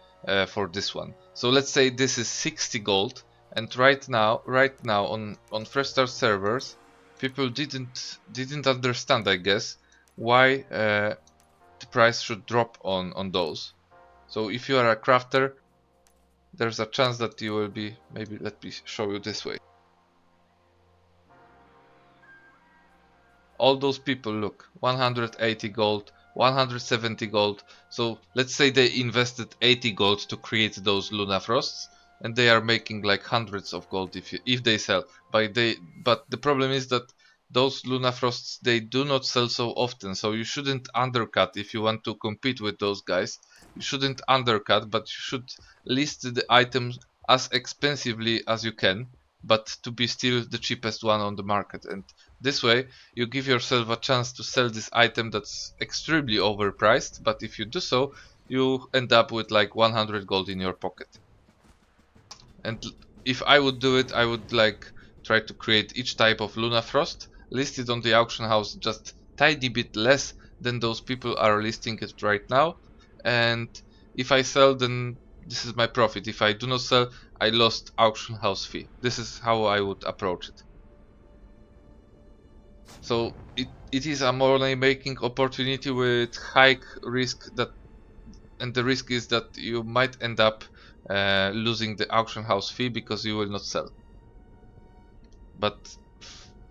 [SPEAKER 1] for this one. So let's say this is 60 gold, and right now on Fresh Start servers, people didn't understand, I guess, why the price should drop on those. So if you are a crafter, there's a chance that you will be, maybe let me show you this way. All those people, look, 180 gold, 170 gold. So let's say they invested 80 gold to create those Lunafrosts, and they are making like hundreds of gold if they sell. But the problem is that those Lunafrosts, they do not sell so often, so you shouldn't undercut if you want to compete with those guys. You shouldn't undercut, but you should list the items as expensively as you can, but to be still the cheapest one on the market. And this way you give yourself a chance to sell this item that's extremely overpriced, but if you do so, you end up with like 100 gold in your pocket. And if I would do it, I would like try to create each type of Lunafrost, list it on the auction house just tiny bit less than those people are listing it right now, and if I sell, then this is my profit. If I do not sell, I lost auction house fee. This is how I would approach it. So it is a money making opportunity with high risk, that and the risk is that you might end up losing the auction house fee because you will not sell. But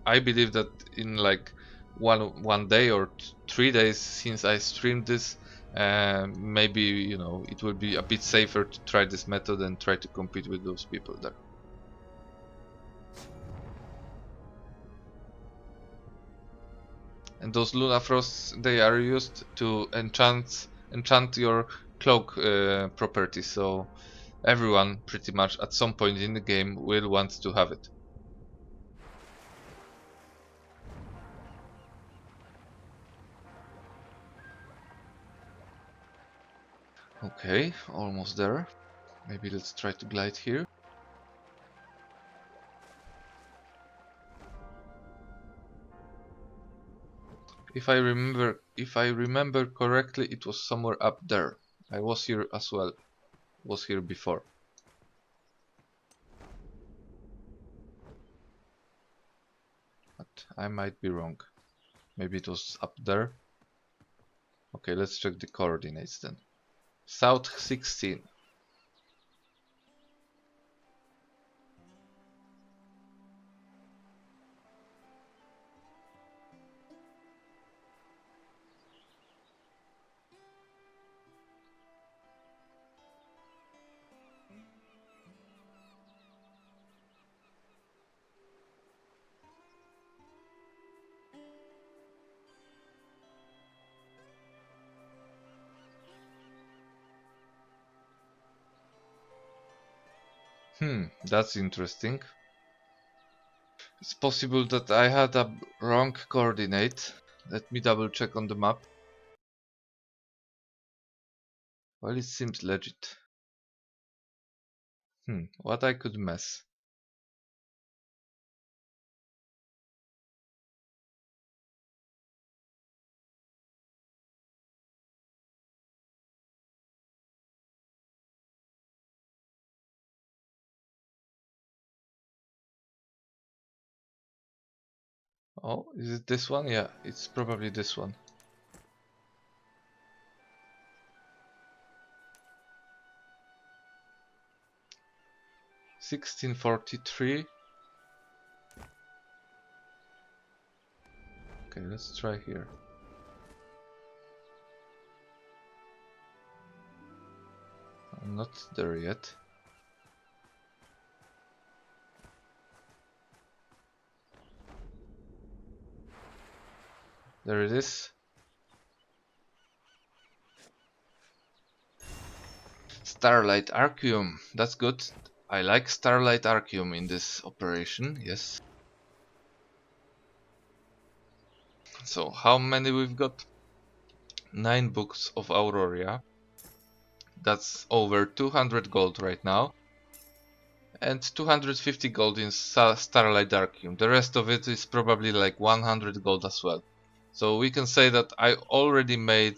[SPEAKER 1] I believe that in like one day or 3 days since I streamed this, maybe it will be a bit safer to try this method and try to compete with those people there. And those Lunafrosts, they are used to enchant your cloak property, so everyone pretty much at some point in the game will want to have it. Okay, almost there. Maybe let's try to glide here. If I remember correctly, it was somewhere up there. I was here as well. Was here before. But I might be wrong. Maybe it was up there. Okay, let's check the coordinates then. South 16. That's interesting. It's possible that I had a wrong coordinate. Let me double check on the map. Well, it seems legit. What I could mess. Oh, is it this one? Yeah, it's probably this one. $16.43. Okay, let's try here. I'm not there yet. There it is. Starlight archeum. That's good. I like starlight archeum in this operation. Yes. So how many we've got? 9 books of auroria. That's over 200 gold right now. And 250 gold in starlight archeum. The rest of it is probably like 100 gold as well. So we can say that I already made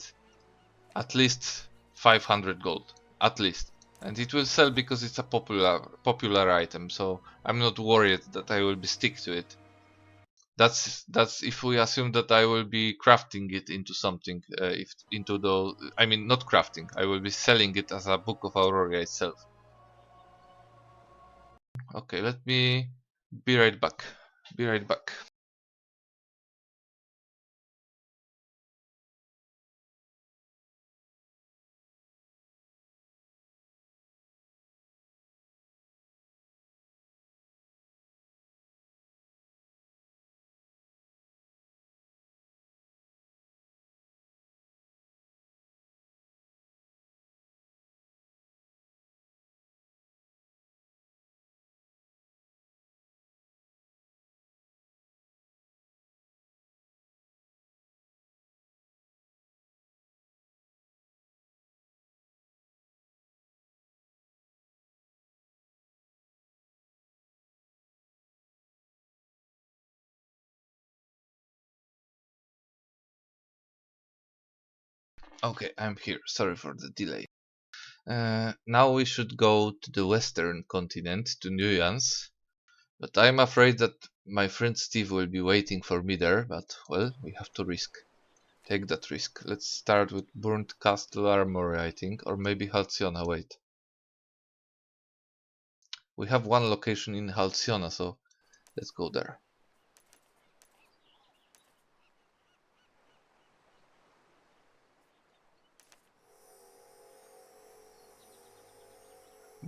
[SPEAKER 1] at least 500 gold. At least. And it will sell because it's a popular item, so I'm not worried that I will be stick to it. That's if we assume that I will be crafting it into something, if into the I mean not crafting. I will be selling it as a book of Auroria itself. Okay, let me be right back. Be right back. Okay, I'm here. Sorry for the delay. Now we should go to the western continent, to Nuance. But I'm afraid that my friend Steve will be waiting for me there, but well, we have to take that risk. Let's start with Burnt Castle Armory, I think, or maybe Halcyona, wait. We have one location in Halcyona, so let's go there.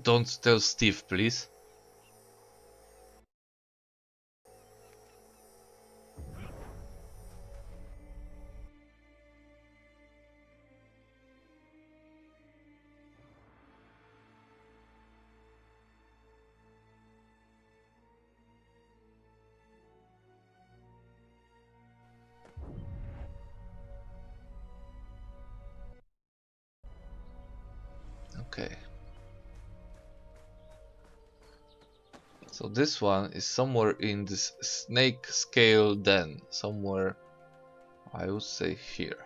[SPEAKER 1] Don't tell Steve, please. Okay. So this one is somewhere in this snake scale den. Somewhere, I would say here.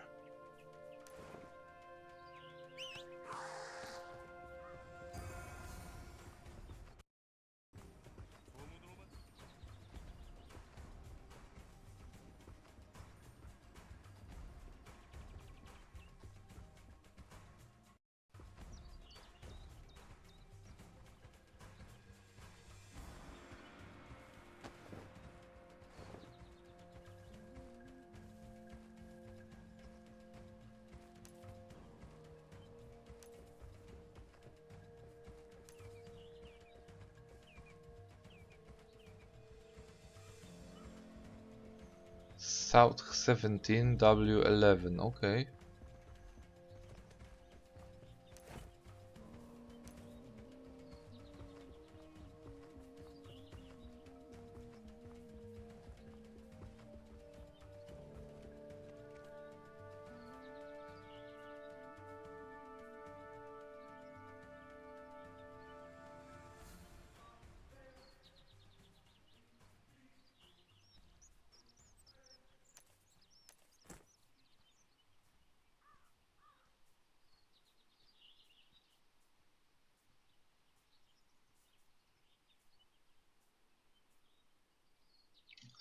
[SPEAKER 1] South 17 W11, okay.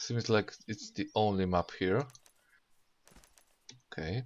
[SPEAKER 1] Seems like it's the only map here. Okay.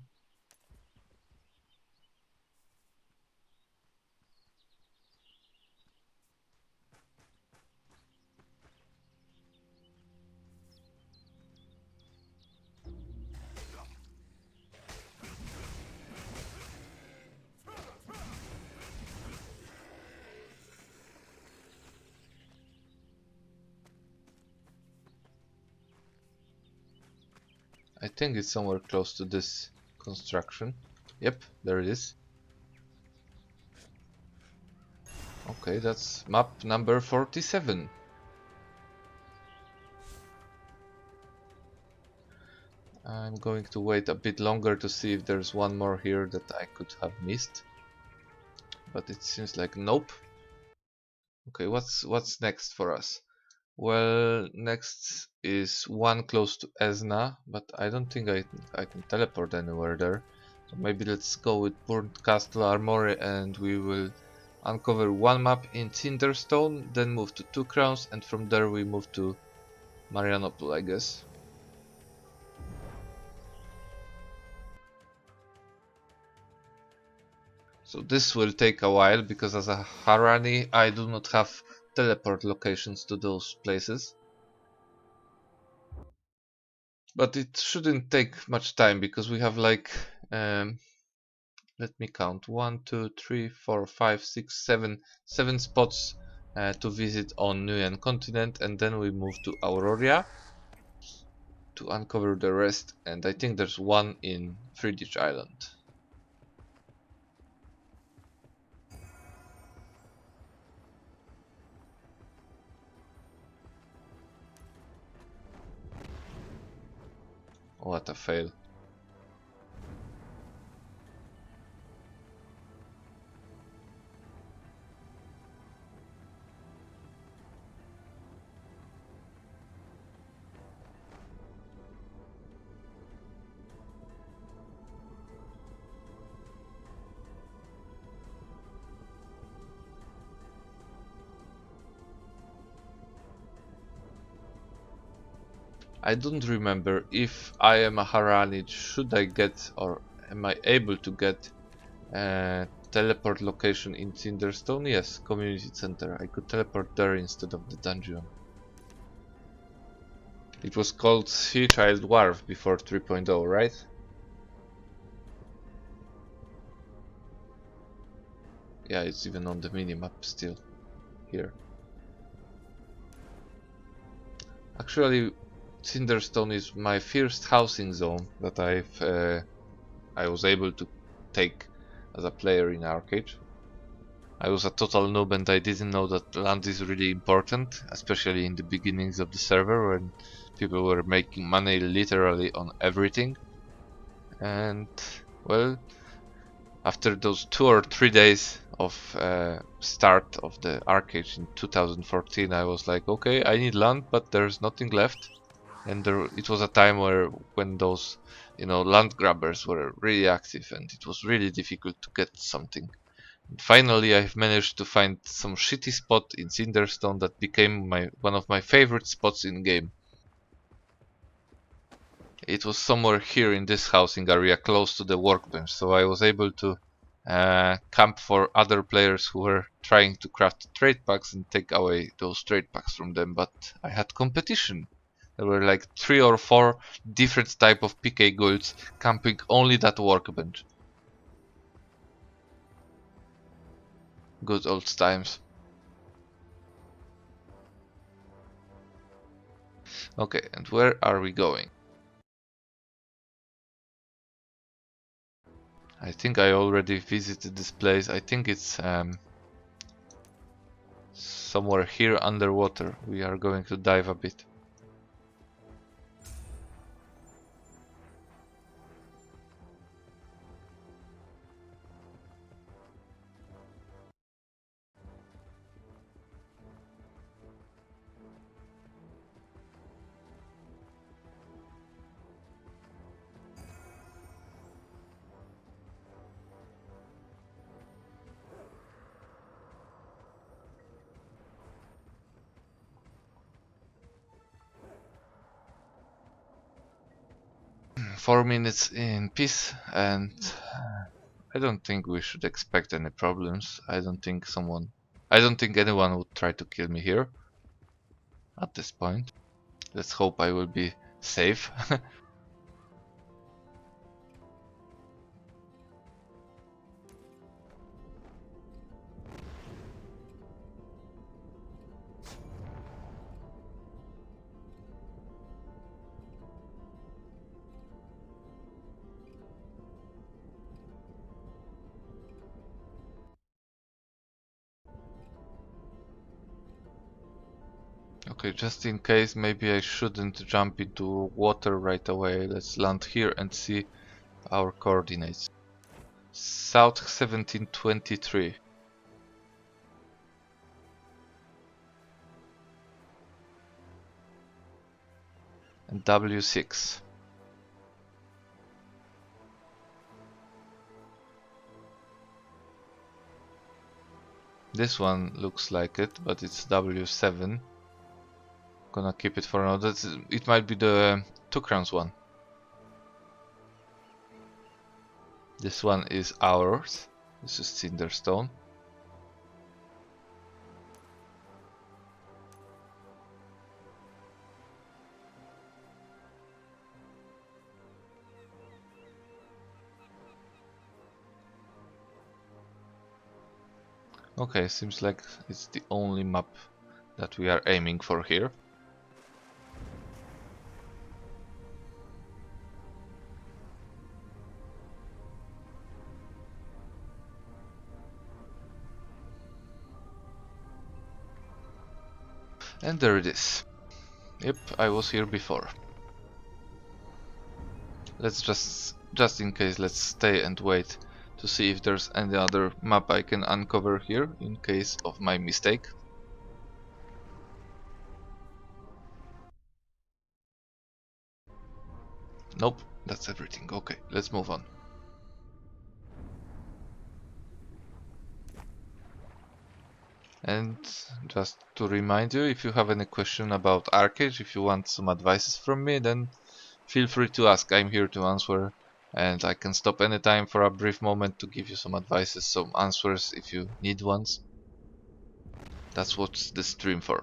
[SPEAKER 1] I think it's somewhere close to this construction. Yep, there it is. Okay, that's map number 47. I'm going to wait a bit longer to see if there's one more here that I could have missed. But it seems like nope. Okay, what's next for us? Well, next is one close to Esna, but I don't think I can teleport anywhere there. So maybe let's go with Burnt Castle Armory and we will uncover one map in Cinderstone, then move to Two Crowns, and from there we move to Marianople, I guess. So this will take a while because as a Harani I do not have teleport locations to those places. But it shouldn't take much time because we have like let me count 1, 2, 3, 4, 5, 6, 7 spots to visit on Nuyen continent, and then we move to Auroria to uncover the rest, and I think there's one in Friedrich Island. What a fail. I don't remember if I am a Harani, should I get or am I able to get teleport location in Cinderstone? Yes, community center. I could teleport there instead of the dungeon. It was called Sea Child Wharf before 3.0, right? Yeah, it's even on the minimap still here. Actually, Cinderstone is my first housing zone that I was able to take as a player in ArcheAge. I was a total noob and I didn't know that land is really important, especially in the beginnings of the server when people were making money literally on everything. And well, after those 2 or 3 days of start of the ArcheAge in 2014, I was like, okay, I need land, but there's nothing left. And it was a time when those, land grabbers were really active, and it was really difficult to get something. And finally, I've managed to find some shitty spot in Cinderstone that became one of my favorite spots in game. It was somewhere here in this housing area close to the workbench, so I was able to camp for other players who were trying to craft trade packs and take away those trade packs from them, but I had competition. There were like 3 or 4 different type of PK guilds camping only that workbench. Good old times. Okay, and where are we going? I think I already visited this place. I think it's somewhere here underwater. We are going to dive a bit. 4 minutes in peace, and I don't think we should expect any problems. I don't think anyone would try to kill me here at this point. Let's hope I will be safe. Okay, just in case, maybe I shouldn't jump into water right away. Let's land here and see our coordinates. South 1723. And W6. This one looks like it, but it's W7. Gonna keep it for now. It might be the 2 crowns one. This one is ours. This is Cinderstone. Okay, seems like it's the only map that we are aiming for here. And there it is. Yep, I was here before. Let's just in case, let's stay and wait to see if there's any other map I can uncover here in case of my mistake. Nope, that's everything. Okay, let's move on. And just to remind you, if you have any question about ArcheAge, if you want some advices from me, then feel free to ask. I'm here to answer, and I can stop anytime for a brief moment to give you some advices, some answers if you need ones. That's what's the stream for.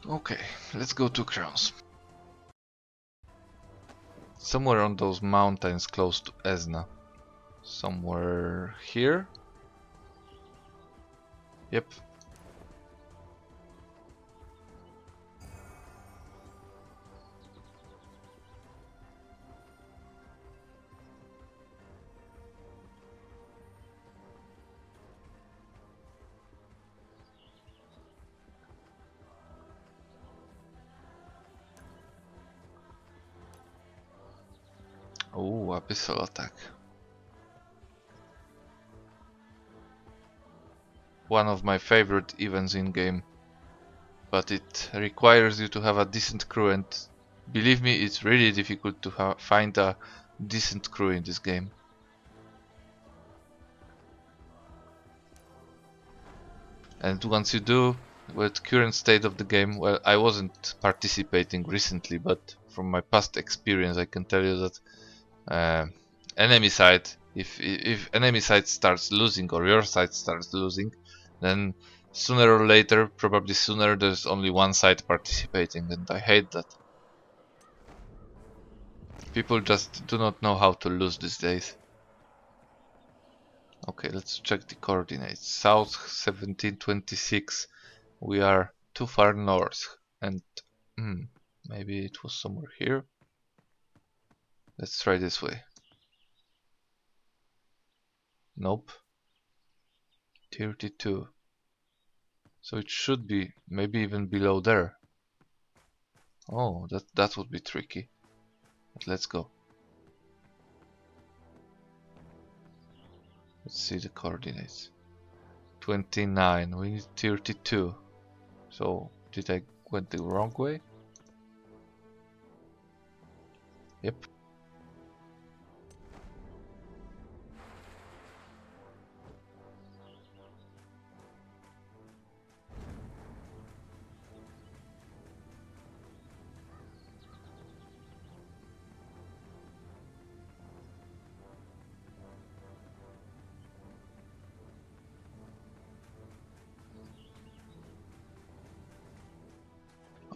[SPEAKER 1] Okay, let's go to crowns. Somewhere on those mountains close to Esna. Somewhere here? Yep. Oh, abyssal attack. One of my favorite events in game. But it requires you to have a decent crew, and believe me, it's really difficult to find a decent crew in this game. And once you do, with current state of the game, well, I wasn't participating recently, but from my past experience I can tell you that enemy side, if enemy side starts losing or your side starts losing, then sooner or later, probably sooner, there's only one side participating, and I hate that. People just do not know how to lose these days. Okay, let's check the coordinates. South 1726. We are too far north, and maybe it was somewhere here. Let's try this way. Nope. 32. So it should be maybe even below there. Oh, that would be tricky. But let's go. Let's see the coordinates. 29. We need 32. So did I went the wrong way? Yep.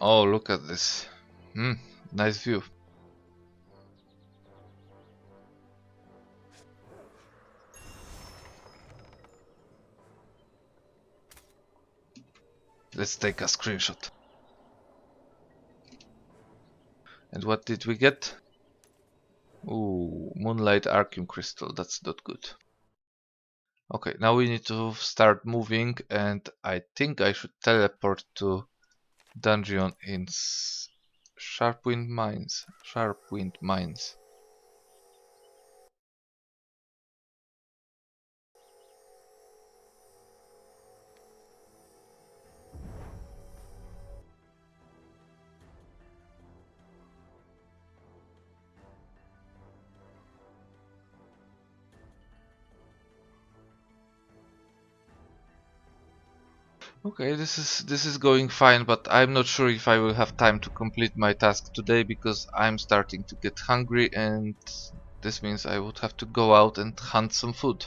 [SPEAKER 1] Oh, look at this. Hmm, nice view. Let's take a screenshot. And what did we get? Ooh, moonlight archeum crystal. That's not good. Okay, now we need to start moving, and I think I should teleport to dungeon in Sharpwind Mines. Sharpwind Mines. Okay, this is going fine, but I'm not sure if I will have time to complete my task today because I'm starting to get hungry, and this means I would have to go out and hunt some food.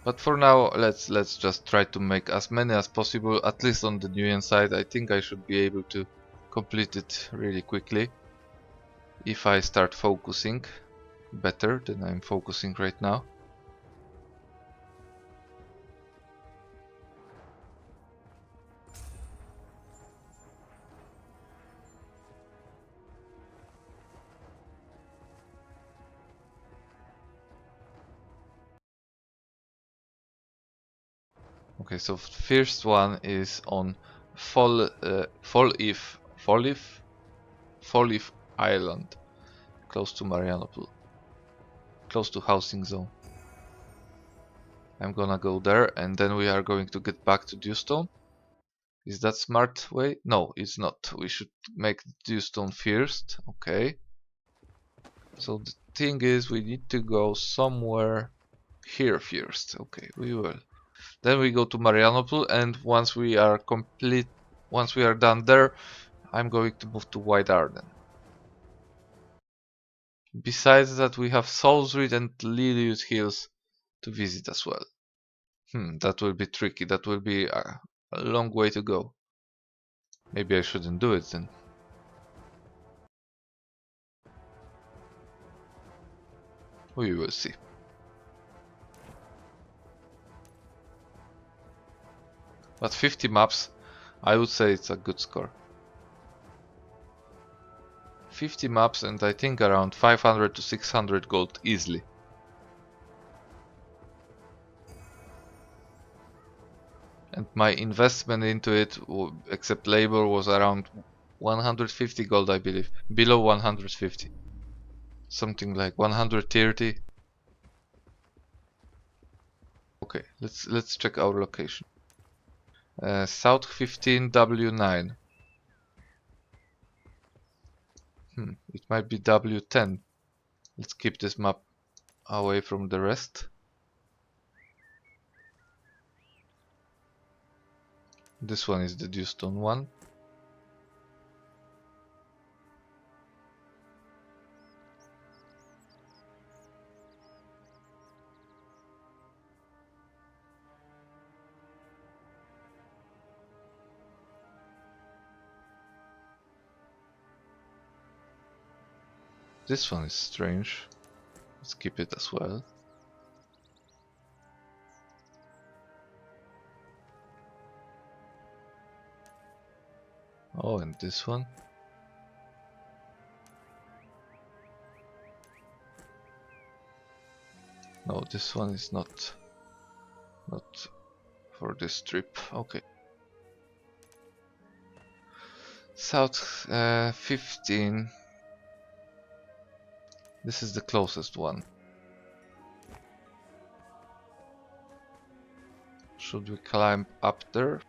[SPEAKER 1] But for now, let's just try to make as many as possible, at least on the Nuyen side. I think I should be able to complete it really quickly if I start focusing better than I'm focusing right now. Okay, so first one is on Fall Leaf Island, close to Marianopool, close to housing zone. I'm gonna go there, and then we are going to get back to Dewstone. Is that smart way? No, it's not. We should make Dewstone first. Okay. So the thing is, we need to go somewhere here first. Okay, we will. Then we go to Marianopool, and once we are done there, I'm going to move to White Arden. Besides that, we have Soulsreed and Lilius Hills to visit as well. That will be tricky. That will be a long way to go. Maybe I shouldn't do it then. We will see. But 50 maps, I would say it's a good score. 50 maps and I think around 500 to 600 gold easily. And my investment into it, except labor, was around 150 gold, I believe. Below 150. Something like 130. Okay, let's check our location. South 15 W9. It might be W10. Let's keep this map away from the rest. This one is the Dewstone one. This one is strange. Let's keep it as well. Oh, and this one. No, this one is not for this trip. Okay. South 15. This is the closest one. Should we climb up there?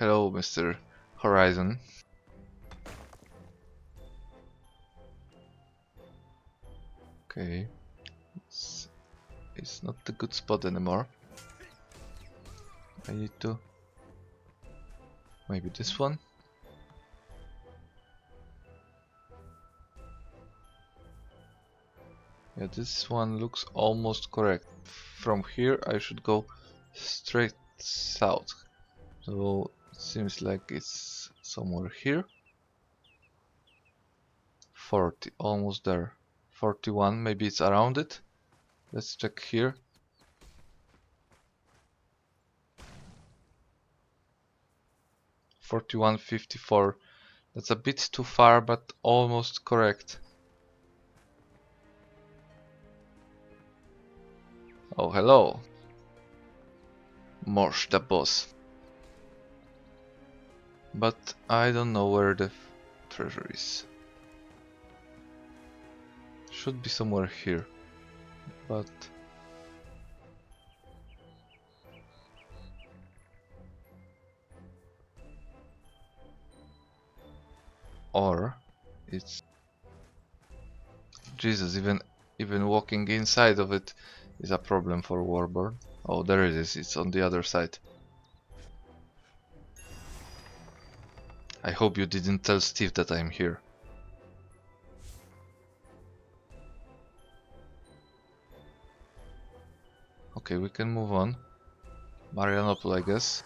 [SPEAKER 1] Hello, Mr. Horizon. Okay. It's not the good spot anymore. I need to... Maybe this one? Yeah, this one looks almost correct. From here I should go straight south. So it seems like it's somewhere here. 40, almost there. 41, maybe it's around it. Let's check here. Forty-one, 54. That's a bit too far, but almost correct. Oh, hello. Morsh the boss. But I don't know where the treasure is. Should be somewhere here. But... Or... It's... Jesus, even walking inside of it is a problem for Warborn. Oh, there it is. It's on the other side. I hope you didn't tell Steve that I'm here. Okay, we can move on. Marianople, I guess.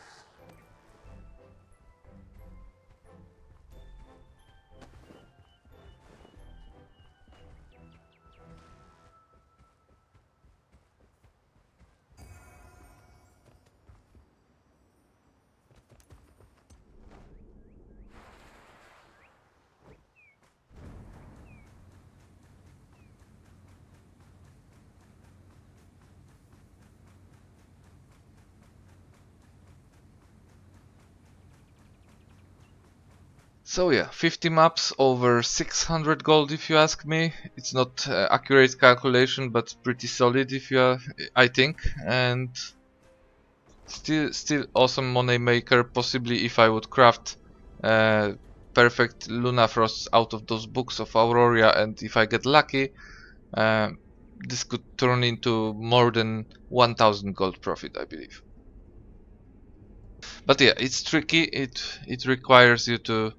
[SPEAKER 1] So yeah, 50 maps over 600 gold if you ask me. It's not accurate calculation, but pretty solid if you I think, and still awesome money maker. Possibly if I would craft perfect Luna Frosts out of those books of Auroria, and if I get lucky, this could turn into more than 1000 gold profit, I believe. But yeah, it's tricky. It requires you to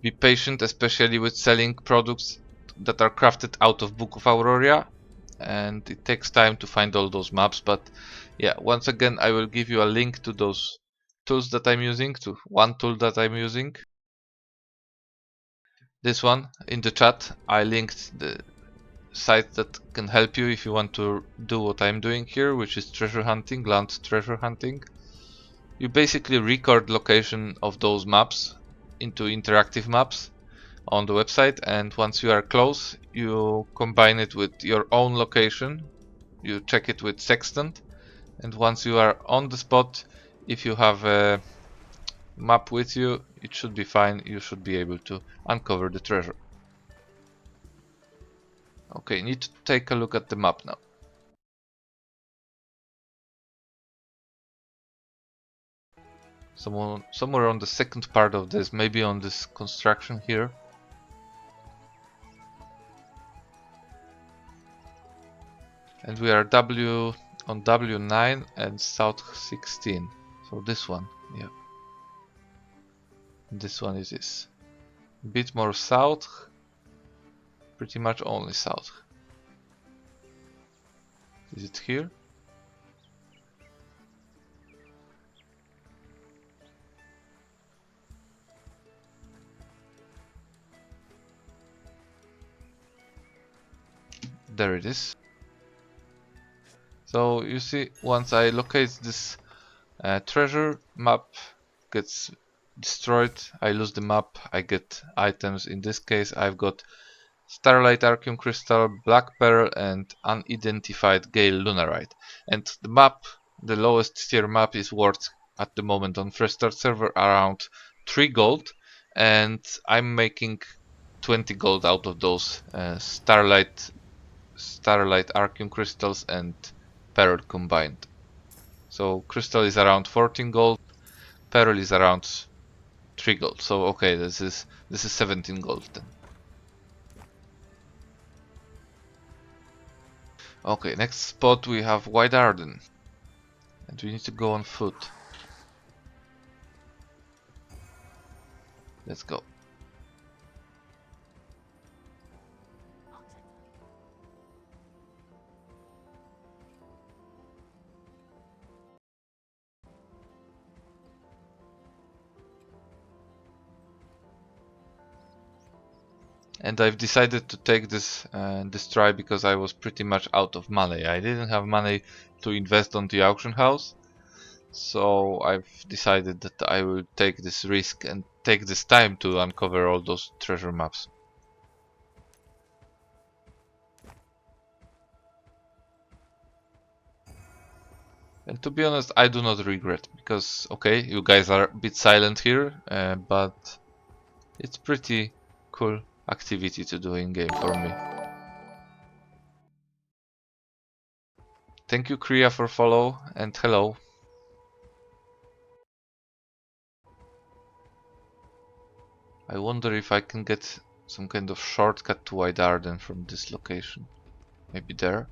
[SPEAKER 1] be patient, especially with selling products that are crafted out of Book of Auroria, and it takes time to find all those maps. But yeah, once again, I will give you a link to those tools that I'm using, to one tool that I'm using. This one in the chat. I linked the site that can help you if you want to do what I'm doing here, which is treasure hunting, land treasure hunting. You basically record location of those maps into interactive maps on the website, and once you are close, you combine it with your own location. You check it with sextant, and once you are on the spot, if you have a map with you, it should be fine. You should be able to uncover the treasure. Okay, need to take a look at the map now. Somewhere on the second part of this, maybe on this construction here. And we are on W9 and south 16. So this one, yeah. This one is this. A bit more south. Pretty much only south. Is it here? There it is. So you see, once I locate this treasure, map gets destroyed. I lose the map. I get items. In this case, I've got starlight, archeum crystal, black pearl, and unidentified gale lunarite. And the map, the lowest tier map, is worth at the moment on fresh start server around 3 gold, and I'm making 20 gold out of those starlight archeum crystals and pearl combined. So crystal is around 14 gold, pearl is around 3 gold. So okay, this is 17 gold then. Okay, next spot we have White Arden. And we need to go on foot. Let's go. And I've decided to take this try because I was pretty much out of money. I didn't have money to invest on the auction house. So I've decided that I will take this risk and take this time to uncover all those treasure maps. And to be honest, I do not regret, because okay, you guys are a bit silent here, but it's pretty cool activity to do in game for me. Thank you, Kriya, for follow, and hello. I wonder if I can get some kind of shortcut to White Arden from this location. Maybe there?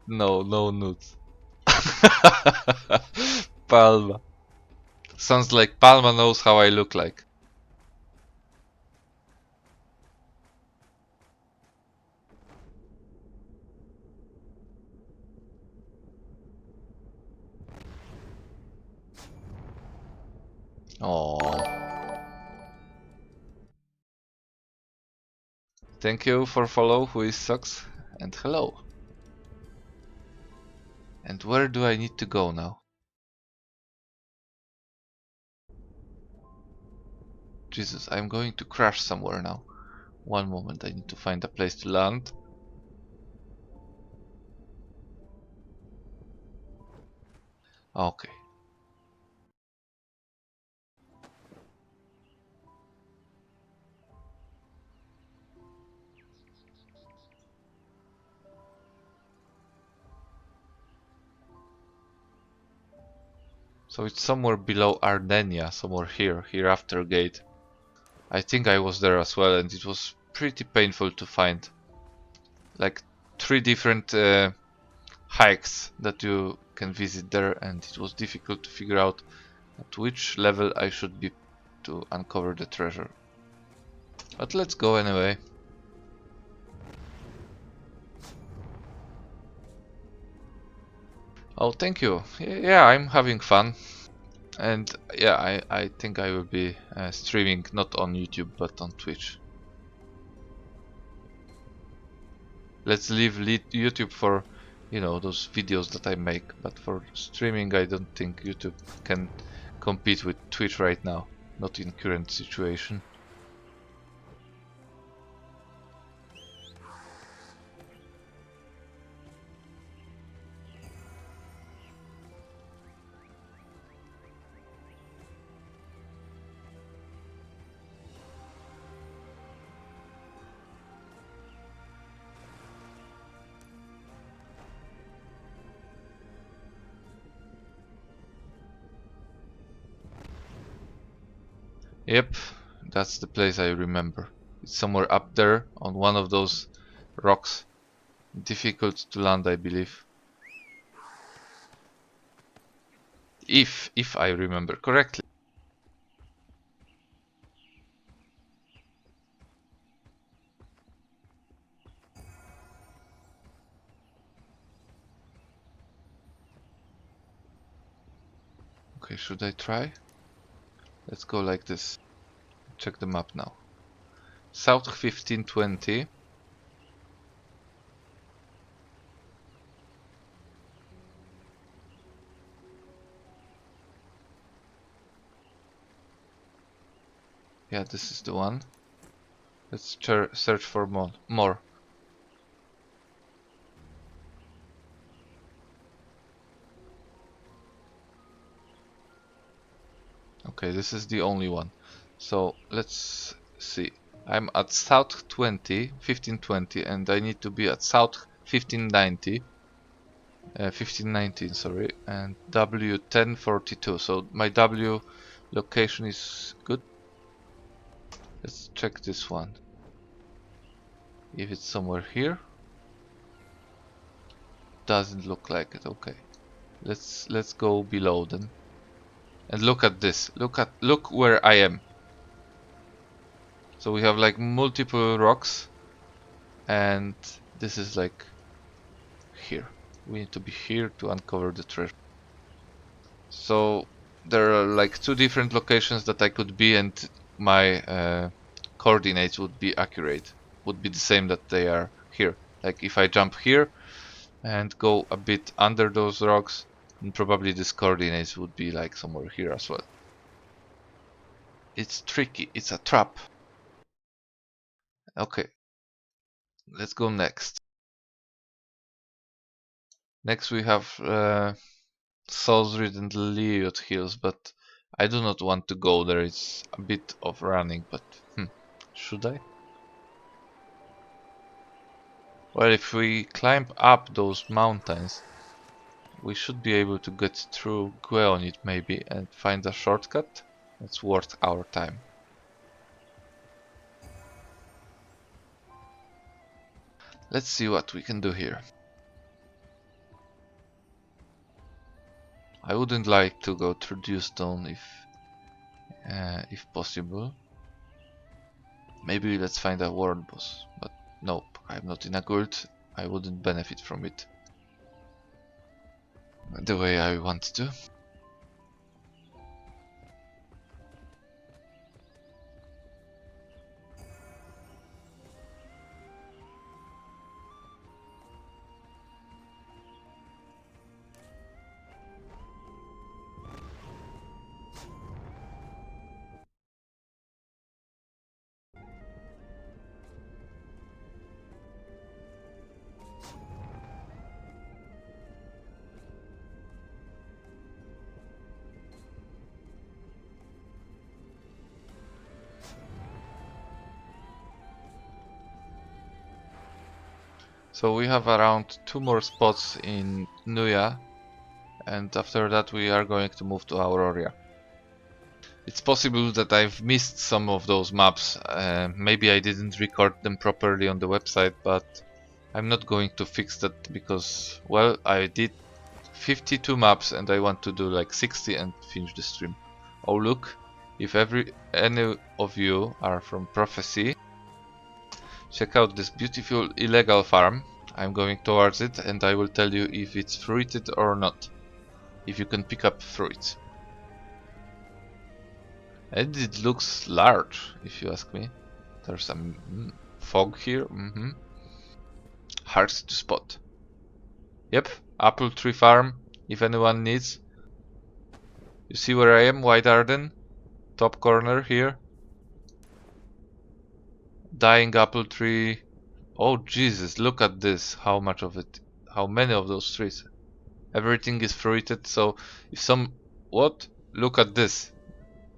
[SPEAKER 1] No, no nudes. Palma. Sounds like Palma knows how I look like. Oh. Thank you for follow, who is sucks, and hello. And where do I need to go now? Jesus, I'm going to crash somewhere now. One moment, I need to find a place to land. Okay. So it's somewhere below Ardenia, somewhere here after gate. I think I was there as well, and it was pretty painful to find. Like 3 different hikes that you can visit there, and it was difficult to figure out at which level I should be to uncover the treasure. But let's go anyway. Oh, thank you. Yeah, I'm having fun. And yeah, I think I will be streaming not on YouTube but on Twitch. Let's leave YouTube for, you know, those videos that I make, but for streaming I don't think YouTube can compete with Twitch right now. Not in current situation. Yep, that's the place I remember. It's somewhere up there on one of those rocks. Difficult to land, I believe. If I remember correctly. Okay, should I try? Let's go like this. Check the map now. South 1520. Yeah, this is the one. Let's search for more. Okay, this is the only one. So let's see. I'm at South 1520, and I need to be at South 1590. 1519, sorry, and W1042. So my W location is good. Let's check this one. If it's somewhere here. Doesn't look like it. Okay. Let's go below then. And look at this. Look where I am. So we have like multiple rocks, and this is like here. We need to be here to uncover the treasure. So there are like two different locations that I could be, and my coordinates would be accurate. Would be the same that they are here. Like if I jump here and go a bit under those rocks, then probably these coordinates would be like somewhere here as well. It's tricky. It's a trap. Okay, let's go next. Next we have Salisbury and Liliot Hills, but I do not want to go there. It's a bit of running, but should I? Well, if we climb up those mountains, we should be able to get through Gweonit maybe and find a shortcut. It's worth our time. Let's see what we can do here. I wouldn't like to go through Dewstone if possible. Maybe let's find a world boss, but nope, I'm not in a guild. I wouldn't benefit from it the way I want to. So we have around 2 more spots in Nuya, and after that we are going to move to Auroria. It's possible that I've missed some of those maps. Maybe I didn't record them properly on the website, but I'm not going to fix that because, well, I did 52 maps and I want to do like 60 and finish the stream. Oh look, if any of you are from Prophecy, check out this beautiful illegal farm. I'm going towards it and I will tell you if it's fruited or not. If you can pick up fruits. And it looks large, if you ask me. There's some fog here. Hard to spot. Yep, apple tree farm, if anyone needs. You see where I am, White Arden? top corner here. Dying apple tree. Oh Jesus, look at this. How much of it? How many of those trees? Everything is fruited, so if some... What? Look at this.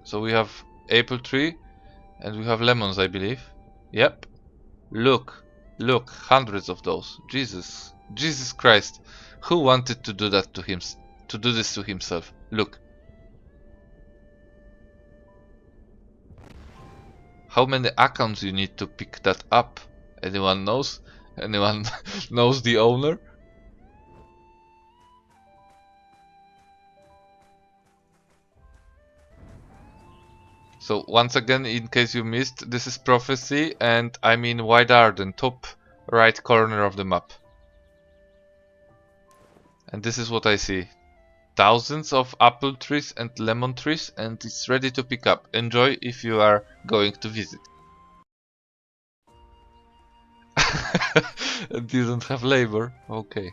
[SPEAKER 1] So we have apple tree and we have lemons, I believe. Yep. Look. Look, hundreds of those. Jesus. Jesus Christ. Who wanted to do that to him? To do this to himself? Look. How many accounts you need to pick that up? Anyone knows? Anyone knows the owner? So once again, in case you missed, this is Prophecy and I'm in Wide Arden, top right corner of the map. And this is what I see. Thousands of apple trees and lemon trees, and it's ready to pick up. Enjoy if you are going to visit. And you don't have labor? Okay.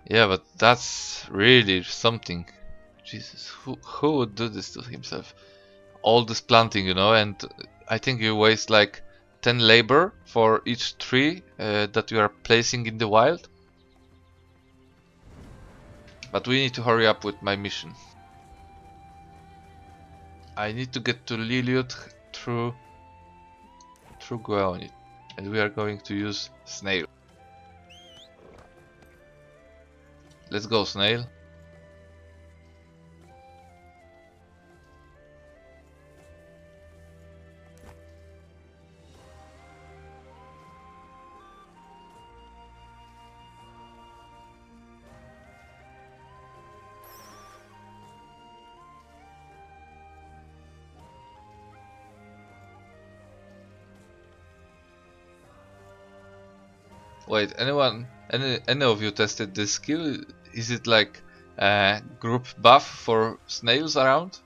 [SPEAKER 1] Yeah, but that's really something. Jesus, who would do this to himself? All this planting, you know, and I think you waste like 10 labor for each tree that you are placing in the wild. But we need to hurry up with my mission. I need to get to Liliut through Guaonit, and we are going to use Snail. Let's go, Snail. Wait, any of you tested this skill? Is it like a group buff for snails around?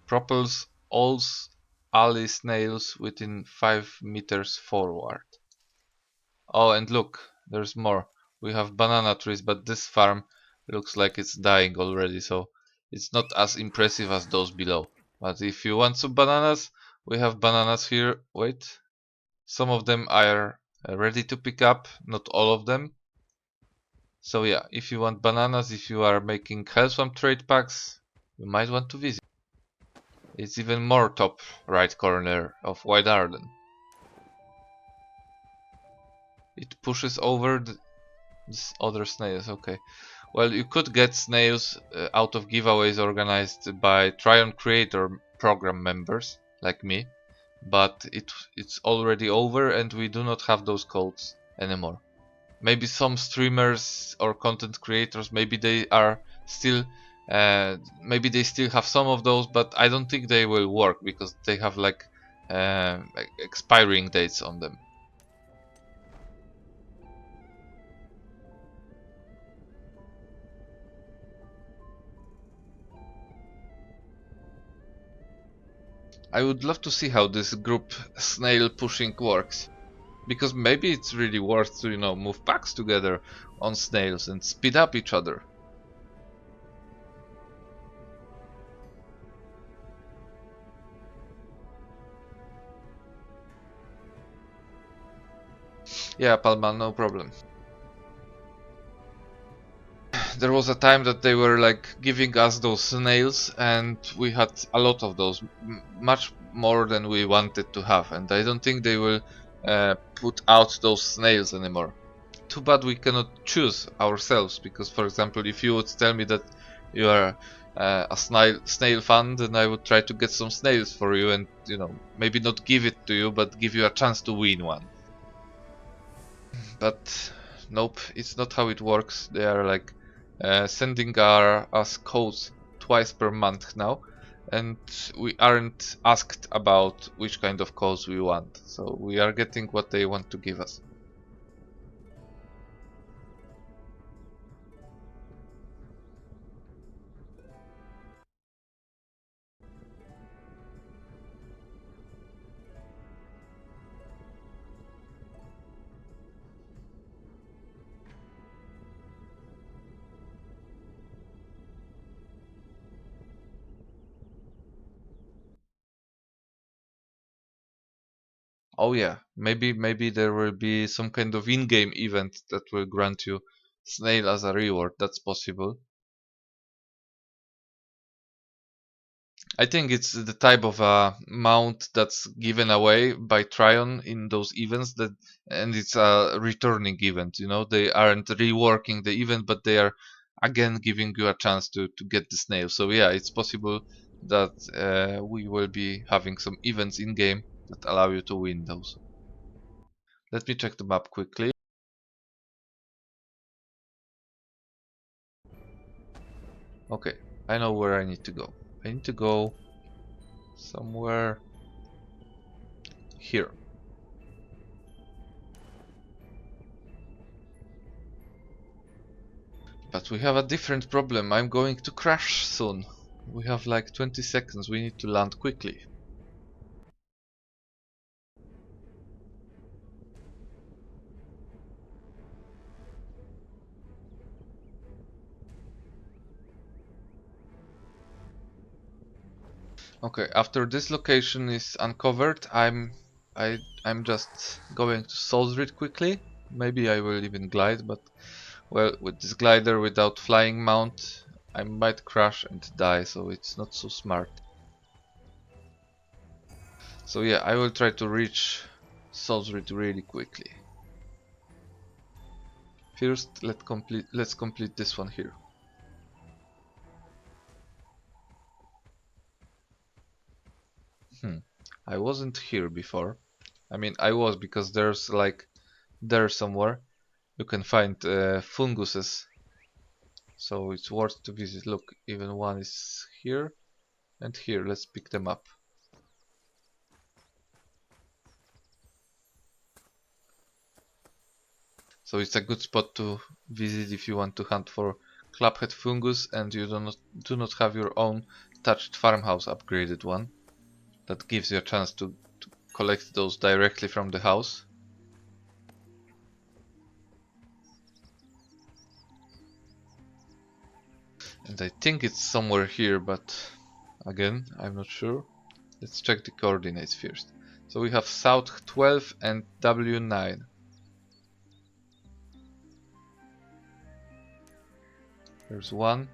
[SPEAKER 1] Propels all ally snails within 5 meters forward. Oh, and look, there's more. We have banana trees, but this farm looks like it's dying already, so it's not as impressive as those below. But if you want some bananas, we have bananas here. Wait, some of them are ready to pick up, not all of them. So yeah, if you want bananas, if you are making Hellswamp trade packs, you might want to visit. It's even more top right corner of Wide Arden. It pushes over this other snails, okay. Well, you could get snails out of giveaways organized by Tryon Creator program members, like me. But it's already over and we do not have those codes anymore. Maybe some streamers or content creators, maybe they are still maybe they still have some of those, but I don't think they will work because they have like expiring dates on them. I would love to see how this group snail pushing works, because maybe it's really worth to, you know, move packs together on snails and speed up each other. Yeah, Palma, no problem. There was a time that they were like giving us those snails and we had a lot of those, much more than we wanted to have, and I don't think they will put out those snails anymore. Too bad we cannot choose ourselves, because for example, if you would tell me that you are a snail fan, then I would try to get some snails for you and, you know, maybe not give it to you, but give you a chance to win one. But nope, it's not how it works. They are like sending us codes twice per month now, and we aren't asked about which kind of codes we want, so we are getting what they want to give us. Oh yeah, maybe there will be some kind of in-game event that will grant you Snail as a reward. That's possible. I think it's the type of mount that's given away by Tryon in those events that, and it's a returning event. You know, they aren't reworking the event, but they are again giving you a chance to get the snail. So yeah, it's possible that we will be having some events in game that allow you to win those. Let me check the map quickly. Okay, I know where I need to go. I need to go somewhere here. But we have a different problem. I'm going to crash soon. We have like 20 seconds. We need to land quickly. Okay, after this location is uncovered, I'm just going to solve it quickly. Maybe I will even glide, but well, with this glider without flying mount, I might crash and die, so it's not so smart. So yeah, I will try to reach Salisbury really quickly. First, let's complete this one here. I wasn't here before. I mean, I was because there's like there somewhere you can find funguses, so it's worth to visit. Look, even one is here and here. Let's pick them up. So it's a good spot to visit if you want to hunt for clubhead fungus and you do not have your own touched farmhouse upgraded one. That gives you a chance to collect those directly from the house. And I think it's somewhere here, but again, I'm not sure. Let's check the coordinates first. So we have south 12 and W9. There's one.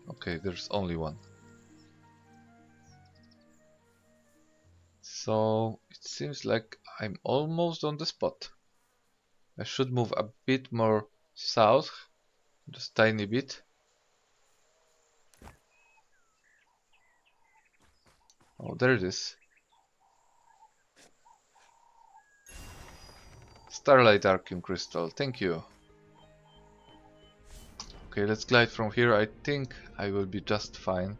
[SPEAKER 1] Okay, there's only one. So it seems like I'm almost on the spot. I should move a bit more south, just tiny bit. Oh, there it is. Starlight archeum crystal, thank you. Okay, let's glide from here. I think I will be just fine.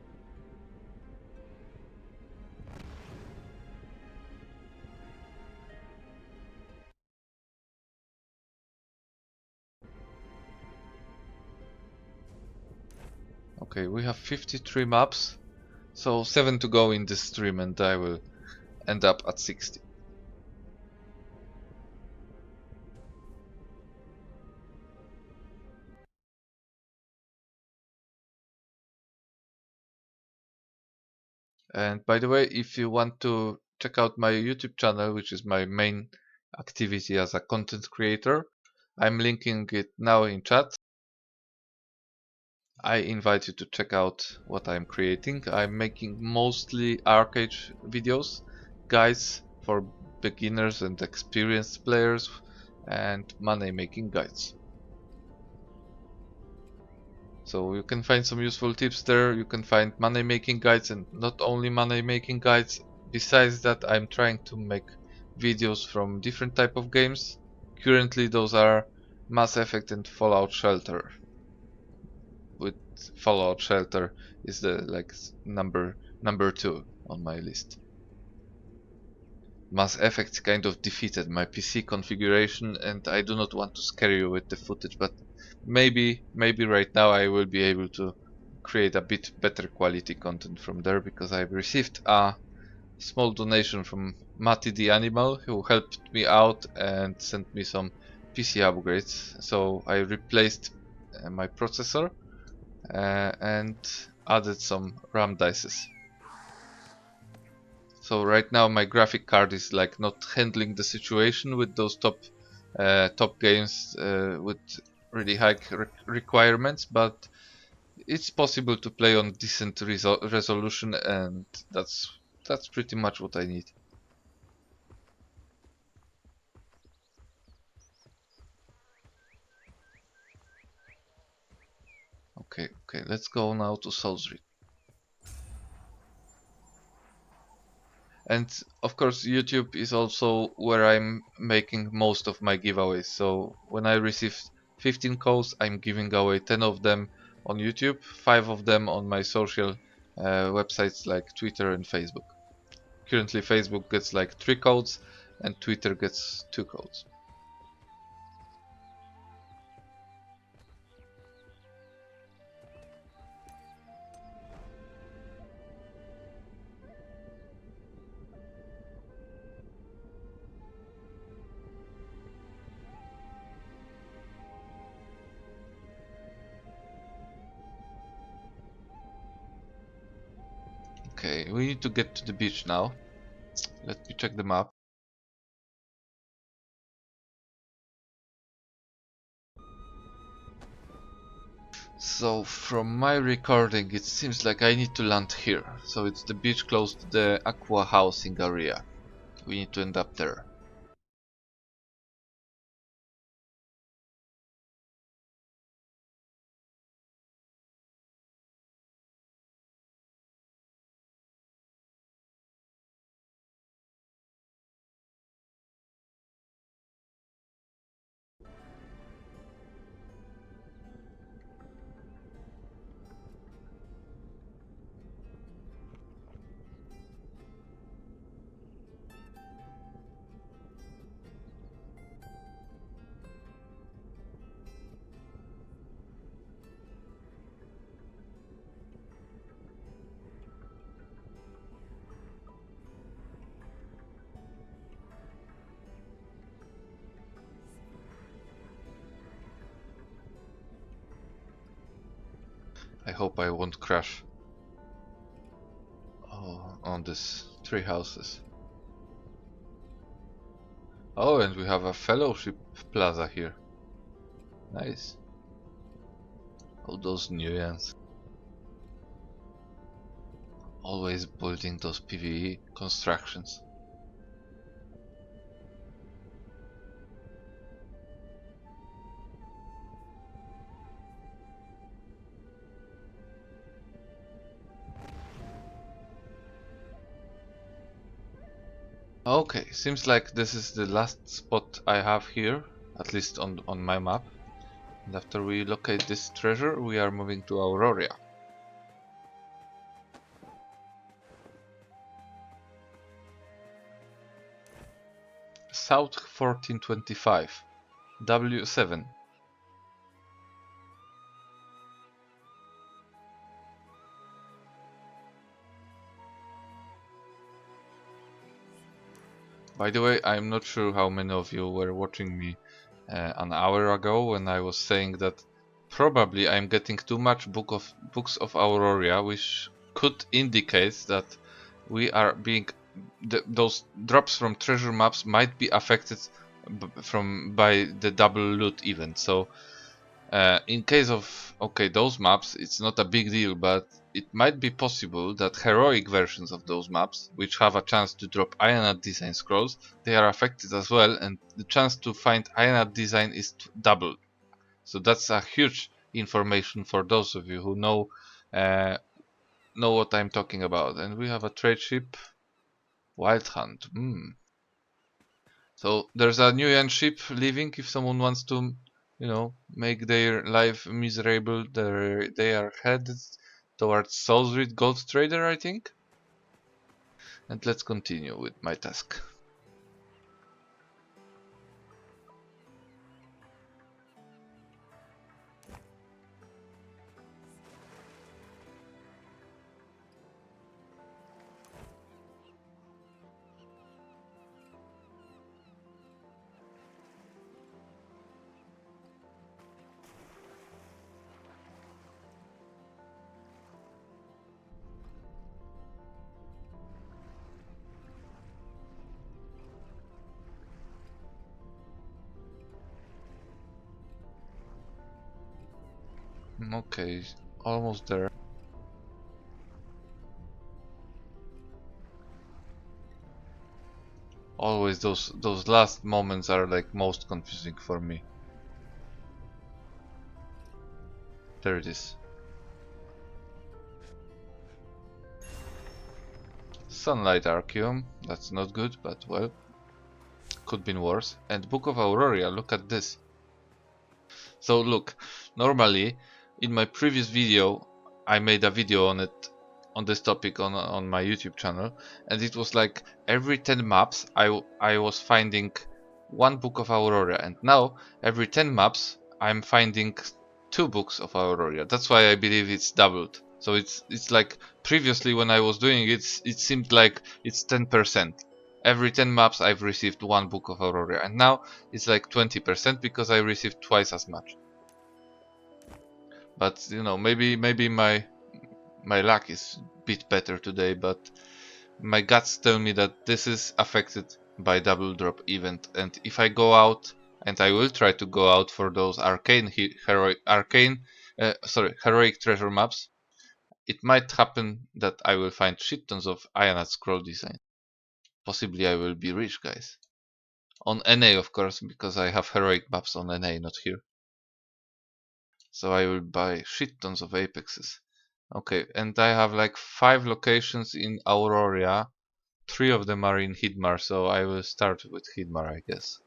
[SPEAKER 1] Okay, we have 53 maps, so 7 to go in this stream and I will end up at 60. And by the way, if you want to check out my YouTube channel, which is my main activity as a content creator, I'm linking it now in chat. I invite you to check out what I'm creating. I'm making mostly ArcheAge videos, guides for beginners and experienced players, and money making guides. So you can find some useful tips there. You can find money making guides, and not only money making guides. Besides that, I'm trying to make videos from different type of games. Currently those are Mass Effect and Fallout Shelter. With Fallout Shelter is the like number 2 on my list. Mass Effect kind of defeated my PC configuration and I do not want to scare you with the footage, but maybe right now I will be able to create a bit better quality content from there, because I've received a small donation from Matty the Animal, who helped me out and sent me some PC upgrades. So I replaced my processor and added some RAM dices. So right now my graphic card is like not handling the situation with those top games with really high requirements, but it's possible to play on decent resolution, and that's pretty much what I need. Okay, let's go now to Salisbury. And of course YouTube is also where I'm making most of my giveaways. So when I receive 15 codes, I'm giving away 10 of them on YouTube, 5 of them on my social websites like Twitter and Facebook. Currently Facebook gets like 3 codes and Twitter gets 2 codes. Okay, we need to get to the beach now. Let me check the map. So from my recording it seems like I need to land here. So it's the beach close to the aqua housing area. We need to end up there. I hope I won't crash. Oh, on this 3 houses. Oh, and we have a fellowship plaza here. Nice. All those nuance. Always building those PvE constructions. Okay, seems like this is the last spot I have here, at least on my map. And after we locate this treasure, we are moving to Auroria. South 1425, W7. By the way, I'm not sure how many of you were watching me an hour ago when I was saying that probably I'm getting too much books of Auroria, which could indicate that we are being those drops from treasure maps might be affected by the double loot event. So in case of those maps, it's not a big deal, but it might be possible that heroic versions of those maps, which have a chance to drop Ionad design scrolls, they are affected as well, and the chance to find Ionad design is doubled. So that's a huge information for those of you who know what I'm talking about. And we have a trade ship, Wild Hunt. So there's a new end ship leaving if someone wants to, make their life miserable. They are headed towards Salisbury Gold Trader, I think. And let's continue with my task. Okay, almost there. Always those last moments are like most confusing for me. There it is. Sunlight archeum, that's not good, but well, could been worse. And Book of Auroria, look at this. So look, normally in my previous video I made a video on it, on this topic on my YouTube channel, and it was like every 10 maps I was finding one book of Auroria, and now every 10 maps I'm finding two books of Auroria. That's why I believe it's doubled. So it's like previously when I was doing it, it seemed like it's 10%. Every 10 maps I've received one book of Auroria, and now it's like 20% because I received twice as much. But you know, maybe my luck is a bit better today, but my guts tell me that this is affected by double drop event, and if I go out, and I will try to go out for those heroic treasure maps, it might happen that I will find shit tons of Ionat scroll design. Possibly I will be rich, guys. On NA, of course, because I have heroic maps on NA, not here. So I will buy shit tons of apexes. Okay, and I have like 5 locations in Auroria. 3 of them are in Hidmar, so I will start with Hidmar, I guess.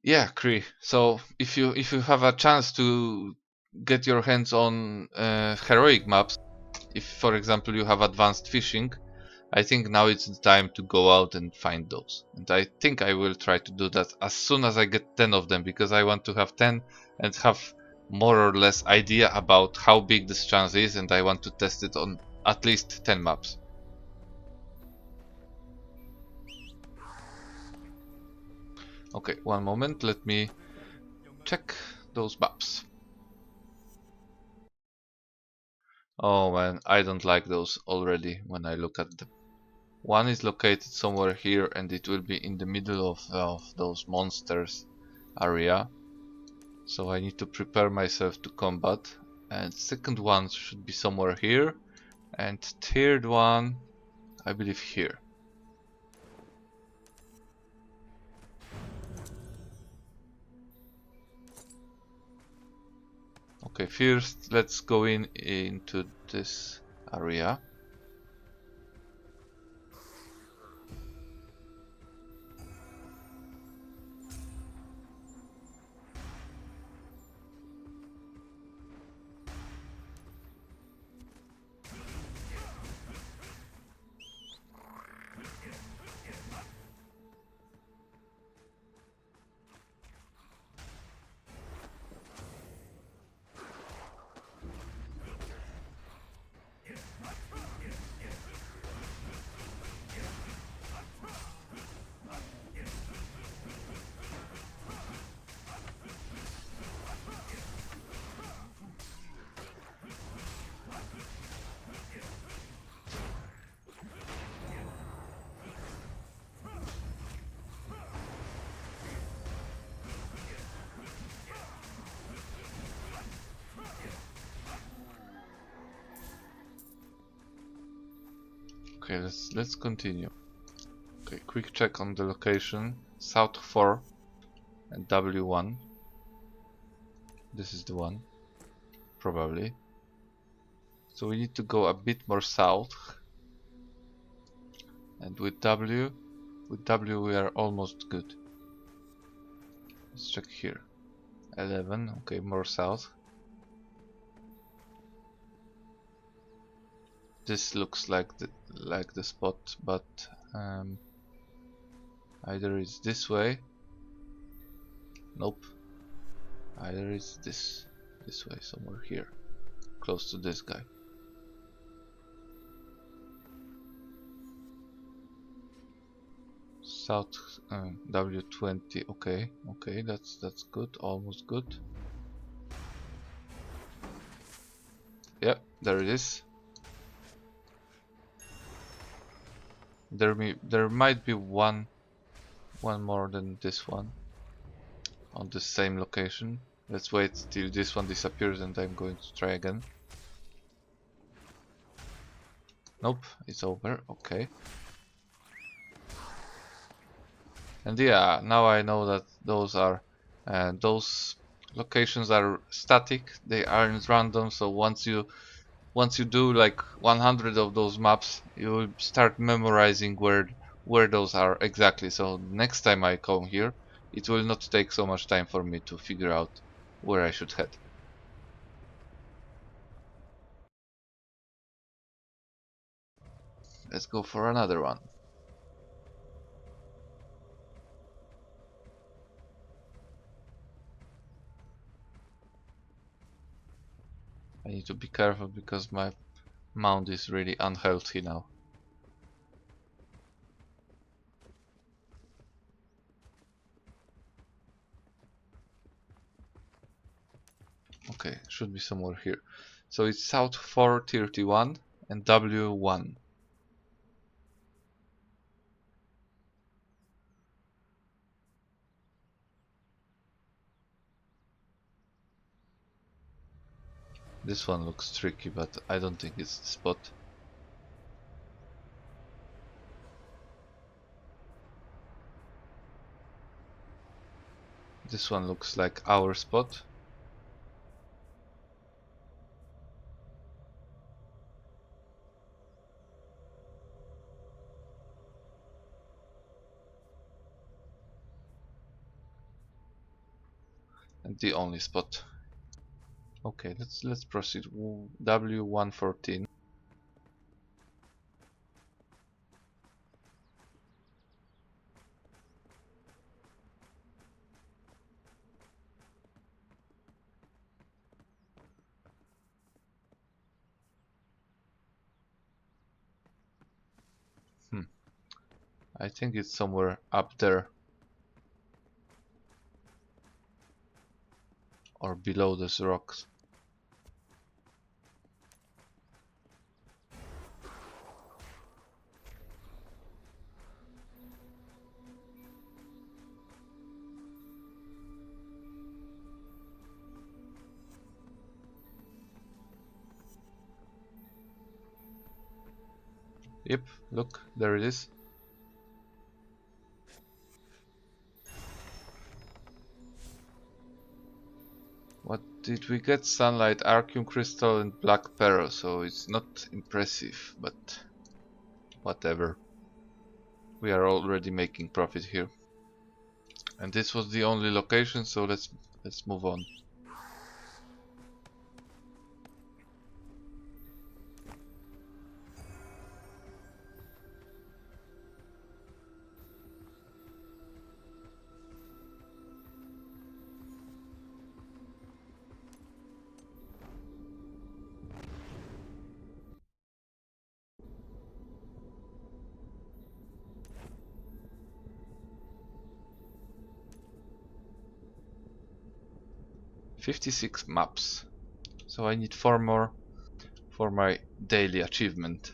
[SPEAKER 1] Yeah, Kree. So if you have a chance to get your hands on heroic maps, if for example you have advanced fishing, I think now it's the time to go out and find those. And I think I will try to do that as soon as I get 10 of them, because I want to have 10 and have more or less idea about how big this chance is, and I want to test it on at least 10 maps. Okay, one moment, let me check those maps. Oh man, I don't like those already when I look at them. One is located somewhere here and it will be in the middle of those monsters area. So I need to prepare myself to combat. And second one should be somewhere here. And third one, I believe here. Okay, first let's go into this area. Okay, let's continue. Okay, quick check on the location. South 4 and W1. This is the one, probably. So we need to go a bit more south. And with W we are almost good. Let's check here. 11, okay, more south. This looks like the spot, but either it's this way. Nope. Either it's this way, somewhere here, close to this guy. South W20. Okay, that's good, almost good. Yep, there it is. There might be one more than this one on the same location. Let's wait till this one disappears and I'm going to try again. Nope, it's over. Okay. And yeah, now I know that those locations are static. They aren't random. So once you do like 100 of those maps, you will start memorizing where those are exactly. So next time I come here, it will not take so much time for me to figure out where I should head. Let's go for another one. I need to be careful because my mount is really unhealthy now. Okay, should be somewhere here. So it's South 431 and W1. This one looks tricky, but I don't think it's the spot. This one looks like our spot. And the only spot. Okay, let's proceed. W114. Hmm. I think it's somewhere up there or below these rocks. Yep, look, there it is. What did we get? Sunlight, archeum crystal and black pearl, so it's not impressive, but whatever. We are already making profit here. And this was the only location, so let's move on. "56 maps. So I need 4 more for my daily achievement.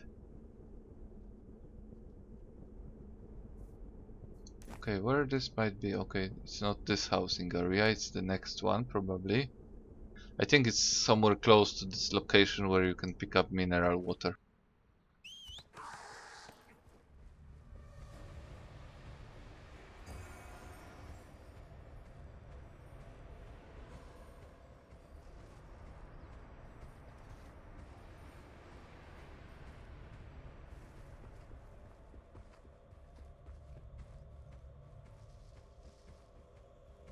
[SPEAKER 1] Okay, where this might be? Okay, it's not this housing area, it's the next one probably. I think it's somewhere close to this location where you can pick up mineral water.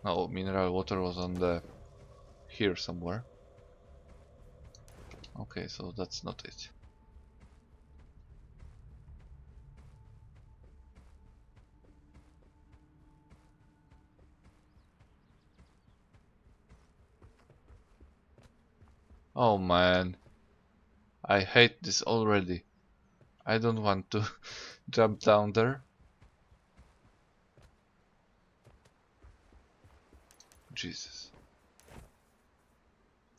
[SPEAKER 1] No, mineral water was on the here somewhere. Okay, so that's not it. Oh man, I hate this already. I don't want to jump down there. Jesus.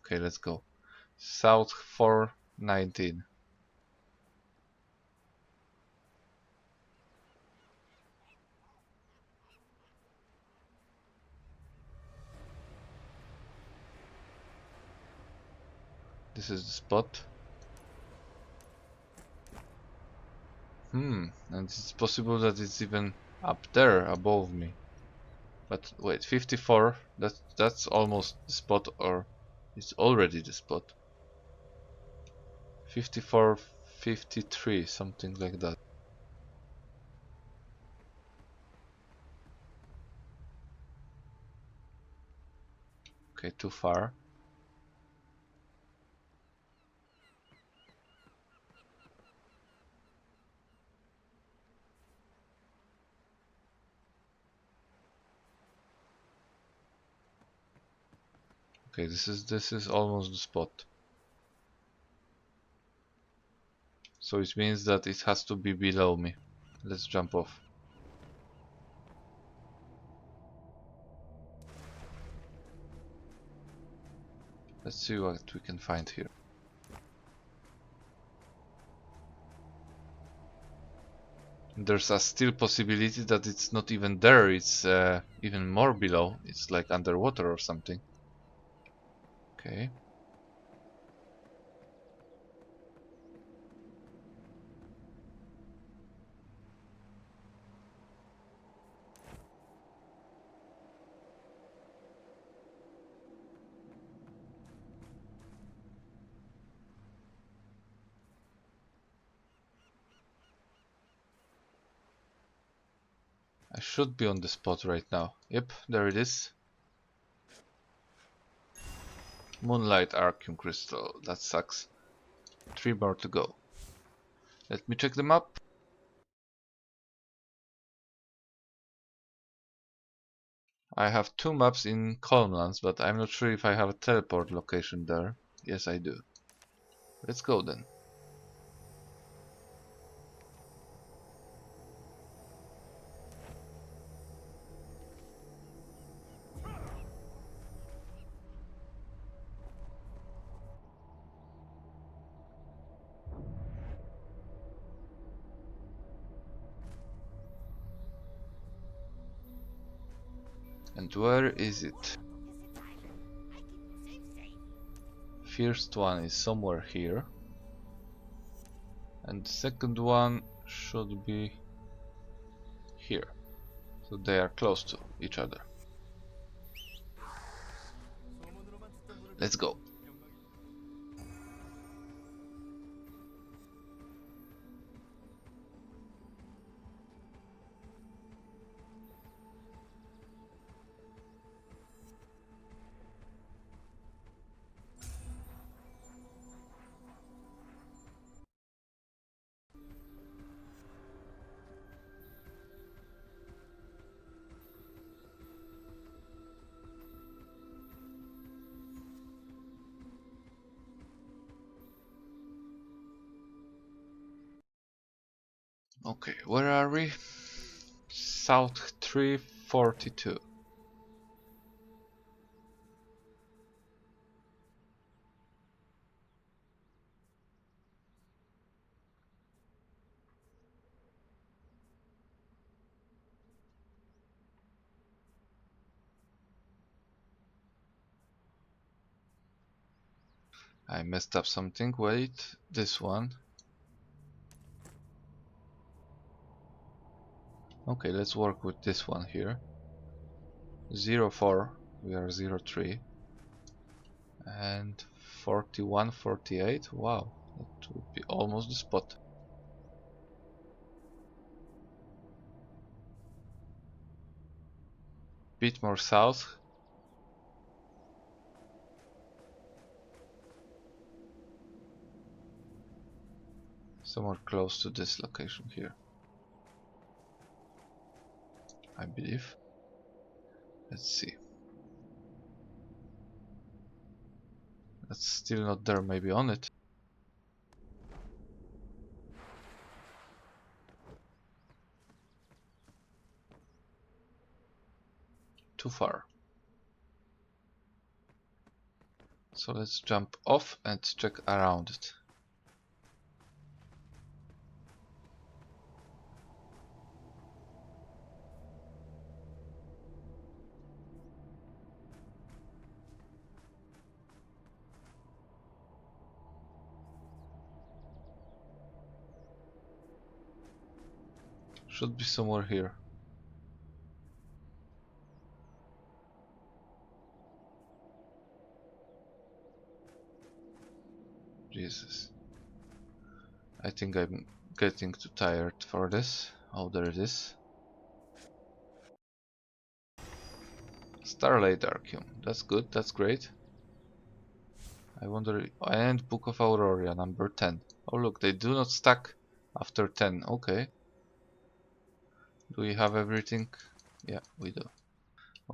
[SPEAKER 1] Okay, let's go. South 419. This is the spot. And it's possible that it's even up there above me. But wait, 54, that's almost the spot, or it's already the spot. 54, 53, something like that. Okay, too far. Okay, this is almost the spot. So it means that it has to be below me. Let's jump off. Let's see what we can find here. There's a still possibility that it's not even there, it's even more below. It's like underwater or something. Okay. I should be on the spot right now. Yep, there it is. Moonlight archeum crystal. That sucks. 3 more to go. Let me check the map. I have 2 maps in Calmlands, but I'm not sure if I have a teleport location there. Yes, I do. Let's go then. And where is it? First one is somewhere here. And the second one should be here. So they are close to each other. Let's go. Okay, where are we? South 342. I messed up something. Wait, this one. Okay, let's work with this one here. 04, we are 03. And 41, 48. Wow, that would be almost the spot. Bit more south. Somewhere close to this location here, I believe. Let's see. That's still not there, maybe on it. Too far. So let's jump off and check around it. Should be somewhere here. Jesus. I think I'm getting too tired for this. Oh, there it is. Starlight archeum. That's good, that's great. I wonder... And Book of Auroria, number 10. Oh look, they do not stack after 10. Okay. Do we have everything? Yeah, we do.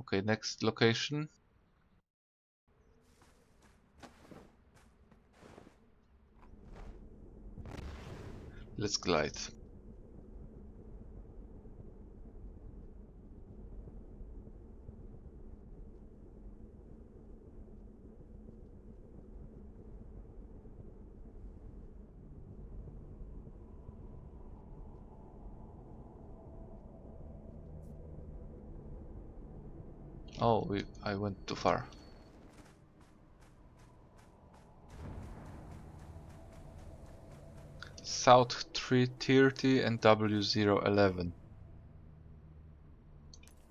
[SPEAKER 1] Okay, next location. Let's glide. Oh, I went too far. South 330 and W011.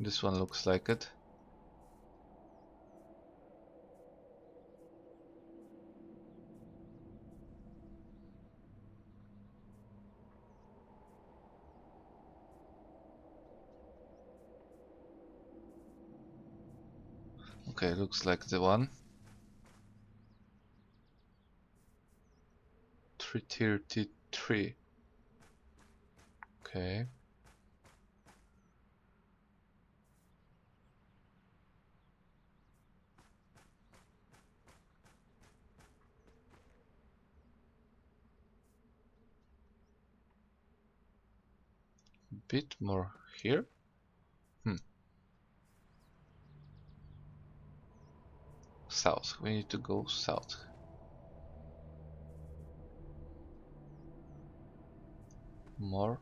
[SPEAKER 1] This one looks like it. Okay, looks like the one. 333. Okay. Bit more here. South. We need to go south. More.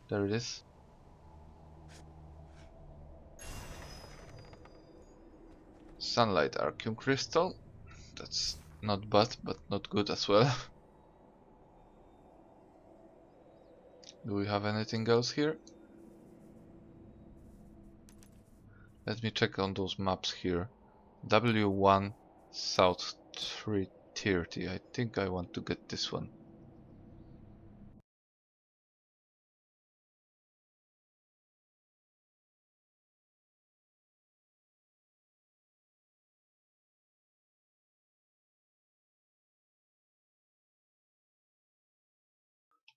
[SPEAKER 1] There it is. Sunlight archeum crystal. That's not bad, but not good as well. Do we have anything else here? Let me check on those maps here. W1 South 330. I think I want to get this one.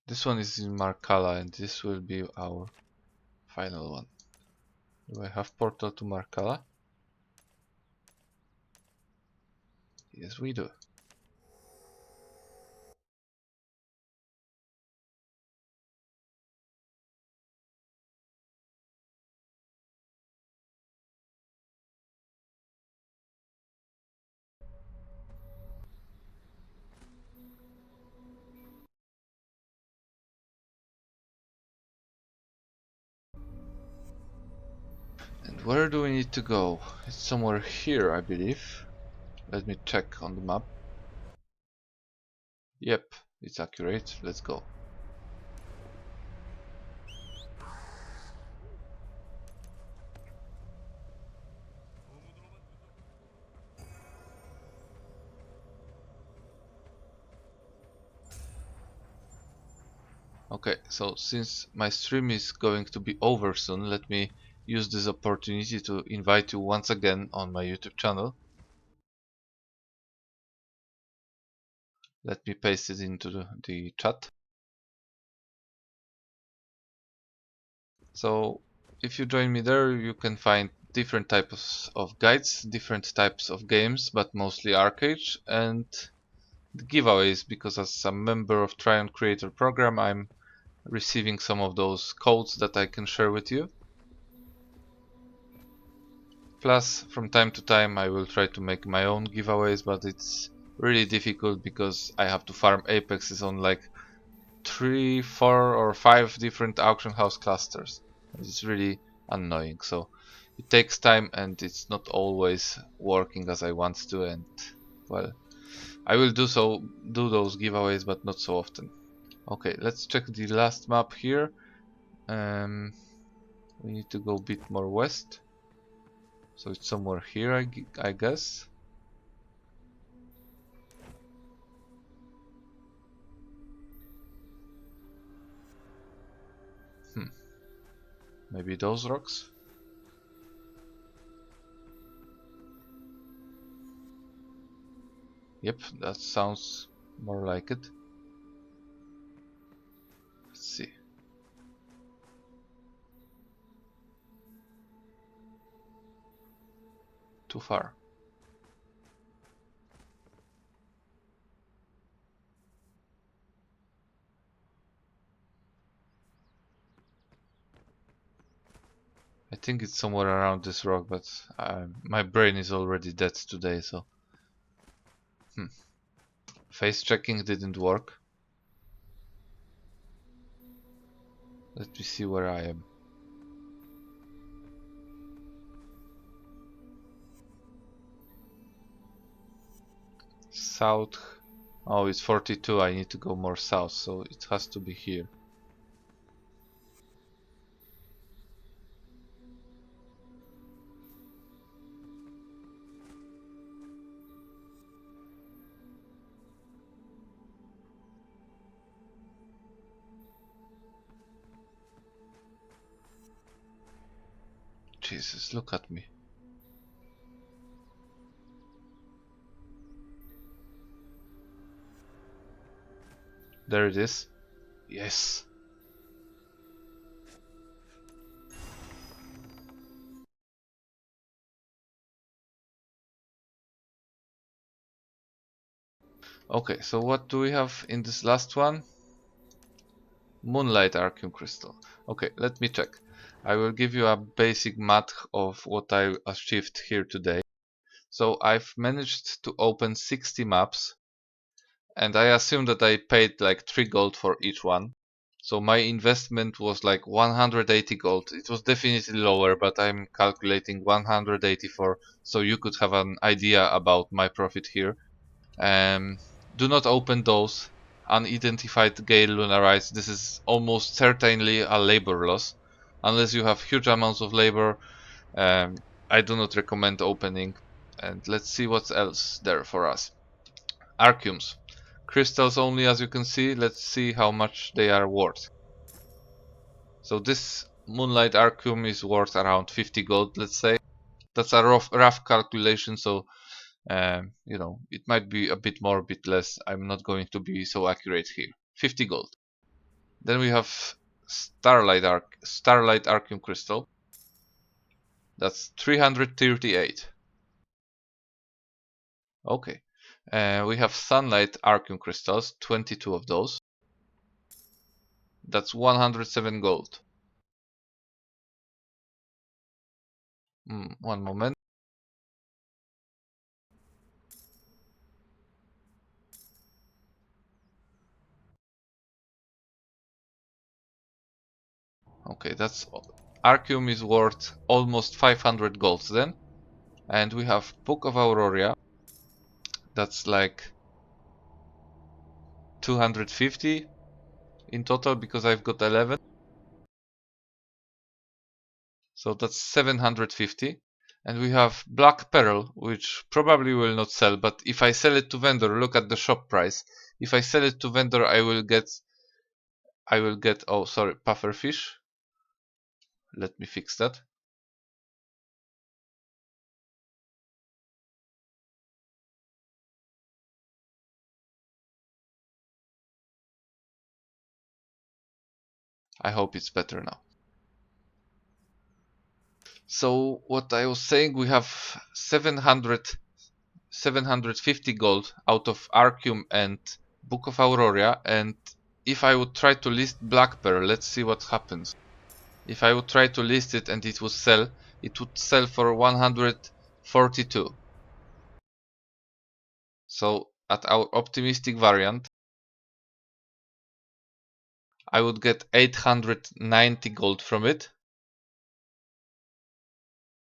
[SPEAKER 1] This one is in Markala and this will be our final one. Do I have portal to Markala? Yes, we do. And where do we need to go? It's somewhere here, I believe. Let me check on the map. Yep, it's accurate. Let's go. Okay, so since my stream is going to be over soon, let me use this opportunity to invite you once again on my YouTube channel. Let me paste it into the chat. So if you join me there, you can find different types of guides, different types of games, but mostly ArcheAge, and the giveaways, because as a member of Try and Creator program, I'm receiving some of those codes that I can share with you. Plus, from time to time I will try to make my own giveaways, but it's really difficult because I have to farm apexes on like 3, 4 or 5 different auction house clusters. It's really annoying, so it takes time and it's not always working as I want to, and well, I will do those giveaways, but not so often. Okay, let's check the last map here. We need to go a bit more west. So it's somewhere here, I guess. Maybe those rocks? Yep, that sounds more like it. Let's see. Too far. I think it's somewhere around this rock, but my brain is already dead today, so... Face checking didn't work. Let me see where I am. South. Oh, it's 42. I need to go more south, so it has to be here. Jesus, look at me. There it is. Yes. Okay, so what do we have in this last one? Moonlight archeum crystal. Okay, let me check. I will give you a basic math of what I achieved here today. So I've managed to open 60 maps, and I assume that I paid like 3 gold for each one. So my investment was like 180 gold. It was definitely lower, but I'm calculating 184, so you could have an idea about my profit here. Do not open those unidentified gale lunarites. This is almost certainly a labor loss. Unless you have huge amounts of labor, I do not recommend opening. And let's see what else there for us. Archeums. Crystals only, as you can see. Let's see how much they are worth. So this Moonlight Archeum is worth around 50 gold, let's say. That's a rough calculation, so you know, it might be a bit more, a bit less. I'm not going to be so accurate here. 50 gold. Then we have Starlight Archeum Crystal. That's 338. Okay. We have Sunlight Archeum Crystals, 22 of those. That's 107 gold. One moment. Okay, that's Archeum is worth almost 500 golds then. And we have Book of Auroria. That's like 250 in total because I've got 11. So that's 750. And we have Black Pearl, which probably will not sell, but if I sell it to vendor, look at the shop price. If I sell it to vendor, I will get oh sorry, pufferfish. Let me fix that. I hope it's better now. So what I was saying, we have 750 gold out of Archeum and Book of Auroria, and if I would try to list Black Pearl, let's see what happens. If I would try to list it and it would sell for 142. So at our optimistic variant, I would get 890 gold from it.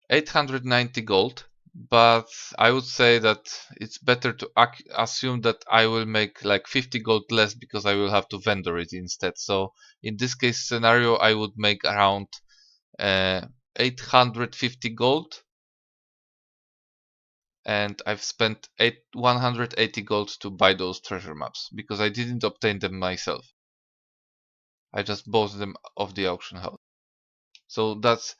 [SPEAKER 1] 890 gold. but I would say that it's better to assume that I will make like 50 gold less because I will have to vendor it instead. So in this case scenario, I would make around uh, 850 gold, and I've spent 180 gold to buy those treasure maps because I didn't obtain them myself. I just bought them off the auction house. So that's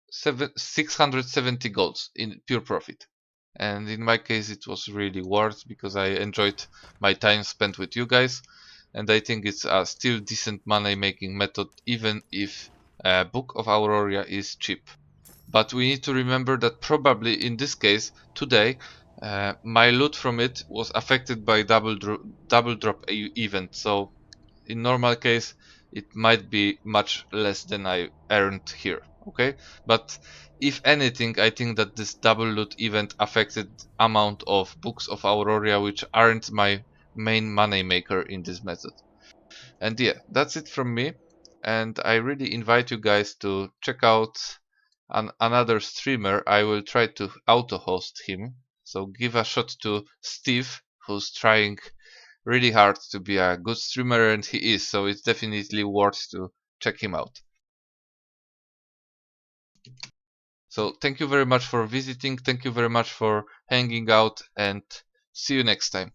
[SPEAKER 1] 670 golds in pure profit. And in my case, it was really worth because I enjoyed my time spent with you guys, and I think it's a still decent money making method, even if Book of Auroria is cheap. But we need to remember that probably in this case today, my loot from it was affected by double drop event. So in normal case it might be much less than I earned here. Okay, but if anything, I think that this double loot event affected amount of books of Auroria, which aren't my main money maker in this method. And yeah, that's it from me, and I really invite you guys to check out another streamer. I will try to auto host him, so give a shot to Steve, who's trying really hard to be a good streamer, and he is, so it's definitely worth to check him out. So thank you very much for visiting, thank you very much for hanging out, and see you next time.